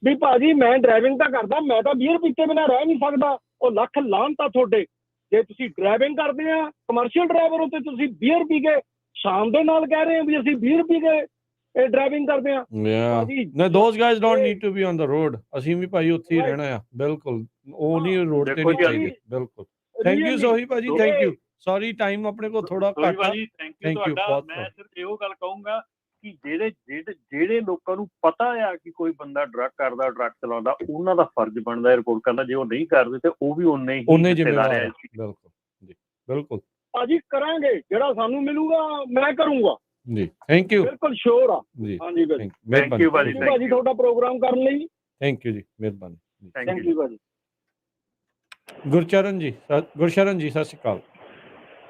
ਵੀ ਭਾਜੀ ਮੈਂ ਡਰਾਈਵਿੰਗ ਤਾਂ ਕਰਦਾ, ਮੈਂ ਤਾਂ ਬੀਅਰ ਪੀਤੇ ਬਿਨਾਂ ਰਹਿ ਨਹੀਂ ਸਕਦਾ। ਉਹ ਲੱਖ ਲਾਹਨਤ ਆ ਤੁਹਾਡੇ, ਜੇ ਤੁਸੀਂ ਡਰਾਈਵਿੰਗ ਕਰਦੇ ਆ ਕਮਰਸ਼ੀਅਲ ਡਰਾਈਵਰ ਹੋ ਤੇ ਤੁਸੀਂ ਬੀਅਰ ਪੀ ਕੇ ਸ਼ਾਮ ਦੇ ਨਾਲ ਕਹਿ ਰਹੇ ਹੋ ਵੀ ਅਸੀਂ ਬੀਅਰ ਪੀ ਕੇ ਡਰਾਈਵਿੰਗ ਕਰਦੇ ਆ। ਨਾ those guys don't need to be on the road. ਅਸੀਂ ਵੀ ਭਾਈ ਉੱਥੇ ਹੀ ਰਹਿਣਾ ਆ, ਬਿਲਕੁਲ ਉਹ ਨਹੀਂ ਰੋਡ ਤੇ ਨਹੀਂ ਚਾਹੀਦੇ। ਬਿਲਕੁਲ ਥੈਂਕ ਯੂ ਸੋਹੀ ਭਾਜੀ, ਥੈਂਕ ਯੂ। ਸੌਰੀ ਟਾਈਮ ਆਪਣੇ ਕੋਲ ਥੋੜਾ ਘੱਟ ਆ। ਥੈਂਕ ਯੂ ਤੁਹਾਡਾ। ਮੈਂ ਸਿਰਫ ਇਹੋ ਗੱਲ ਕਹੂੰਗਾ ਕਿ ਜਿਹੜੇ ਲੋਕਾਂ ਨੂੰ ਪਤਾ ਆ ਕਿ ਕੋਈ ਬੰਦਾ ਡਰੱਗ ਕਰਦਾ, ਡਰੱਗ ਚਲਾਉਂਦਾ, ਉਹਨਾਂ ਦਾ ਫਰਜ਼ ਬਣਦਾ ਰਿਪੋਰਟ ਕਰਨਾ। ਜੇ ਉਹ ਨਹੀਂ ਕਰਦੇ ਤੇ ਉਹ ਵੀ ਉਨੇ ਹੀ ਜ਼ਿੰਮੇਵਾਰ ਹੈ। ਬਿਲਕੁਲ ਜੀ, ਬਿਲਕੁਲ ਭਾਜੀ ਕਰਾਂਗੇ, ਜਿਹੜਾ ਸਾਨੂੰ ਮਿਲੂਗਾ ਮੈਂ ਕਰੂੰਗਾ ਜੀ। ਥੈਂਕ ਯੂ, ਬਿਲਕੁਲ ਸ਼ੋਰ ਆ ਜੀ। ਹਾਂਜੀ ਭਾਜੀ, ਥੈਂਕ ਯੂ ਭਾਜੀ, ਭਾਜੀ ਤੁਹਾਡਾ ਪ੍ਰੋਗਰਾਮ ਕਰਨ ਲਈ ਥੈਂਕ ਯੂ ਜੀ, ਮਿਹਰਬਾਨੀ। ਥੈਂਕ ਯੂ ਭਾਜੀ। ਗੁਰਚਰਨ ਜੀ ਸਤਿ ਸ਼੍ਰੀ ਅਕਾਲ।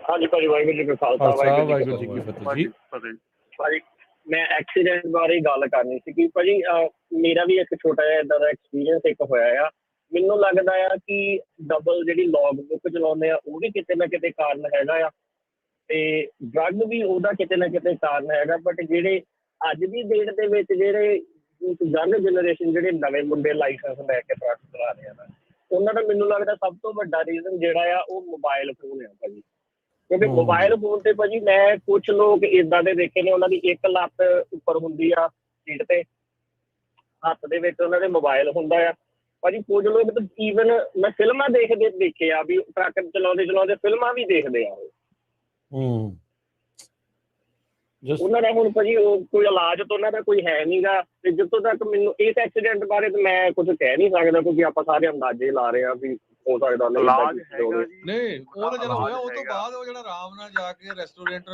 ਹਾਂਜੀ ਭਾਜੀ, ਵਾਹਿਗੁਰੂ ਜੀ ਕਾ ਖਾਲਸਾ, ਵਾਹਿਗੁਰੂ ਜੀ ਕੀ ਫਤਿਹ ਜੀ। ਭਾਜੀ ਮੈਂ ਐਕਸੀਡੈਂਟ ਬਾਰੇ ਗੱਲ ਕਰਨੀ ਸੀ ਕਿ ਭਾਜੀ ਮੇਰਾ ਵੀ ਇੱਕ ਛੋਟਾ ਜਿਹਾ ਏਦਾਂ ਦਾ ਐਕਸਪੀਰੀਅੰਸ ਇੱਕ ਹੋਇਆ ਆ। ਮੈਨੂੰ ਲੱਗਦਾ ਆ ਕਿ ਡਬਲ ਜਿਹੜੀ ਲੌਗ ਬੁੱਕ ਚਲਾਉਂਦੇ ਆ ਉਹ ਵੀ ਕਿਤੇ ਨਾ ਕਿਤੇ ਕਾਰਨ ਹੈਗਾ ਆ, ਤੇ ਡਰੱਗ ਵੀ ਉਹਦਾ ਕਿਤੇ ਨਾ ਕਿਤੇ ਕਾਰਨ ਹੈਗਾ। ਬਟ ਜਿਹੜੇ ਅੱਜ ਦੀ ਡੇਟ ਦੇ ਵਿੱਚ ਜਿਹੜੇ ਯੰਗ ਜਨਰੇਸ਼ਨ, ਜਿਹੜੇ ਨਵੇਂ ਮੁੰਡੇ ਲਾਇਸੈਂਸ ਲੈ ਕੇ ਟਰੱਕ ਚਲਾ ਰਹੇ ਆ, ਉਹਨਾਂ ਦਾ ਮੈਨੂੰ ਲੱਗਦਾ ਸਭ ਤੋਂ ਵੱਡਾ ਰੀਜ਼ਨ ਜਿਹੜਾ ਆ ਉਹ ਮੋਬਾਈਲ ਫੋਨ ਆ ਭਾਜੀ। ਕਿਉਂਕਿ ਮੋਬਾਈਲ ਫੋਨ ਤੇ ਭਾਜੀ ਮੈਂ ਕੁਛ ਲੋਕ ਏਦਾਂ ਦੇ ਦੇਖੇ ਨੇ, ਉਹਨਾਂ ਦੀ ਇੱਕ ਲੱਤ ਉੱਪਰ ਹੁੰਦੀ ਆ ਸੀਟ ਤੇ, ਹੱਥ ਦੇ ਵਿੱਚ ਉਹਨਾਂ ਦੇ ਮੋਬਾਈਲ ਹੁੰਦਾ ਆ ਭਾਜੀ। ਕੁਝ ਲੋਕ ਤਾਂ ਈਵਨ ਮੈਂ ਫਿਲਮਾਂ ਦੇਖੇ ਆ ਵੀ ਟਰੱਕ ਚਲਾਉਂਦੇ ਫਿਲਮਾਂ ਵੀ ਦੇਖਦੇ ਆ ਉਹ। ਉਹਨਾਂ ਦਾ ਹੁਣ ਭਾਜੀ ਕੋਈ ਇਲਾਜ ਤਾਂ ਉਹਨਾਂ ਦਾ ਕੋਈ ਹੈ ਨੀ ਗਾ। ਤੇ ਜਿੱਥੋਂ ਤੱਕ ਮੈਨੂੰ ਇਸ ਐਕਸੀਡੈਂਟ ਬਾਰੇ ਤਾਂ ਮੈਂ ਕੁਝ ਕਹਿ ਨਹੀਂ ਸਕਦਾ, ਕਿਉਂਕਿ ਆਪਾਂ ਸਾਰੇ ਅੰਦਾਜ਼ੇ ਲਾ ਰਹੇ ਆ ਵੀ ਹੋ ਸਕਦਾ ਇਲਾਜ ਹੈਗਾ ਜੀ। ਨਹੀਂ ਉਹ ਤਾਂ ਜਿਹੜਾ ਹੋਇਆ ਉਹ ਤੋਂ ਬਾਅਦ ਉਹ ਜਿਹੜਾ ਆਰਾਮ ਨਾਲ ਜਾ ਕੇ ਰੈਸਟੋਰੈਂਟ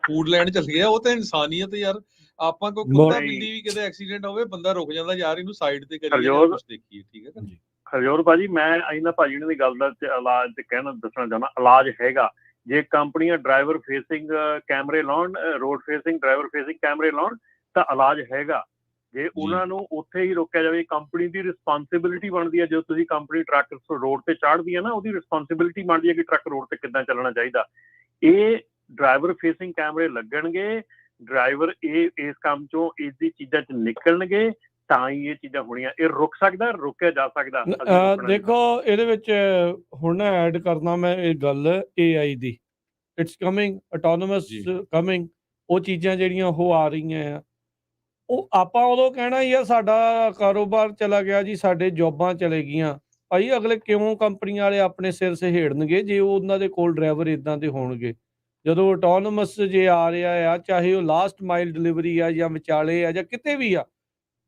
ਫੂਡ ਲੈਣ ਚੱਲ ਗਿਆ, ਉਹ ਤਾਂ ਇਨਸਾਨੀਅਤ ਯਾਰ। ਆਪਾਂ ਕੋਈ ਕੁੱਤਾ ਬਿੱਲੀ ਵੀ ਕਿਤੇ ਐਕਸੀਡੈਂਟ ਹੋਵੇ ਬੰਦਾ ਰੁਕ ਜਾਂਦਾ ਯਾਰ, ਇਹਨੂੰ ਸਾਈਡ ਤੇ ਕਰੀਏ ਕੁਝ ਦੇਖੀਏ। ਠੀਕ ਹੈ ਜੀ ਹਰਜੋਤ ਭਾਜੀ, ਮੈਂ ਇਹਨਾਂ ਭਾਜੀ ਨੇ ਦੀ ਗੱਲ ਦਾ ਇਲਾਜ ਤੇ ਦੱਸਣਾ ਚਾਹੁੰਦਾ। ਇਲਾਜ ਹੈਗਾ ਜੇ ਕੰਪਨੀਆਂ ਡਰਾਈਵਰ ਫੇਸਿੰਗ ਕੈਮਰੇ ਲਾਉਣ, ਰੋਡ ਫੇਸਿੰਗ ਡਰਾਈਵਰ ਫੇਸਿੰਗ ਕੈਮਰੇ ਲਾਉਣ ਤਾਂ ਇਲਾਜ ਹੈਗਾ। ਜੇ ਉਹਨਾਂ ਨੂੰ ਉੱਥੇ ਹੀ ਰੋਕਿਆ ਜਾਵੇ, ਕੰਪਨੀ ਦੀ ਰਿਸਪਾਂਸਿਬਿਲਿਟੀ ਬਣਦੀ ਹੈ। ਜਦੋਂ ਤੁਸੀਂ ਕੰਪਨੀ ਟਰੱਕ ਰੋਡ ਤੇ ਚਾੜਦੀ ਹੈ ਨਾ, ਉਹਦੀ ਰਿਸਪਾਂਸਿਬਿਲਿਟੀ ਬਣਦੀ ਹੈ ਕਿ ਟਰੱਕ ਰੋਡ ਤੇ ਕਿੱਦਾਂ ਚੱਲਣਾ ਚਾਹੀਦਾ। ਇਹ ਡਰਾਈਵਰ ਫੇਸਿੰਗ ਕੈਮਰੇ ਲੱਗਣਗੇ, ਡਰਾਈਵਰ ਇਸ ਕੰਮ ਚੋਂ ਇਸਦੀ ਚੀਜ਼ਾਂ ਚ ਨਿਕਲਣਗੇ ਤਾਂ ਹੀ ਇਹ ਚੀਜ਼ਾਂ ਹੋਣੀਆਂ। ਇਹ ਰੁਕ ਸਕਦਾ, ਰੋਕਿਆ ਜਾ ਸਕਦਾ। ਦੇਖੋ ਇਹਦੇ ਵਿੱਚ ਹੁਣ ਨਾ ਐਡ ਕਰਨਾ ਮੈਂ ਇਹ ਗੱਲ AI the, it's coming, autonomous coming. ਉਹ ਚੀਜ਼ਾਂ ਜਿਹੜੀਆਂ ਉਹ ਆ ਰਹੀਆਂ ਆ, ਉਹ ਆਪਾਂ ਉਦੋਂ ਕਹਿਣਾ ਯਾਰ ਸਾਡਾ ਕਾਰੋਬਾਰ ਚਲਾ ਗਿਆ ਜੀ, ਸਾਡੇ ਜੋਬਾਂ ਚਲੇ ਗਈਆਂ। ਭਾਈ ਅਗਲੇ ਕਿਉਂ ਕੰਪਨੀਆਂ ਵਾਲੇ ਆਪਣੇ ਸਿਰ ਸਹੇੜਨਗੇ ਜੇ ਉਹਨਾਂ ਦੇ ਕੋਲ ਡਰਾਈਵਰ ਇੱਦਾਂ ਦੇ ਹੋਣਗੇ। ਜਦੋਂ ਆਟੋਨੋਮਸ ਜੇ ਆ ਰਿਹਾ ਆ, ਚਾਹੇ ਉਹ ਲਾਸਟ ਮਾਈਲ ਡਿਲੀਵਰੀ ਆ ਜਾਂ ਵਿਚਾਲੇ ਆ ਜਾਂ ਕਿਤੇ ਵੀ ਆ,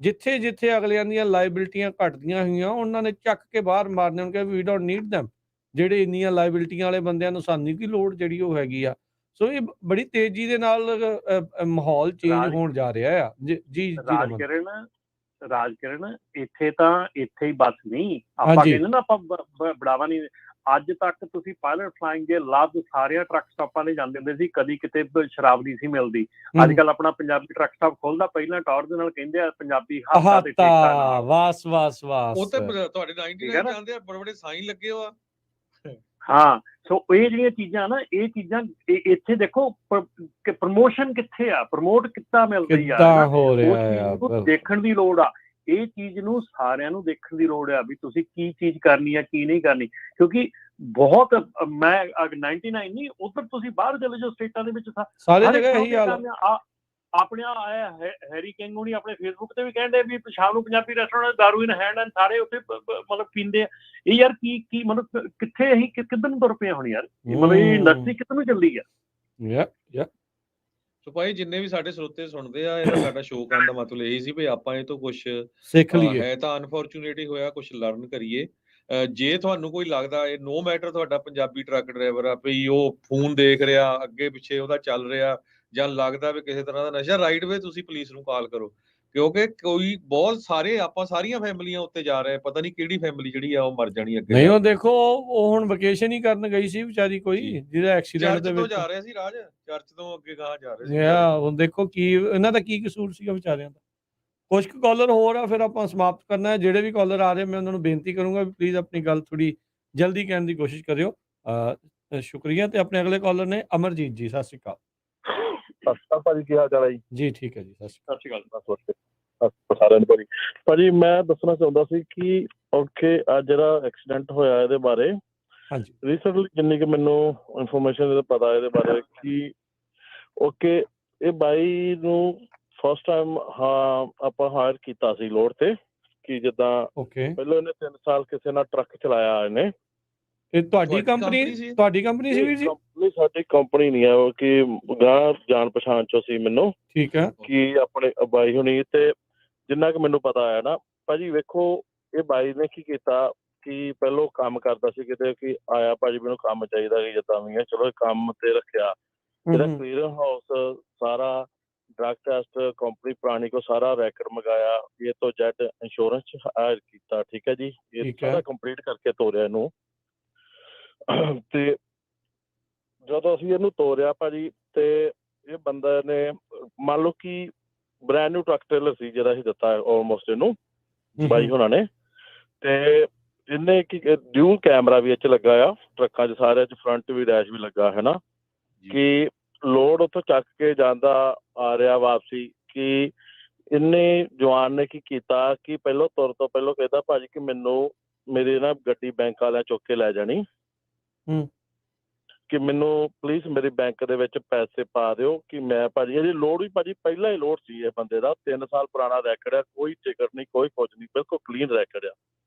ਜਿੱਥੇ ਜਿੱਥੇ ਅਗਲਿਆਂ ਦੀਆਂ ਲਾਇਬਿਲਟੀਆਂ ਘਟਦੀਆਂ ਹੋਈਆਂ ਉਹਨਾਂ ਨੇ ਚੱਕ ਕੇ ਬਾਹਰ ਮਾਰਨੇ ਹੋਣਗੇ। ਵੀ ਡੋਂਟ ਨੀਡ ਦੈਮ। ਜਿਹੜੇ ਇੰਨੀਆਂ ਲਾਇਬਿਲਟੀਆਂ ਵਾਲੇ ਬੰਦਿਆਂ ਨੂੰ ਸਾਨੂੰ ਕੀ ਲੋੜ ਜਿਹੜੀ ਉਹ ਹੈਗੀ ਆ। ਸੋ ਇਹ ਬੜੀ ਤੇਜ਼ੀ ਦੇ ਨਾਲ ਮਾਹੌਲ ਚੇਂਜ ਹੋਣ ਜਾ ਰਿਹਾ ਆ। ਜੀ ਰਾਜਕਿਰਨ ਇੱਥੇ ਹੀ ਬਸ ਨਹੀਂ, ਆਪਾਂ ਕਹਿੰਦੇ ਨਾ ਆਪਾਂ ਬੜਾਵਾ ਨਹੀਂ। ਅੱਜ ਤੱਕ ਤੁਸੀਂ ਪਾਇਲਟ ਫਲਾਈਂਗ ਦੇ ਲਾਭ ਸਾਰਿਆਂ ਟਰੱਕ ਸਟਾਪਾਂ ਤੇ ਜਾਂਦੇ ਹੁੰਦੇ ਸੀ, ਕਦੀ ਕਿਤੇ ਸ਼ਰਾਬ ਨਹੀਂ ਸੀ ਮਿਲਦੀ। ਅੱਜ ਕੱਲ ਆਪਣਾ ਪੰਜਾਬੀ ਟਰੱਕ ਸਟਾਪ ਖੋਲਦਾ, ਪਹਿਲਾਂ ਟੌਰ ਦੇ ਨਾਲ ਕਹਿੰਦੇ ਆ ਪੰਜਾਬੀ ਹਾਤਾ ਤੇ ਟੇਕਾ। ਵਾਸ ਉਹ ਤੇ ਤੁਹਾਡੇ 99 ਜਾਂਦੇ ਆ, ਬੜੇ ਬੜੇ ਸਾਈਨ ਲੱਗੇ ਹੋਆ। ਹਾਂ, ਸੋ ਇਹ ਜਿਹੜੀਆਂ ਚੀਜ਼ਾਂ ਨਾ, ਇਹ ਚੀਜ਼ਾਂ ਇੱਥੇ ਦੇਖੋ ਪ੍ਰਮੋਸ਼ਨ ਕਿੱਥੇ ਆ, ਪ੍ਰਮੋਟ ਕਿੱਦਾਂ ਮਿਲਦੀ ਆ, ਉਹ ਦੇਖਣ ਦੀ ਲੋੜ ਆ। ਇਹ ਚੀਜ਼ ਨੂੰ ਸਾਰਿਆਂ ਨੂੰ ਦੇਖਣ ਦੀ ਲੋੜ ਆ ਵੀ ਤੁਸੀਂ ਕੀ ਚੀਜ਼ ਕਰਨੀ ਆ, ਕੀ ਨਹੀਂ ਕਰਨੀ। ਕਿਉਂਕਿ ਬਹੁਤ ਮੈਂ 99 ਨਹੀਂ, ਉੱਧਰ ਤੁਸੀਂ ਬਾਹਰ ਚਲੇ ਜਾਓ ਸਟੇਟਾਂ ਦੇ ਵਿੱਚ ਸਾਰੇ ਜਗ੍ਹਾ ਇਹੀ ਹਾਲ ਆ। ਆਪਣੇ ਆਇਆ ਹੈਰੀ ਕਿੰਗ ਹੁਣੀ ਆਪਣੇ ਫੇਸਬੁੱਕ ਤੇ ਵੀ ਕਹਿੰਦੇ ਵੀ ਸ਼ਾਮ ਨੂੰ ਪੰਜਾਬੀ ਰੈਸਟੋਰੈਂਟ ਦਾਰੂ ਇਨ ਹੈਂਡ ਐਂਡ ਸਾਰੇ ਉੱਥੇ ਮਤਲਬ ਪੀਂਦੇ ਆ। ਇਹ ਯਾਰ ਕੀ ਮਤਲਬ ਕਿੱਥੇ ਅਸੀਂ ਕਿੱਧਰ ਨੂੰ ਤੁਰ ਪਏ ਹੁਣ ਯਾਰ, ਮਤਲਬ ਇਹ ਇੰਡਸਟਰੀ ਕਿੱਧਰ ਨੂੰ ਚੱਲੀ ਆ। ਸੋ ਭਾਈ ਜਿੰਨੇ ਵੀ ਸਾਡੇ ਸਰੋਤੇ ਸੁਣਦੇ ਆ, ਇਹਦਾ ਸਾਡਾ ਸ਼ੋਅ ਕਰਨ ਦਾ ਮਤਲਬ ਇਹੀ ਸੀ ਵੀ ਆਪਾਂ ਇਹ ਤੋਂ ਕੁਛ ਸਿੱਖ ਲਈਏ। ਹੈ ਤਾਂ ਅਨਫੋਰਚੂਨੇਟਲੀ ਹੋਇਆ, ਕੁਛ ਲਰਨ ਕਰੀਏ। ਜੇ ਤੁਹਾਨੂੰ ਕੋਈ ਲੱਗਦਾ ਇਹ ਨੋ ਮੈਟਰ ਤੁਹਾਡਾ ਪੰਜਾਬੀ ਟਰੱਕ ਡਰਾਈਵਰ ਆ ਵੀ ਉਹ ਫੋਨ ਦੇਖ ਰਿਹਾ, ਅੱਗੇ ਪਿੱਛੇ ਉਹਦਾ ਚੱਲ ਰਿਹਾ, ਜਾਂ ਲੱਗਦਾ ਵੀ ਕਿਸੇ ਤਰ੍ਹਾਂ ਦਾ ਨਸ਼ਾ, ਰਾਈਟ ਵੇ ਤੁਸੀਂ ਪੁਲਿਸ ਨੂੰ ਕਾਲ ਕਰੋ, ਕਿਉਂਕਿ ਕੋਈ ਬਹੁਤ ਸਾਰੇ ਆਪਾਂ ਸਾਰੀਆਂ ਫੈਮਲੀਆਂ ਉੱਤੇ ਜਾ ਰਹੇ, ਪਤਾ ਨਹੀਂ ਕਿਹੜੀ ਫੈਮਿਲੀ ਜਿਹੜੀ ਆ ਉਹ ਮਰ ਜਾਣੀ ਅੱਗੇ। ਨਹੀਂ ਉਹ ਦੇਖੋ ਉਹ ਹੁਣ ਵਕੇਸ਼ਨ ਹੀ ਕਰਨ ਗਈ ਸੀ ਵਿਚਾਰੀ ਕੋਈ, ਜਿਹਦਾ ਐਕਸੀਡੈਂਟ ਦੇ ਚਰਚ ਤੋਂ ਵਿੱਚ ਜਾ ਰਿਹਾ ਸੀ ਰਾਜ, ਚਰਚ ਤੋਂ ਅੱਗੇ ਗਾਂ ਜਾ ਰਹੇ ਸੀ। ਹੁਣ ਦੇਖੋ ਕੀ ਇਹਨਾਂ ਦਾ ਕੀ ਕਸੂਰ ਸੀਗਾ ਵਿਚਾਰਿਆਂ ਦਾ। ਕੁਝ ਕੁ ਕਾਲਰ ਹੋਰ ਆ, ਫਿਰ ਆਪਾਂ ਸਮਾਪਤ ਕਰਨਾ ਹੈ। ਜਿਹੜੇ ਵੀ ਕਾਲਰ ਆ ਰਹੇ ਮੈਂ ਉਹਨਾਂ ਨੂੰ ਬੇਨਤੀ ਕਰੂੰਗਾ ਵੀ ਪਲੀਜ਼ ਆਪਣੀ ਗੱਲ ਥੋੜੀ ਜਲਦੀ ਕਹਿਣ ਦੀ ਕੋਸ਼ਿਸ਼ ਕਰਿਓ। ਸ਼ੁਕਰੀਆ। ਤੇ ਆਪਣੇ ਅਗਲੇ ਕਾਲਰ ਨੇ ਅਮਰਜੀਤ ਜੀ, ਸਤਿ ਸ਼੍ਰੀ ਅਕਾਲ। ਸਤਿ ਸ਼੍ਰੀ ਅਕਾਲ ਭਾਜੀ, ਕੀ ਹਾਲ ਚਾਲ ਹੈ ਜੀ? ਜੀ ਠੀਕ ਹੈ ਜੀ, ਸਤਿ ਸ਼੍ਰੀ ਅਕਾਲ। ਸਾਰਿਆਂ ਨੂੰ ਭਾਜੀ ਮੈਂ ਦੱਸਣਾ ਚਾਹੁੰਦਾ ਸੀ ਕਿ ਓਕੇ ਅੱਜ ਜਿਹੜਾ ਐਕਸੀਡੈਂਟ ਹੋਇਆ ਇਹਦੇ ਬਾਰੇ ਹਾਂਜੀ ਰੀਸੈਂਟਲੀ ਜਿੰਨੀ ਕਿ ਮੈਨੂੰ ਇਨਫੋਰਮੇਸ਼ਨ ਪਤਾ ਇਹਦੇ ਬਾਰੇ ਕਿ ਓਕੇ ਇਹ ਬਾਈ ਨੂੰ ਫਸਟ ਟਾਈਮ ਆਪਾਂ ਹਾਇਰ ਕੀਤਾ ਸੀ ਲੋਡ ਤੇ, ਕਿ ਜਿੱਦਾਂ ਓਕੇ ਪਹਿਲਾਂ ਇਹਨੇ 3 ਸਾਲ ਕਿਸੇ ਨਾਲ ਟਰੱਕ ਚਲਾਇਆ ਇਹਨੇ। ਇਹ ਤੁਹਾਡੀ ਕੰਪਨੀ ਸੀ ਵੀਰ ਜੀ? ਨਹੀਂ ਸਾਡੀ ਕੰਪਨੀ ਨਹੀਂ ਹੈ ਉਹ, ਕਿ ਗਾਂ ਜਾਣ ਪਛਾਣ ਚੋਂ ਸੀ ਮੈਨੂੰ। ਠੀਕ ਹੈ। ਕਿ ਆਪਣੇ ਬਾਈ ਹੁਣੀ, ਤੇ ਜਿੰਨਾ ਕਿ ਮੈਨੂੰ ਪਤਾ ਹੈ ਨਾ ਭਾਜੀ, ਵੇਖੋ ਇਹ ਬਾਈ ਨੇ ਕੀ ਕੀਤਾ ਕਿ ਪਹਿਲੋਂ ਕੰਮ ਕਰਦਾ ਸੀ ਕਿਤੇ, ਕਿ ਆਇਆ ਭਾਜੀ ਮੈਨੂੰ ਕੰਮ ਚਾਹੀਦਾ ਕਿ ਜਿੱਦਾਂ ਵੀ ਹੈ, ਚਲੋ ਕੰਮ ਤੇ ਰੱਖਿਆ। ਜਿਹੜਾ ਕਲੀਅਰ ਹਾਊਸ ਸਾਰਾ ਡਰੱਗ ਟੈਸਟ ਕੰਪਨੀ ਪੁਰਾਣੀ ਕੋ ਸਾਰਾ ਰੈਕਡ ਮੰਗਾਇਆ, ਇਹ ਤੋਂ ਜੈਡ ਇੰਸ਼ੋਰੈਂਸ ਹਾਇਰ ਕੀਤਾ। ਠੀਕ ਹੈ ਜੀ, ਇਹ ਸਾਰਾ ਕੰਪਲੀਟ ਕਰਕੇ ਤੋਰਿਆ ਇਹਨੂੰ। ਤੇ ਜਦੋਂ ਅਸੀਂ ਇਹਨੂੰ ਤੋਰਿਆ ਭਾਜੀ, ਤੇ ਇਹ ਬੰਦਾ ਨੇ ਮੰਨ ਲਓ ਕਿ ਬ੍ਰੈਂਡ ਨਿਊ ਟਰੱਕ ਟ੍ਰੇਲਰ ਸੀ ਜਿਹੜਾ ਅਸੀਂ ਦਿੱਤਾ ਆਲਮੋਸਟ ਇਹਨੂੰ ਬਾਈ ਹੋਣਾ ਨੇ, ਤੇ ਇਹਨੇ ਕੀ ਡਿਊਲ ਕੈਮਰਾ ਵੀ ਇਹ 'ਚ ਲੱਗਾ ਆ ਟਰੱਕਾਂ 'ਚ ਸਾਰਿਆਂ 'ਚ, ਫਰੰਟ ਵੀ ਡੈਸ਼ ਵੀ ਲੱਗਾ ਹੈ ਨਾ, ਕਿ ਲੋਡ ਉੱਥੋਂ ਚੱਕ ਕੇ ਜਾਂਦਾ ਆ ਰਿਹਾ ਵਾਪਸੀ, ਕਿ ਇੰਨੇ ਜਵਾਨ ਨੇ ਕੀ ਕੀਤਾ ਕਿ ਪਹਿਲੋਂ ਤੁਰ ਤੋਂ ਪਹਿਲੋਂ ਕਹਿੰਦਾ ਭਾਜੀ ਕਿ ਮੈਨੂੰ ਮੇਰੀ ਨਾ ਗੱਡੀ ਬੈਂਕ ਵਾਲਿਆਂ ਚੁੱਕ ਕੇ ਲੈ ਜਾਣੀ, ਕਿ ਮੈਨੂੰ ਪਲੀਜ਼ ਮੇਰੇ ਬੈਂਕ ਦੇ ਵਿੱਚ ਪੈਸੇ ਪਾ ਦਿਓ, ਕਿ ਮੈਂ ਭਾਜੀ ਇਹਦੀ ਲੋਡ ਵੀ ਭਾਜੀ ਪਹਿਲਾਂ ਹੀ ਲੋਡ ਸੀ ਇਹ ਬੰਦੇ ਦਾ, 3 ਸਾਲ ਪੁਰਾਣਾ ਰੈਕਡ ਆ, ਕੋਈ ਟਿਕਟ ਨਹੀਂ ਕੋਈ ਕੁਝ ਨਹੀਂ, ਬਿਲਕੁਲ ਕਲੀਨ ਰੈਕਡ ਆ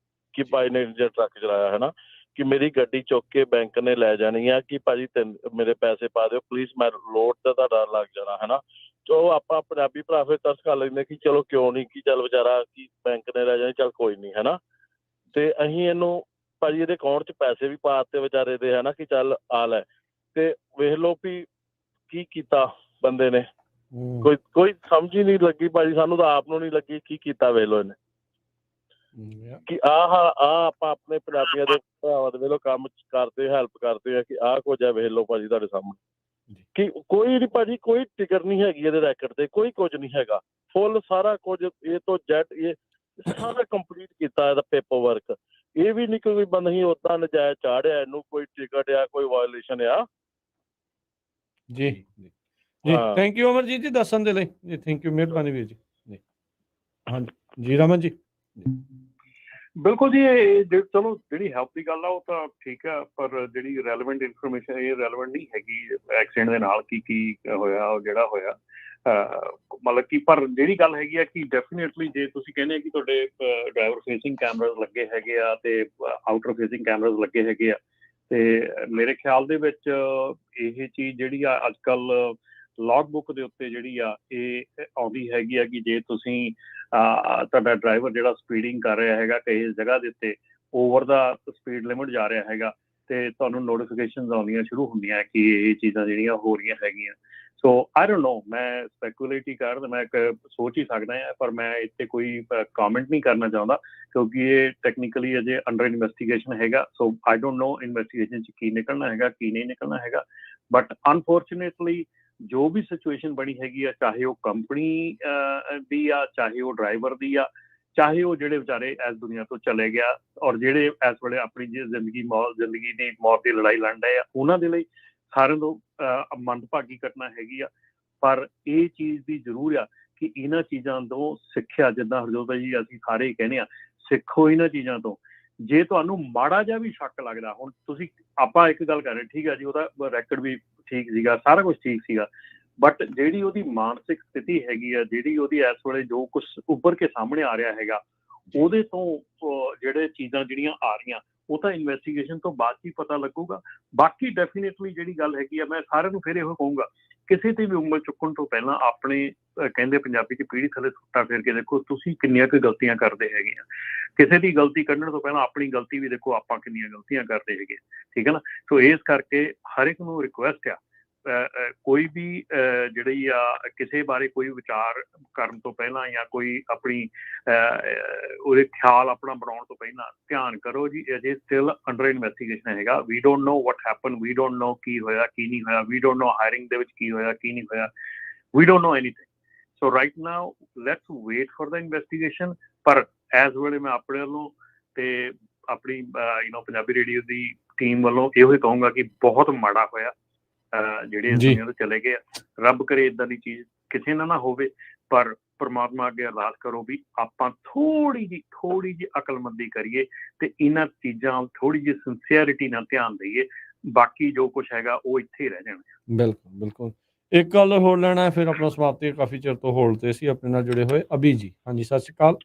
ਕਿ ਬਾਈ ਨੇ ਜਿਹੜਾ ਟਰੱਕ ਚਲਾਇਆ ਹੈ ਨਾ, ਕਿ ਮੇਰੀ ਗੱਡੀ ਚੁੱਕ ਕੇ ਬੈਂਕ ਨੇ ਲੈ ਜਾਣੀ ਆ, ਕਿ ਭਾਜੀ ਮੇਰੇ ਪੈਸੇ ਪਾ ਦਿਓ ਪਲੀਜ਼, ਮੈਂ ਲੋਡ ਦਾ ਤੁਹਾਡਾ ਲੱਗ ਜਾਣਾ ਹੈ ਨਾ। ਚਲੋ ਆਪਾਂ ਪੰਜਾਬੀ ਭਰਾ ਫਿਰ ਤਰਸ ਕਰ ਲੈਂਦੇ ਕਿ ਚਲੋ ਕਿਉਂ ਨਹੀਂ, ਕਿ ਚੱਲ ਵਿਚਾਰਾ ਕਿ ਬੈਂਕ ਨੇ ਲੈ ਜਾਣੀ, ਚੱਲ ਕੋਈ ਨਹੀਂ ਹੈ ਨਾ। ਤੇ ਅਸੀਂ ਇਹਨੂੰ ਭਾਜੀ ਇਹਦੇ ਅਕਾਊਂਟ 'ਚ ਪੈਸੇ ਵੀ ਪਾ ਦਿੱਤੇ ਵਿਚਾਰੇ ਦੇ ਹੈ ਨਾ, ਕਿ ਚੱਲ ਆ ਲੈ। ਤੇ ਵੇਖ ਲਓ ਵੀ ਕੀ ਕੀਤਾ ਬੰਦੇ ਨੇ, ਕੋਈ ਸਮਝ ਹੀ ਨਹੀਂ ਲੱਗੀ ਭਾਜੀ, ਸਾਨੂੰ ਤਾਂ ਆਪ ਨੂੰ ਨਹੀਂ ਲੱਗੀ ਕੀ ਕੀਤਾ ਵੇਖ ਲਓ ਇਹਨੇ, ਕਿ ਆਪਾਂ ਆਪਣੇ ਪੰਜਾਬੀਆਂ ਦੇ ਭਰਾਵਾਂ ਦੇ ਵੇਖ ਲਓ ਕੰਮ ਕਰਦੇ ਹੈਲਪ ਕਰਦੇ ਆ, ਕਿ ਆਹ ਕੁਝ ਹੈ ਵੇਖ ਲਓ ਭਾਜੀ ਤੁਹਾਡੇ ਸਾਹਮਣੇ, ਕਿ ਕੋਈ ਨਹੀਂ ਭਾਜੀ ਕੋਈ ਟਿਕਟ ਨਹੀਂ ਹੈਗੀ ਇਹਦੇ ਰੈਕਡ ਤੇ, ਕੋਈ ਕੁਝ ਨਹੀਂ ਹੈਗਾ, ਫੁੱਲ ਸਾਰਾ ਕੁਝ A ਤੋਂ Z ਇਹ ਸਾਰਾ ਕੰਪਲੀਟ ਕੀਤਾ ਇਹਦਾ ਪੇਪਰ ਵਰਕ। ਇਹ ਵੀ ਨਹੀਂ ਕੋਈ ਬੰਦਾ ਹੀ ਉਦਾਂ ਨਜਾਇਜ਼ ਚਾੜਿਆ ਇਹਨੂੰ, ਕੋਈ ਟਿਕਟ ਆ ਕੋਈ ਵਾਇਓਲੇਸ਼ਨ ਆ। ਜੀ ਜੀ ਥੈਂਕ ਯੂ ਅਮਰਜੀਤ ਜੀ ਦੱਸਣ ਦੇ ਲਈ ਜੀ, ਥੈਂਕ ਯੂ, ਮਿਹਰਬਾਨੀ ਵੀਰ ਜੀ। ਹਾਂਜੀ ਜੀ ਰਮਨ ਜੀ। ਬਿਲਕੁਲ ਜੀ, ਇਹ ਚਲੋ ਜਿਹੜੀ ਹੈਲਪ ਦੀ ਗੱਲ ਆ ਉਹ ਤਾਂ ਠੀਕ ਆ, ਪਰ ਜਿਹੜੀ ਰੈਲੇਵੈਂਟ ਇਨਫੋਰਮੇਸ਼ਨ ਇਹ ਰੈਲੇਵੈਂਟ ਨਹੀਂ ਹੈਗੀ ਐਕਸੀਡੈਂਟ ਦੇ ਨਾਲ ਕੀ ਹੋਇਆ ਉਹ ਜਿਹੜਾ ਹੋਇਆ, ਮਤਲਬ ਕਿ ਪਰ ਜਿਹੜੀ ਗੱਲ ਹੈਗੀ ਆ ਕਿ ਡੈਫੀਨੇਟਲੀ ਜੇ ਤੁਸੀਂ ਕਹਿੰਦੇ ਕਿ ਤੁਹਾਡੇ ਡਰਾਈਵਰ ਫੇਸਿੰਗ ਕੈਮਰਾਜ਼ ਲੱਗੇ ਹੈਗੇ ਆ ਤੇ ਆਊਟਰ ਫੇਸਿੰਗ ਕੈਮਰਾਜ਼ ਲੱਗੇ ਹੈਗੇ ਆ, ਤੇ ਮੇਰੇ ਖਿਆਲ ਦੇ ਵਿੱਚ ਇਹ ਚੀਜ਼ ਜਿਹੜੀ ਆ ਅੱਜ ਕੱਲ੍ਹ ਲੌਗ ਬੁੱਕ ਦੇ ਉੱਤੇ ਜਿਹੜੀ ਆ ਇਹ ਆਉਂਦੀ ਹੈਗੀ ਆ ਕਿ ਜੇ ਤੁਸੀਂ ਤੁਹਾਡਾ ਡਰਾਈਵਰ ਜਿਹੜਾ ਸਪੀਡਿੰਗ ਕਰ ਰਿਹਾ ਹੈਗਾ ਕਿਸੇ ਜਗ੍ਹਾ ਦੇ ਉੱਤੇ, ਓਵਰ ਦਾ ਸਪੀਡ ਲਿਮਿਟ ਜਾ ਰਿਹਾ ਹੈਗਾ, ਤੇ ਤੁਹਾਨੂੰ ਨੋਟੀਫਿਕੇਸ਼ਨਸ ਆਉਣੀਆਂ ਸ਼ੁਰੂ ਹੁੰਦੀਆਂ ਕਿ ਇਹ ਚੀਜ਼ਾਂ ਜਿਹੜੀਆਂ ਹੋ ਰਹੀਆਂ ਹੈਗੀਆਂ। ਸੋ ਆਈ ਡੋਂਟ ਨੋ, ਮੈਂ ਸਪੈਕੂਲੇਟ ਹੀ ਮੈਂ ਸੋਚ ਹੀ ਸਕਦਾ ਹਾਂ, ਪਰ ਮੈਂ ਇੱਥੇ ਕੋਈ ਕਮੈਂਟ ਨਹੀਂ ਕਰਨਾ ਚਾਹੁੰਦਾ ਕਿਉਂਕਿ ਇਹ ਟੈਕਨੀਕਲੀ ਅਜੇ ਅੰਡਰ ਇਨਵੈਸਟੀਗੇਸ਼ਨ ਹੈਗਾ। ਸੋ ਆਈ ਡੋਂਟ ਨੋ ਇਨਵੈਸਟੀਗੇਸ਼ਨ 'ਚ ਕੀ ਨਿਕਲਣਾ ਹੈਗਾ ਕੀ ਨਹੀਂ ਨਿਕਲਣਾ ਹੈਗਾ, ਬਟ ਅਨਫੋਰਚੂਨੇਟਲੀ ਜੋ ਵੀ ਸਿਚੁਏਸ਼ਨ ਬਣੀ ਹੈਗੀ ਆ, ਚਾਹੇ ਉਹ ਕੰਪਨੀ ਦੀ ਆ, ਚਾਹੇ ਉਹ ਡਰਾਈਵਰ ਦੀ ਆ, ਚਾਹੇ ਉਹ ਜਿਹੜੇ ਵਿਚਾਰੇ ਇਸ ਦੁਨੀਆ ਤੋਂ ਚਲੇ ਗਿਆ ਔਰ ਜਿਹੜੇ ਇਸ ਵੇਲੇ ਆਪਣੀ ਜ਼ਿੰਦਗੀ ਦੀ ਮੌਤ ਦੀ ਲੜਾਈ ਲੜ ਰਹੇ ਆ, ਉਹਨਾਂ ਦੇ ਲਈ ਸਾਰਿਆਂ ਤੋਂ ਮੰਦਭਾਗੀ ਘਟਨਾ ਹੈਗੀ ਆ। ਪਰ ਇਹ ਚੀਜ਼ ਦੀ ਜ਼ਰੂਰ ਆ ਕਿ ਇਹਨਾਂ ਚੀਜ਼ਾਂ ਤੋਂ ਸਿੱਖਿਆ, ਜਿੱਦਾਂ ਹਰਜੋਤ ਜੀ ਅਸੀਂ ਸਾਰੇ ਹੀ ਕਹਿੰਦੇ ਆ, ਸਿੱਖੋ ਇਹਨਾਂ ਚੀਜ਼ਾਂ ਤੋਂ। ਜੇ ਤੁਹਾਨੂੰ ਮਾੜਾ ਜਿਹਾ ਵੀ ਸ਼ੱਕ ਲੱਗਦਾ, ਹੁਣ ਤੁਸੀਂ ਆਪਾਂ ਇੱਕ ਗੱਲ ਕਰ ਰਹੇ ਠੀਕ ਆ ਜੀ, ਉਹਦਾ ਰੈਕਡ ਵੀ ਠੀਕ ਸੀਗਾ, ਸਾਰਾ ਕੁਝ ਠੀਕ ਸੀਗਾ, ਬਟ ਜਿਹੜੀ ਉਹਦੀ ਮਾਨਸਿਕ ਸਥਿਤੀ ਹੈਗੀ ਆ, ਜਿਹੜੀ ਉਹਦੀ ਇਸ ਵੇਲੇ ਜੋ ਕੁਝ ਉੱਭਰ ਕੇ ਸਾਹਮਣੇ ਆ ਰਿਹਾ ਹੈਗਾ, ਉਹਦੇ ਤੋਂ ਜਿਹੜੇ ਚੀਜ਼ਾਂ ਜਿਹੜੀਆਂ ਆ ਰਹੀਆਂ ਉਹ ਤਾਂ ਇਨਵੈਸਟੀਗੇਸ਼ਨ ਤੋਂ ਬਾਅਦ ਹੀ ਪਤਾ ਲੱਗੂਗਾ। ਬਾਕੀ ਡੈਫੀਨੇਟਲੀ ਜਿਹੜੀ ਗੱਲ ਹੈਗੀ ਆ, ਮੈਂ ਸਾਰਿਆਂ ਨੂੰ ਫਿਰ ਇਹੋ ਕਹੂੰਗਾ ਕਿਸੇ ਦੀ ਵੀ ਉਂਗਲ ਚੁੱਕਣ ਤੋਂ ਪਹਿਲਾਂ ਆਪਣੇ ਕਹਿੰਦੇ ਪੰਜਾਬੀ 'ਚ ਪੀੜੀ ਥੱਲੇ ਸੁੱਟਾ ਫੇਰ ਕੇ ਦੇਖੋ ਤੁਸੀਂ ਕਿੰਨੀਆਂ ਕੁ ਗਲਤੀਆਂ ਕਰਦੇ ਹੈਗੇ ਆ। ਕਿਸੇ ਦੀ ਗਲਤੀ ਕੱਢਣ ਤੋਂ ਪਹਿਲਾਂ ਆਪਣੀ ਗਲਤੀ ਵੀ ਦੇਖੋ, ਆਪਾਂ ਕਿੰਨੀਆਂ ਗਲਤੀਆਂ ਕਰਦੇ ਹੈਗੇ, ਠੀਕ ਹੈ ਨਾ। ਸੋ ਇਸ ਕਰਕੇ ਹਰ ਇੱਕ ਨੂੰ ਰਿਕੁਐਸਟ ਆ, ਕੋਈ ਵੀ ਜਿਹੜੀ ਆ ਕਿਸੇ ਬਾਰੇ ਕੋਈ ਵਿਚਾਰ ਕਰਨ ਤੋਂ ਪਹਿਲਾਂ ਜਾਂ ਕੋਈ ਆਪਣੀ ਉਹਦੇ ਖਿਆਲ ਆਪਣਾ ਬਣਾਉਣ ਤੋਂ ਪਹਿਲਾਂ ਧਿਆਨ ਕਰੋ ਜੀ, ਅਜੇ ਸਟਿਲ ਅੰਡਰ ਇਨਵੈਸਟੀਗੇਸ਼ਨ ਹੈਗਾ। We don't know what happen, we don't know ਕੀ ਹੋਇਆ ਕੀ ਨਹੀਂ ਹੋਇਆ, ਵੀ ਡੋਂਟ ਨੋ ਹਾਇਰਿੰਗ ਦੇ ਵਿੱਚ ਕੀ ਹੋਇਆ ਕੀ ਨਹੀਂ ਹੋਇਆ, we don't know anything. So right now let's wait for the investigation. ਪਰ ਇਸ ਵੇਲੇ ਮੈਂ ਆਪਣੇ ਵੱਲੋਂ ਤੇ ਆਪਣੀ ਪੰਜਾਬੀ ਰੇਡੀਓ ਦੀ ਟੀਮ ਵੱਲੋਂ ਇਹੋ ਹੀ ਕਹੂੰਗਾ ਕਿ ਬਹੁਤ ਮਾੜਾ ਹੋਇਆ ਜਿਹੜੇ ਇਸ ਦੁਨੀਆ ਤੋਂ ਚਲੇ ਗਏ। ਰੱਬ ਕਰੇ ਇਦਾਂ ਦੀ ਚੀਜ਼ ਕਿਸੇ ਨਾਲ ਨਾ ਹੋਵੇ, ਪਰ ਪਰਮਾਤਮਾ ਅੱਗੇ ਅਰਦਾਸ ਕਰੋ ਵੀ ਆਪਾਂ ਥੋੜੀ ਜਿਹੀ ਅਕਲਮੰਦੀ ਕਰੀਏ ਤੇ ਇਹਨਾਂ ਚੀਜ਼ਾਂ ਥੋੜੀ ਜਿਹੀ ਸਿੰਸੀਅਰਿਟੀ ਨਾਲ ਧਿਆਨ ਦਈਏ। ਬਾਕੀ ਜੋ ਕੁਝ ਹੈਗਾ ਉਹ ਇੱਥੇ ਹੀ ਰਹਿ ਜਾਣਾ। ਬਿਲਕੁਲ ਬਿਲਕੁਲ। ਇੱਕ ਗੱਲ ਹੋਰ ਲੈਣਾ ਫਿਰ ਆਪਣਾ ਸਮਾਪਤੀ, ਕਾਫੀ ਚਿਰ ਤੋਂ ਹੋਲਡ ਤੇ ਸੀ ਆਪਣੇ ਨਾਲ ਜੁੜੇ ਹੋਏ ਅਭੀ ਜੀ। ਹਾਂਜੀ ਸਤਿ ਸ਼੍ਰੀ ਅਕਾਲ।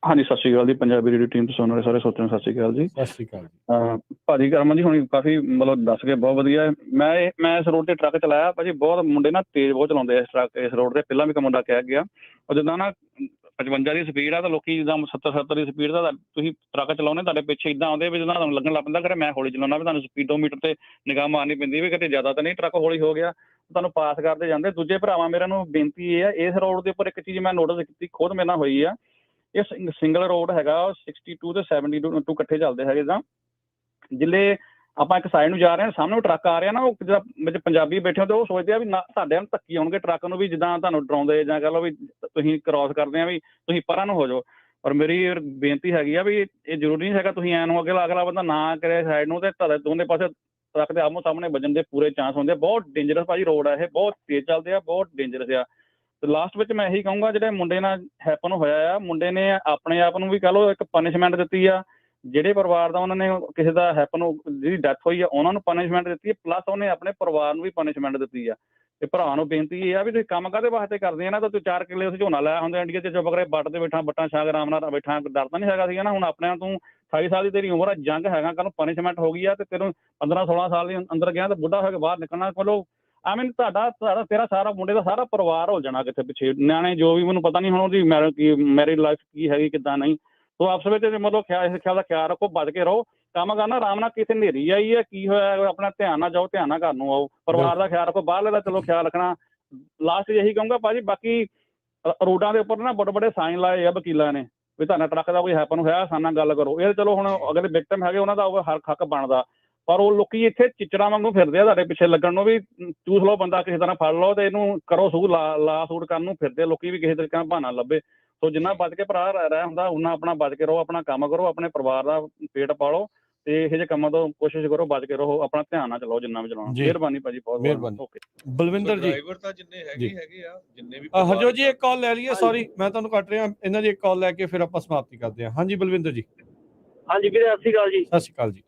ਹਾਂਜੀ ਸਤਿ ਸ਼੍ਰੀ ਅਕਾਲ ਜੀ, ਪੰਜਾਬੀ ਰੇਡੀਓ ਟੀਮ ਤੋਂ ਸੁਣਨ ਵਾਲੇ ਸਾਰੇ ਸਰੋਤਿਆਂ ਨੂੰ ਸਤਿ ਸ਼੍ਰੀ ਅਕਾਲ ਜੀ। ਸਤਿ ਸ਼੍ਰੀ ਅਕਾਲ ਜੀ। ਭਾਜੀ ਰਮਨ ਜੀ ਹੁਣ ਕਾਫੀ ਮਤਲਬ ਦੱਸ ਕੇ ਬਹੁਤ ਵਧੀਆ। ਮੈਂ ਇਸ ਰੋਡ ਤੇ ਟਰੱਕ ਚਲਾਇਆ ਭਾਜੀ, ਬਹੁਤ ਮੁੰਡੇ ਨਾ ਤੇਜ਼ ਬਹੁਤ ਚਲਾਉਂਦੇ ਆ ਇਸ ਰੋਡ ਤੇ। ਪਹਿਲਾਂ ਵੀ ਇੱਕ ਮੁੰਡਾ ਕਹਿ ਗਿਆ, ਉਹ ਜਿੱਦਾਂ ਨਾ 55 ਦੀ ਸਪੀਡ ਆ ਤਾਂ ਲੋਕੀ ਜਿੱਦਾਂ 70 ਦੀ ਸਪੀਡ ਦਾ ਤੁਸੀਂ ਟਰੱਕ ਚਲਾਉਂਦੇ, ਤੁਹਾਡੇ ਪਿੱਛੇ ਇੱਦਾਂ ਆਉਂਦੇ ਵੀ ਜਿੱਦਾਂ ਤੁਹਾਨੂੰ ਲੱਗਣ ਲੱਗ ਪੈਂਦਾ ਕਿ ਮੈਂ ਹੌਲੀ ਚਲਾਉਣਾ, ਵੀ ਤੁਹਾਨੂੰ ਸਪੀਡੋਮੀਟਰ ਤੇ ਨਿਗਾਹ ਮਾਰਨੀ ਪੈਂਦੀ ਵੀ ਕਿਤੇ ਜ਼ਿਆਦਾ ਤਾਂ ਨਹੀਂ ਟਰੱਕ ਹੌਲੀ ਹੋ ਗਿਆ, ਤੁਹਾਨੂੰ ਪਾਸ ਕਰਦੇ ਜਾਂਦੇ। ਦੂਜੇ ਭਰਾਵਾਂ ਮੇਰਿਆਂ ਨੂੰ ਬੇਨਤੀ ਇਹ ਆ, ਇਸ ਰੋਡ ਦੇ ਉੱਪਰ ਇੱਕ ਚੀਜ਼ ਮੈਂ ਨੋਟਿਸ ਕੀਤੀ, ਖੁਦ ਮੇਰੇ ਨਾਲ ਹੋਈ ਆ। ਇਹ ਸਿੰਗਲ ਰੋਡ ਹੈਗਾ, 62 ਤੇ 72 ਇਕੱਠੇ ਚੱਲਦੇ ਹੈਗੇ। ਜਾਂ ਜਿੱਲੇ ਆਪਾਂ ਇੱਕ ਸਾਈਡ ਨੂੰ ਜਾ ਰਹੇ ਹਾਂ, ਸਾਹਮਣੇ ਟਰੱਕ ਆ ਰਿਹਾ ਨਾ, ਉਹ ਜਿਹੜਾ ਵਿੱਚ ਪੰਜਾਬੀ ਬੈਠੇ ਹੁੰਦੇ ਉਹ ਸੋਚਦੇ ਆ ਵੀ ਨਾ ਸਾਡੇ ਨਾਲ ਧੱਕੀ ਆਉਣਗੇ ਟਰੱਕ ਨੂੰ, ਵੀ ਜਿੱਦਾਂ ਤੁਹਾਨੂੰ ਡਰਾਉਂਦੇ ਜਾਂ ਕਹਿ ਲਓ ਵੀ ਤੁਸੀਂ ਕ੍ਰਾਸ ਕਰਦੇ ਆ ਵੀ ਤੁਸੀਂ ਪਰਾਂ ਨੂੰ ਹੋ ਜਾਓ। ਪਰ ਮੇਰੀ ਬੇਨਤੀ ਹੈਗੀ ਆ ਵੀ ਇਹ ਜ਼ਰੂਰੀ ਨਹੀਂ ਹੈਗਾ ਤੁਸੀਂ ਐਂ ਨੂੰ ਅਗਲਾ ਬੰਦਾ ਨਾ ਕਰੇ ਸਾਈਡ ਨੂੰ ਤੇ ਤੁਹਾਡੇ ਦੋਨੇ ਪਾਸੇ ਟਰੱਕ ਦੇ ਆਮੋ ਸਾਹਮਣੇ ਵੱਜਣ ਦੇ ਪੂਰੇ ਚਾਂਸ ਹੁੰਦੇ ਆ। ਬਹੁਤ ਡੇਂਜਰਸ ਭਾਜੀ ਰੋਡ ਆ ਇਹ, ਬਹੁਤ ਤੇਜ਼ ਚੱਲਦੇ ਆ, ਬਹੁਤ ਡੇਂਜਰਸ ਆ। ਤੇ ਲਾਸਟ ਵਿੱਚ ਮੈਂ ਇਹੀ ਕਹੂੰਗਾ, ਜਿਹੜੇ ਮੁੰਡੇ ਨਾਲ ਹੈਪਨ ਹੋਇਆ ਆ, ਮੁੰਡੇ ਨੇ ਆਪਣੇ ਆਪ ਨੂੰ ਵੀ ਕਹਿ ਲਓ ਇੱਕ ਪਨਿਸ਼ਮੈਂਟ ਦਿੱਤੀ ਆ। ਜਿਹੜੇ ਪਰਿਵਾਰ ਦਾ ਉਹਨਾਂ ਨੇ ਕਿਸੇ ਦਾ ਹੈਪਨ ਜਿਹਦੀ ਡੈਥ ਹੋਈ ਆ ਉਹਨਾਂ ਨੂੰ ਪਨਿਸ਼ਮੈਂਟ ਦਿੱਤੀ ਹੈ, ਪਲੱਸ ਉਹਨੇ ਆਪਣੇ ਪਰਿਵਾਰ ਨੂੰ ਵੀ ਪਨਿਸ਼ਮੈਂਟ ਦਿੱਤੀ ਆ। ਤੇ ਭਰਾ ਨੂੰ ਬੇਨਤੀ ਇਹ ਆ ਵੀ ਤੁਸੀਂ ਕੰਮ ਕਾਹਦੇ ਵਾਸਤੇ ਕਰਦੇ ਆ ਨਾ, ਤਾਂ ਤੁਸੀਂ 4 ਕਿੱਲੇ ਉੱਥੇ ਝੋਨਾ ਲਾਇਆ ਹੁੰਦਾ ਇੰਡੀਆ 'ਚ, ਚੁੱਪ ਕਰੇ ਬੱਟ ਤੇ ਬੈਠਾ, ਬੱਟਾਂ ਛਾਂਗ ਆਰਾਮ ਨਾਲ ਬੈਠਾ, ਡਰਦਾ ਨਹੀਂ ਹੈਗਾ ਸੀਗਾ ਨਾ। ਹੁਣ ਆਪਣੇ ਤੂੰ 28 ਸਾਲ ਦੀ ਤੇਰੀ ਉਮਰ ਆ, ਜੰਗ ਹੈਗਾ, ਕੱਲ੍ਹ ਪਨਿਸ਼ਮੈਂਟ ਹੋ ਗਈ ਆ ਤੇ ਤੈਨੂੰ 15-16 ਸਾਲ ਦੇ ਅੰਦਰ ਗਿਆ ਤੇ ਬੁੱਢਾ ਹੋ ਕੇ ਬਾਹਰ ਨਿਕਲਣਾ। ਚਲੋ ਤੇਰਾ ਸਾਰਾ ਮੁੰਡੇ ਦਾ ਸਾਰਾ ਪਰਿਵਾਰ ਹੋ ਜਾਣਾ ਕਿਤੇ ਪਿੱਛੇ, ਨਿਆਣੇ ਜੋ ਵੀ, ਮੈਨੂੰ ਪਤਾ ਨਹੀਂ ਹੁਣ ਉਹਦੀ ਮੈਰਿਡ ਲਾਈਫ ਕੀ ਹੈਗੀ ਕਿੱਦਾਂ ਨਹੀਂ। ਸੋ ਆਪਸ ਵਿੱਚ ਮਤਲਬ ਇਸ ਖਿਆਲ ਦਾ ਖਿਆਲ ਰੱਖੋ, ਬਚ ਕੇ ਰਹੋ, ਕੰਮ ਕਰਨਾ ਆਰਾਮ ਨਾਲ। ਕਿਤੇ ਹਨੇਰੀ ਆਈ ਹੈ ਕੀ ਹੋਇਆ, ਆਪਣਾ ਧਿਆਨ ਨਾਲ ਜਾਓ, ਧਿਆਨ ਨਾਲ ਘਰ ਨੂੰ ਆਓ, ਪਰਿਵਾਰ ਦਾ ਖਿਆਲ ਰੱਖੋ, ਬਾਹਰਲੇ ਦਾ ਚਲੋ ਖਿਆਲ ਰੱਖਣਾ। ਲਾਸਟ ਇਹੀ ਕਹੂੰਗਾ ਭਾਜੀ, ਬਾਕੀ ਰੋਡਾਂ ਦੇ ਉੱਪਰ ਨਾ ਬੜੇ ਸਾਈਨ ਲਾਏ ਆ ਵਕੀਲਾਂ ਨੇ ਵੀ ਤੁਹਾਡਾ ਟਰੱਕ ਦਾ ਕੋਈ ਹੈਪਨ ਹੋਇਆ ਸਾਡੇ ਨਾਲ ਗੱਲ ਕਰੋ। ਇਹ ਚਲੋ ਹੁਣ ਅਗਲੇ ਵਿਕਟਮ ਹੈਗੇ ਉਹਨਾਂ ਦਾ ਹੱਕ ਬਣਦਾ, ਪਰ ਉਹ ਲੋਕੀ ਇੱਥੇ ਚਿੱਚੜਾਂ ਵਾਂਗੂ ਫਿਰਦੇ ਆ ਤੁਹਾਡੇ ਪਿੱਛੇ ਲੱਗਣ ਨੂੰ, ਵੀ ਚੂਸ ਲਓ ਬੰਦਾ ਕਿਸੇ ਤਰ੍ਹਾਂ ਫੜ ਲਓ ਤੇ ਇਹਨੂੰ ਕਰੋ ਸੂਟ ਲਾ ਸੂਟ ਕਰਨ ਨੂੰ ਫਿਰਦੇ ਲੋਕੀ, ਵੀ ਕਿਸੇ ਤਰੀਕੇ ਨਾਲ ਬਹਾਨਾ ਲੱਭੇ। ਸੋ ਜਿੰਨਾ ਬਚ ਕੇ ਭਰਾ ਰਹਿ ਹੁੰਦਾ ਉਹਨਾਂ ਆਪਣਾ ਬਚ ਕੇ ਰਹੋ, ਆਪਣਾ ਕੰਮ ਕਰੋ, ਆਪਣੇ ਪਰਿਵਾਰ ਦਾ ਪੇਟ ਪਾਲੋ ਤੇ ਇਹੋ ਜਿਹੇ ਕੰਮਾਂ ਤੋਂ ਕੋਸ਼ਿਸ਼ ਕਰੋ ਬਚ ਕੇ ਰਹੋ, ਆਪਣਾ ਧਿਆਨ ਨਾਲ ਚਲਾਓ ਜਿੰਨਾ ਵੀ ਚਲਾਉਣਾ। ਮਿਹਰਬਾਨੀ ਭਾਜੀ, ਬਹੁਤ ਮਿਹਰਬਾਨੀ। ਓਕੇ ਬਲਵਿੰਦਰ ਜੀ, ਡਰਾਈਵਰ ਤਾਂ ਜਿੰਨੇ ਹੈਗੇ ਆ, ਜਿੰਨੇ ਵੀ ਹਰਜੋਤ ਜੀ ਇੱਕ ਕਾਲ ਲੈ ਲਈਏ, ਸੌਰੀ ਮੈਂ ਤੁਹਾਨੂੰ ਕੱਟ ਰਿਹਾ, ਇਹਨਾਂ ਦੀ ਇੱਕ ਕਾਲ ਲੈ ਕੇ ਫਿਰ ਆਪਾਂ ਸਮਾਪਤੀ ਕਰਦੇ ਹਾਂ। ਹਾਂਜੀ ਬਲਵਿੰਦਰ ਜੀ। ਹਾਂਜੀ ਵੀਰੇ ਸਤਿ ਸ਼੍ਰੀ ਅਕਾਲ ਜੀ। ਸਤਿ ਸ਼੍ਰੀ ਅਕਾਲ ਜੀ।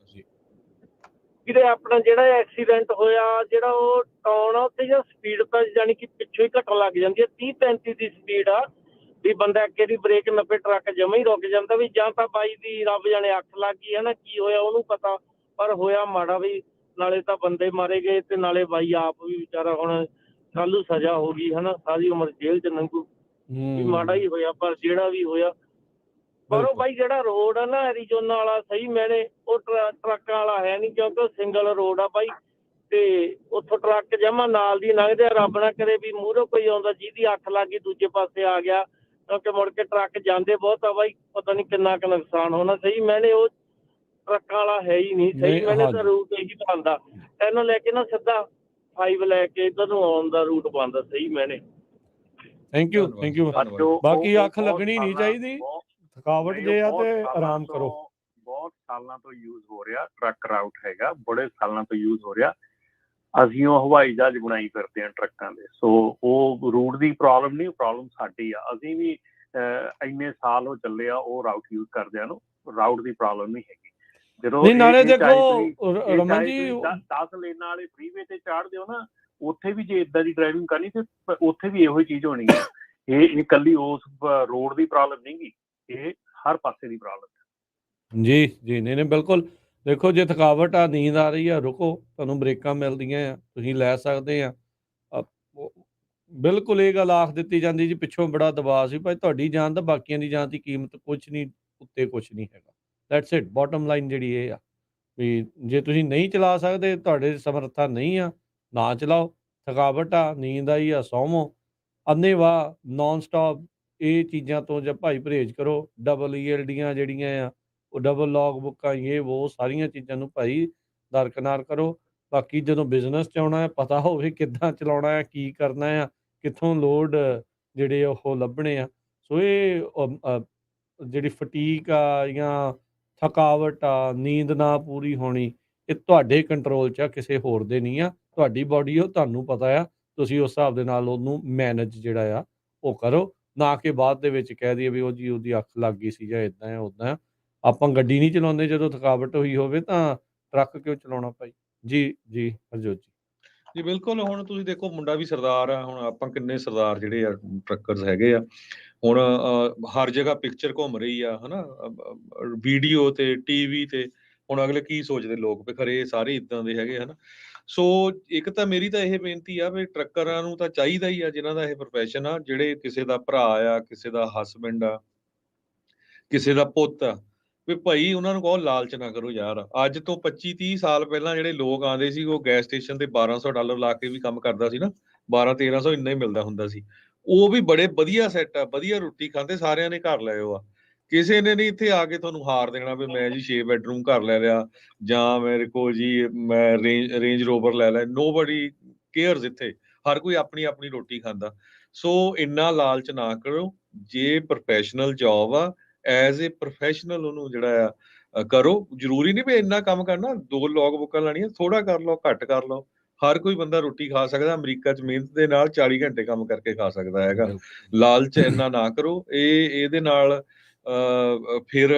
ਵੀਰੇ ਆਪਣਾ ਜਿਹੜਾ ਐਕਸੀਡੈਂਟ ਹੋਇਆ, ਜਿਹੜਾ ਉਹ ਟਾਉਣ ਆ ਉੱਥੇ ਜਾਂ ਸਪੀਡ ਤਾਂ ਜਾਣੀ ਕਿ ਪਿੱਛੋਂ ਹੀ ਘਟਣ ਲੱਗ ਜਾਂਦੀ ਹੈ, 30-35 ਦੀ ਸਪੀਡ ਆ ਵੀ ਬੰਦਾ ਅੱਗੇ ਦੀ ਬ੍ਰੇਕ ਨੱਪੇ ਟਰੱਕ ਜਮਾਂ ਹੀ ਰੁਕ ਜਾਂਦਾ। ਵੀ ਜਾਂ ਤਾਂ ਬਾਈ ਦੀ ਰੱਬ ਜਾਣੇ ਅੱਖ ਲੱਗ ਗਈ ਹੈ ਨਾ, ਕੀ ਹੋਇਆ ਉਹਨੂੰ ਪਤਾ, ਪਰ ਹੋਇਆ ਮਾੜਾ ਵੀ। ਨਾਲੇ ਤਾਂ ਬੰਦੇ ਮਾਰੇ ਗਏ ਤੇ ਨਾਲੇ ਬਾਈ ਆਪ ਵੀ ਵਿਚਾਰਾ ਹੁਣ ਕੱਲ੍ਹ ਨੂੰ ਸਜ਼ਾ ਹੋ ਗਈ ਹੈ ਨਾ, ਸਾਰੀ ਉਮਰ ਜੇਲ੍ਹ 'ਚ ਲੰਘੂ। ਵੀ ਮਾੜਾ ਹੀ ਹੋਇਆ, ਪਰ ਜਿਹੜਾ ਵੀ ਹੋਇਆ। ਪਰ ਉਹ ਬਾਈ ਜਿਹੜਾ ਰੋਡ ਆ ਨਾ ਐਰੀਜ਼ੋਨਾ ਵਾਲਾ, ਸਹੀ ਮੈਨੇ ਉਹ ਟਰੱਕਾਂ ਵਾਲਾ ਹੈ ਨਹੀਂ, ਕਿਉਂਕਿ ਉਹ ਸਿੰਗਲ ਰੋਡ ਆ ਬਾਈ, ਤੇ ਉੱਥੋਂ ਟਰੱਕ ਜਮਾਂ ਨਾਲ ਦੀ ਲੰਘਦੇ ਆ। ਰੱਬ ਨਾ ਕਰੇ ਵੀ ਮੂਹਰੋਂ ਕੋਈ ਆਉਂਦਾ ਜਿਹਦੀ ਅੱਖ ਲੱਗ ਗਈ ਦੂਜੇ ਪਾਸੇ ਆ ਗਿਆ, ਕਿਉਂਕਿ ਮੁੜ ਕੇ ਟਰੱਕ ਜਾਂਦੇ ਬਹੁਤ ਆ ਬਾਈ, ਪਤਾ ਨਹੀਂ ਕਿੰਨਾ ਕੁ ਨੁਕਸਾਨ ਹੋਣਾ। ਸਹੀ ਮੈਨੇ ਉਹ ਟਰੱਕਾਂ ਵਾਲਾ ਹੈ ਹੀ ਨਹੀਂ, ਸਹੀ ਮੈਨੇ ਤਾਂ ਰੂਟ ਇਹੀ ਬਣਦਾ ਇਹਨੂੰ ਲੈ ਕੇ ਨਾ, ਸਿੱਧਾ 5 ਲੈ ਕੇ ਇੱਧਰ ਨੂੰ ਆਉਣ ਦਾ ਰੂਟ ਬਣਦਾ ਸਹੀ ਮੈਨੇ। ਥੈਂਕ ਯੂ ਬਾਕੀ ਅੱਖ ਲੱਗਣੀ ਨਹੀਂ ਚਾਹੀਦੀ, ਥਕਾਵਟ ਜੇ ਆ ਤੇ ਆਰਾਮ ਕਰੋ। ਬਹੁਤ ਸਾਲਾਂ ਤੋਂ ਯੂਜ਼ ਹੋ ਰਿਹਾ ਟਰੱਕ ਰਾਊਟ ਹੈਗਾ, ਬੜੇ ਸਾਲਾਂ ਤੋਂ ਯੂਜ਼ ਹੋ ਰਿਹਾ। ਅਸੀਂ ਉਹ ਹਵਾਈ ਜਹਾਜ਼ ਬਣਾਈ ਫਿਰਦੇ ਹਾਂ ਟਰੱਕਾਂ ਦੇ। ਸੋ ਉਹ ਰੂਟ ਦੀ ਪ੍ਰੋਬਲਮ ਨਹੀਂ, ਪ੍ਰੋਬਲਮ ਸਾਡੀ ਆ। ਅਸੀਂ ਵੀ ਇੰਨੇ ਸਾਲ ਹੋ ਚੱਲੇ ਆ ਉਹ ਰਾਊਟ ਯੂਜ਼ ਕਰਦਿਆਂ ਨੂੰ, ਰਾਊਟ ਦੀ ਪ੍ਰੋਬਲਮ ਨਹੀਂ ਹੈਗੀ। ਜਦੋਂ ਨਾਲੇ ਦੇਖੋ ਰਮਨ ਜੀ 10 ਲੇਨਾਂ ਵਾਲੇ ਫ੍ਰੀਵੇ ਤੇ ਚਾੜਦੇ ਹੋ ਨਾ, ਉੱਥੇ ਵੀ ਜੇ ਇਦਾਂ ਦੀ ਡਰਾਈਵਿੰਗ ਕਰਨੀ ਤੇ ਉੱਥੇ ਵੀ ਇਹੋ ਹੀ ਚੀਜ਼ ਹੋਣੀ ਹੈ। ਇਹ ਇਕੱਲੀ ਉਸ ਰੋਡ ਦੀ ਪ੍ਰੋਬਲਮ ਨਹੀਂ ਗੀ, ਇਹ ਹਰ ਪਾਸੇ ਦੀ ਪ੍ਰੋਬਲਮ ਹੈ। ਜੀ ਨਹੀਂ ਬਿਲਕੁਲ। ਦੇਖੋ ਜੇ ਥਕਾਵਟ ਆ, ਨੀਂਦ ਆ ਰਹੀ ਆ, ਰੁਕੋ, ਤੁਹਾਨੂੰ ਬ੍ਰੇਕਾਂ ਮਿਲਦੀਆਂ ਆ, ਤੁਸੀਂ ਲੈ ਸਕਦੇ ਆ। ਬਿਲਕੁਲ ਇਹ ਗੱਲ ਆਖ ਦਿੱਤੀ ਜਾਂਦੀ ਜੀ, ਪਿੱਛੋਂ ਬੜਾ ਦਬਾਅ ਸੀ, ਭਾਈ ਤੁਹਾਡੀ ਜਾਨ ਦਾ ਬਾਕੀਆਂ ਦੀ ਜਾਨ ਦੀ ਕੀਮਤ ਕੁਛ ਨਹੀਂ, ਉੱਤੇ ਕੁਛ ਨਹੀਂ ਹੈਗਾ। ਦੈਟਸ ਇਟ, ਬੋਟਮ ਲਾਈਨ ਜਿਹੜੀ ਇਹ ਆ ਵੀ ਜੇ ਤੁਸੀਂ ਨਹੀਂ ਚਲਾ ਸਕਦੇ, ਤੁਹਾਡੇ ਸਮਰੱਥਾ ਨਹੀਂ ਆ, ਨਾ ਚਲਾਓ। ਥਕਾਵਟ ਆ, ਨੀਂਦ ਆਈ ਆ, ਸੌਵੋ। ਅੰਨ੍ਹੇਵਾਹ ਨੋਨ ਸਟਾਪ ਇਹ ਚੀਜ਼ਾਂ ਤੋਂ ਜਾਂ ਭਾਈ ਪਰਹੇਜ਼ ਕਰੋ। ਡਬਲ ELDਆਂ ਜਿਹੜੀਆਂ ਆ, ਉਹ ਡਬਲ ਲੌਗ ਬੁੱਕਾਂ, ਇਹ ਵੋ ਸਾਰੀਆਂ ਚੀਜ਼ਾਂ ਨੂੰ ਭਾਈ ਦਰਕਿਨਾਰ ਕਰੋ। ਬਾਕੀ ਜਦੋਂ ਬਿਜ਼ਨਸ 'ਚ ਆਉਣਾ ਹੈ, ਪਤਾ ਹੋਵੇ ਕਿੱਦਾਂ ਚਲਾਉਣਾ ਹੈ, ਕੀ ਕਰਨਾ ਆ, ਕਿੱਥੋਂ ਲੋਡ ਜਿਹੜੇ ਉਹ ਲੱਭਣੇ ਆ। ਸੋ ਇਹ ਜਿਹੜੀ ਫਟੀਕ ਆ ਜਾਂ ਥਕਾਵਟ ਆ, ਨੀਂਦ ਨਾ ਪੂਰੀ ਹੋਣੀ, ਇਹ ਤੁਹਾਡੇ ਕੰਟਰੋਲ 'ਚ ਆ, ਕਿਸੇ ਹੋਰ ਦੇ ਨਹੀਂ ਆ। ਤੁਹਾਡੀ ਬਾਡੀ ਉਹ ਤੁਹਾਨੂੰ ਪਤਾ ਆ, ਤੁਸੀਂ ਉਸ ਹਿਸਾਬ ਦੇ ਨਾਲ ਉਹਨੂੰ ਮੈਨੇਜ ਜਿਹੜਾ ਆ ਉਹ ਕਰੋ। ਨਾ ਕਿ ਬਾਅਦ ਦੇ ਵਿੱਚ ਕਹਿ ਦਈਏ ਵੀ ਉਹ ਜੀ ਉਹਦੀ ਅੱਖ ਲੱਗ ਗਈ ਸੀ ਜਾਂ ਇੱਦਾਂ ਆ, ਉੱਦਾਂ ਆ। ਆਪਾਂ ਗੱਡੀ ਨਹੀਂ ਚਲਾਉਂਦੇ ਜਦੋਂ ਥਕਾਵਟ ਹੋਈ ਹੋਵੇ, ਤਾਂ ਟਰੱਕ ਕਿਉਂ ਚਲਾਉਣਾ ਭਾਈ? ਜੀ, ਜੀ ਹਰਜੋਤ ਜੀ। ਜੀ ਬਿਲਕੁਲ, ਹੁਣ ਤੁਸੀਂ ਦੇਖੋ ਮੁੰਡਾ ਵੀ ਸਰਦਾਰ ਆ, ਹੁਣ ਆਪਾਂ ਕਿੰਨੇ ਸਰਦਾਰ ਜਿਹੜੇ ਆ ਟਰੱਕਰਸ ਹੈਗੇ ਆ, ਹੁਣ ਹਰ ਜਗ੍ਹਾ ਪਿਕਚਰ ਘੁੰਮ ਰਹੀ ਆ, ਹਨਾ, ਵੀਡੀਓ ਤੇ ਟੀਵੀ ਤੇ। ਹੁਣ ਅਗਲੇ ਕੀ ਸੋਚਦੇ ਲੋਕ ਵੀ ਖਰੇ ਇਹ ਸਾਰੇ ਇਦਾਂ ਦੇ ਹੈਗੇ ਹਨਾ। ਸੋ ਇੱਕ ਤਾਂ ਮੇਰੀ ਤਾਂ ਇਹ ਬੇਨਤੀ ਆ ਵੀ ਟਰੱਕਰਾਂ ਨੂੰ ਤਾਂ ਚਾਹੀਦਾ ਹੀ ਆ, ਜਿਨ੍ਹਾਂ ਦਾ ਇਹ ਪ੍ਰੋਫੈਸ਼ਨ ਆ, ਜਿਹੜੇ ਕਿਸੇ ਦਾ ਭਰਾ ਆ, ਕਿਸੇ ਦਾ ਹਸਬੈਂਡ ਆ, ਕਿਸੇ ਦਾ ਪੁੱਤ ਆ, ਵੀ ਭਾਈ ਉਹਨਾਂ ਨੂੰ ਕਹੋ ਲਾਲਚ ਨਾ ਕਰੋ ਯਾਰ। ਅੱਜ ਤੋਂ 25-30 ਸਾਲ ਪਹਿਲਾਂ ਜਿਹੜੇ ਲੋਕ ਆਉਂਦੇ ਸੀ, ਉਹ ਗੈਸ ਸਟੇਸ਼ਨ ਤੇ $1200 ਲਾ ਕੇ ਵੀ ਕੰਮ ਕਰਦਾ ਸੀ ਨਾ, 1200-1300 ਇੰਨਾ ਹੀ ਮਿਲਦਾ ਹੁੰਦਾ ਸੀ। ਉਹ ਵੀ ਬੜੇ ਵਧੀਆ ਸੈੱਟ ਆ, ਵਧੀਆ ਰੋਟੀ ਖਾਂਦੇ, ਸਾਰਿਆਂ ਨੇ ਘਰ ਲੈ ਆ। ਕਿਸੇ ਨੇ ਨਹੀਂ ਇੱਥੇ ਆ ਕੇ ਤੁਹਾਨੂੰ ਹਾਰ ਦੇਣਾ ਵੀ ਮੈਂ ਜੀ 6 ਬੈਡਰੂਮ ਘਰ ਲੈ ਲਿਆ, ਜਾਂ ਮੇਰੇ ਕੋਲ ਜੀ ਮੈਂ ਰੇਂਜ ਰੋਵਰ ਲੈ ਲਿਆ। ਨੋਬਡੀ ਕੇਅਰਸ ਇੱਥੇ, ਹਰ ਕੋਈ ਆਪਣੀ ਆਪਣੀ ਰੋਟੀ ਖਾਂਦਾ। ਸੋ ਇੰਨਾ ਲਾਲਚ ਨਾ ਕਰੋ। ਜੇ ਪ੍ਰੋਫੈਸ਼ਨਲ ਜੌਬ ਆ, ਐਜ਼ ਏ ਪ੍ਰੋਫੈਸ਼ਨਲ ਉਹਨੂੰ ਜਿਹੜਾ ਆ ਕਰੋ। ਜ਼ਰੂਰੀ ਨਹੀਂ ਵੀ ਇੰਨਾ ਕੰਮ ਕਰਨਾ, 2 ਲੌਗ ਬੁੱਕਾਂ ਲੈਣੀਆਂ, ਥੋੜਾ ਕਰ ਲਓ, ਘੱਟ ਕਰ ਲਓ। ਹਰ ਕੋਈ ਬੰਦਾ ਰੋਟੀ ਖਾ ਸਕਦਾ। ਅਮਰੀਕਾ 'ਚ ਮਿਹਨਤ ਦੇ ਨਾਲ 40 ਘੰਟੇ ਕੰਮ ਕਰਕੇ ਖਾ ਸਕਦਾ ਹੈਗਾ। ਲਾਲਚ ਇੰਨਾ ਨਾ ਕਰੋ। ਇਹਦੇ ਨਾਲ ਫਿਰ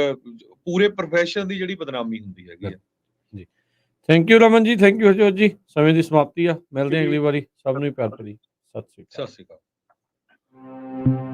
ਪੂਰੇ ਪ੍ਰੋਫੈਸ਼ਨ ਦੀ ਜਿਹੜੀ ਬਦਨਾਮੀ ਹੁੰਦੀ ਹੈਗੀ ਆ। ਜੀ, thank you Raman ji, thank you Harjot ਜੀ। ਸਮੇਂ ਦੀ ਸਮਾਪਤੀ ਆ, ਮਿਲਦੇ ਹਾਂ ਅਗਲੀ ਵਾਰੀ। ਸਭ ਨੂੰ ਪਿਆਰ ਭਰੀ ਸਤਿ ਸ਼੍ਰੀ ਅਕਾਲ। ਸਤਿ ਸ਼੍ਰੀ ਅਕਾਲ।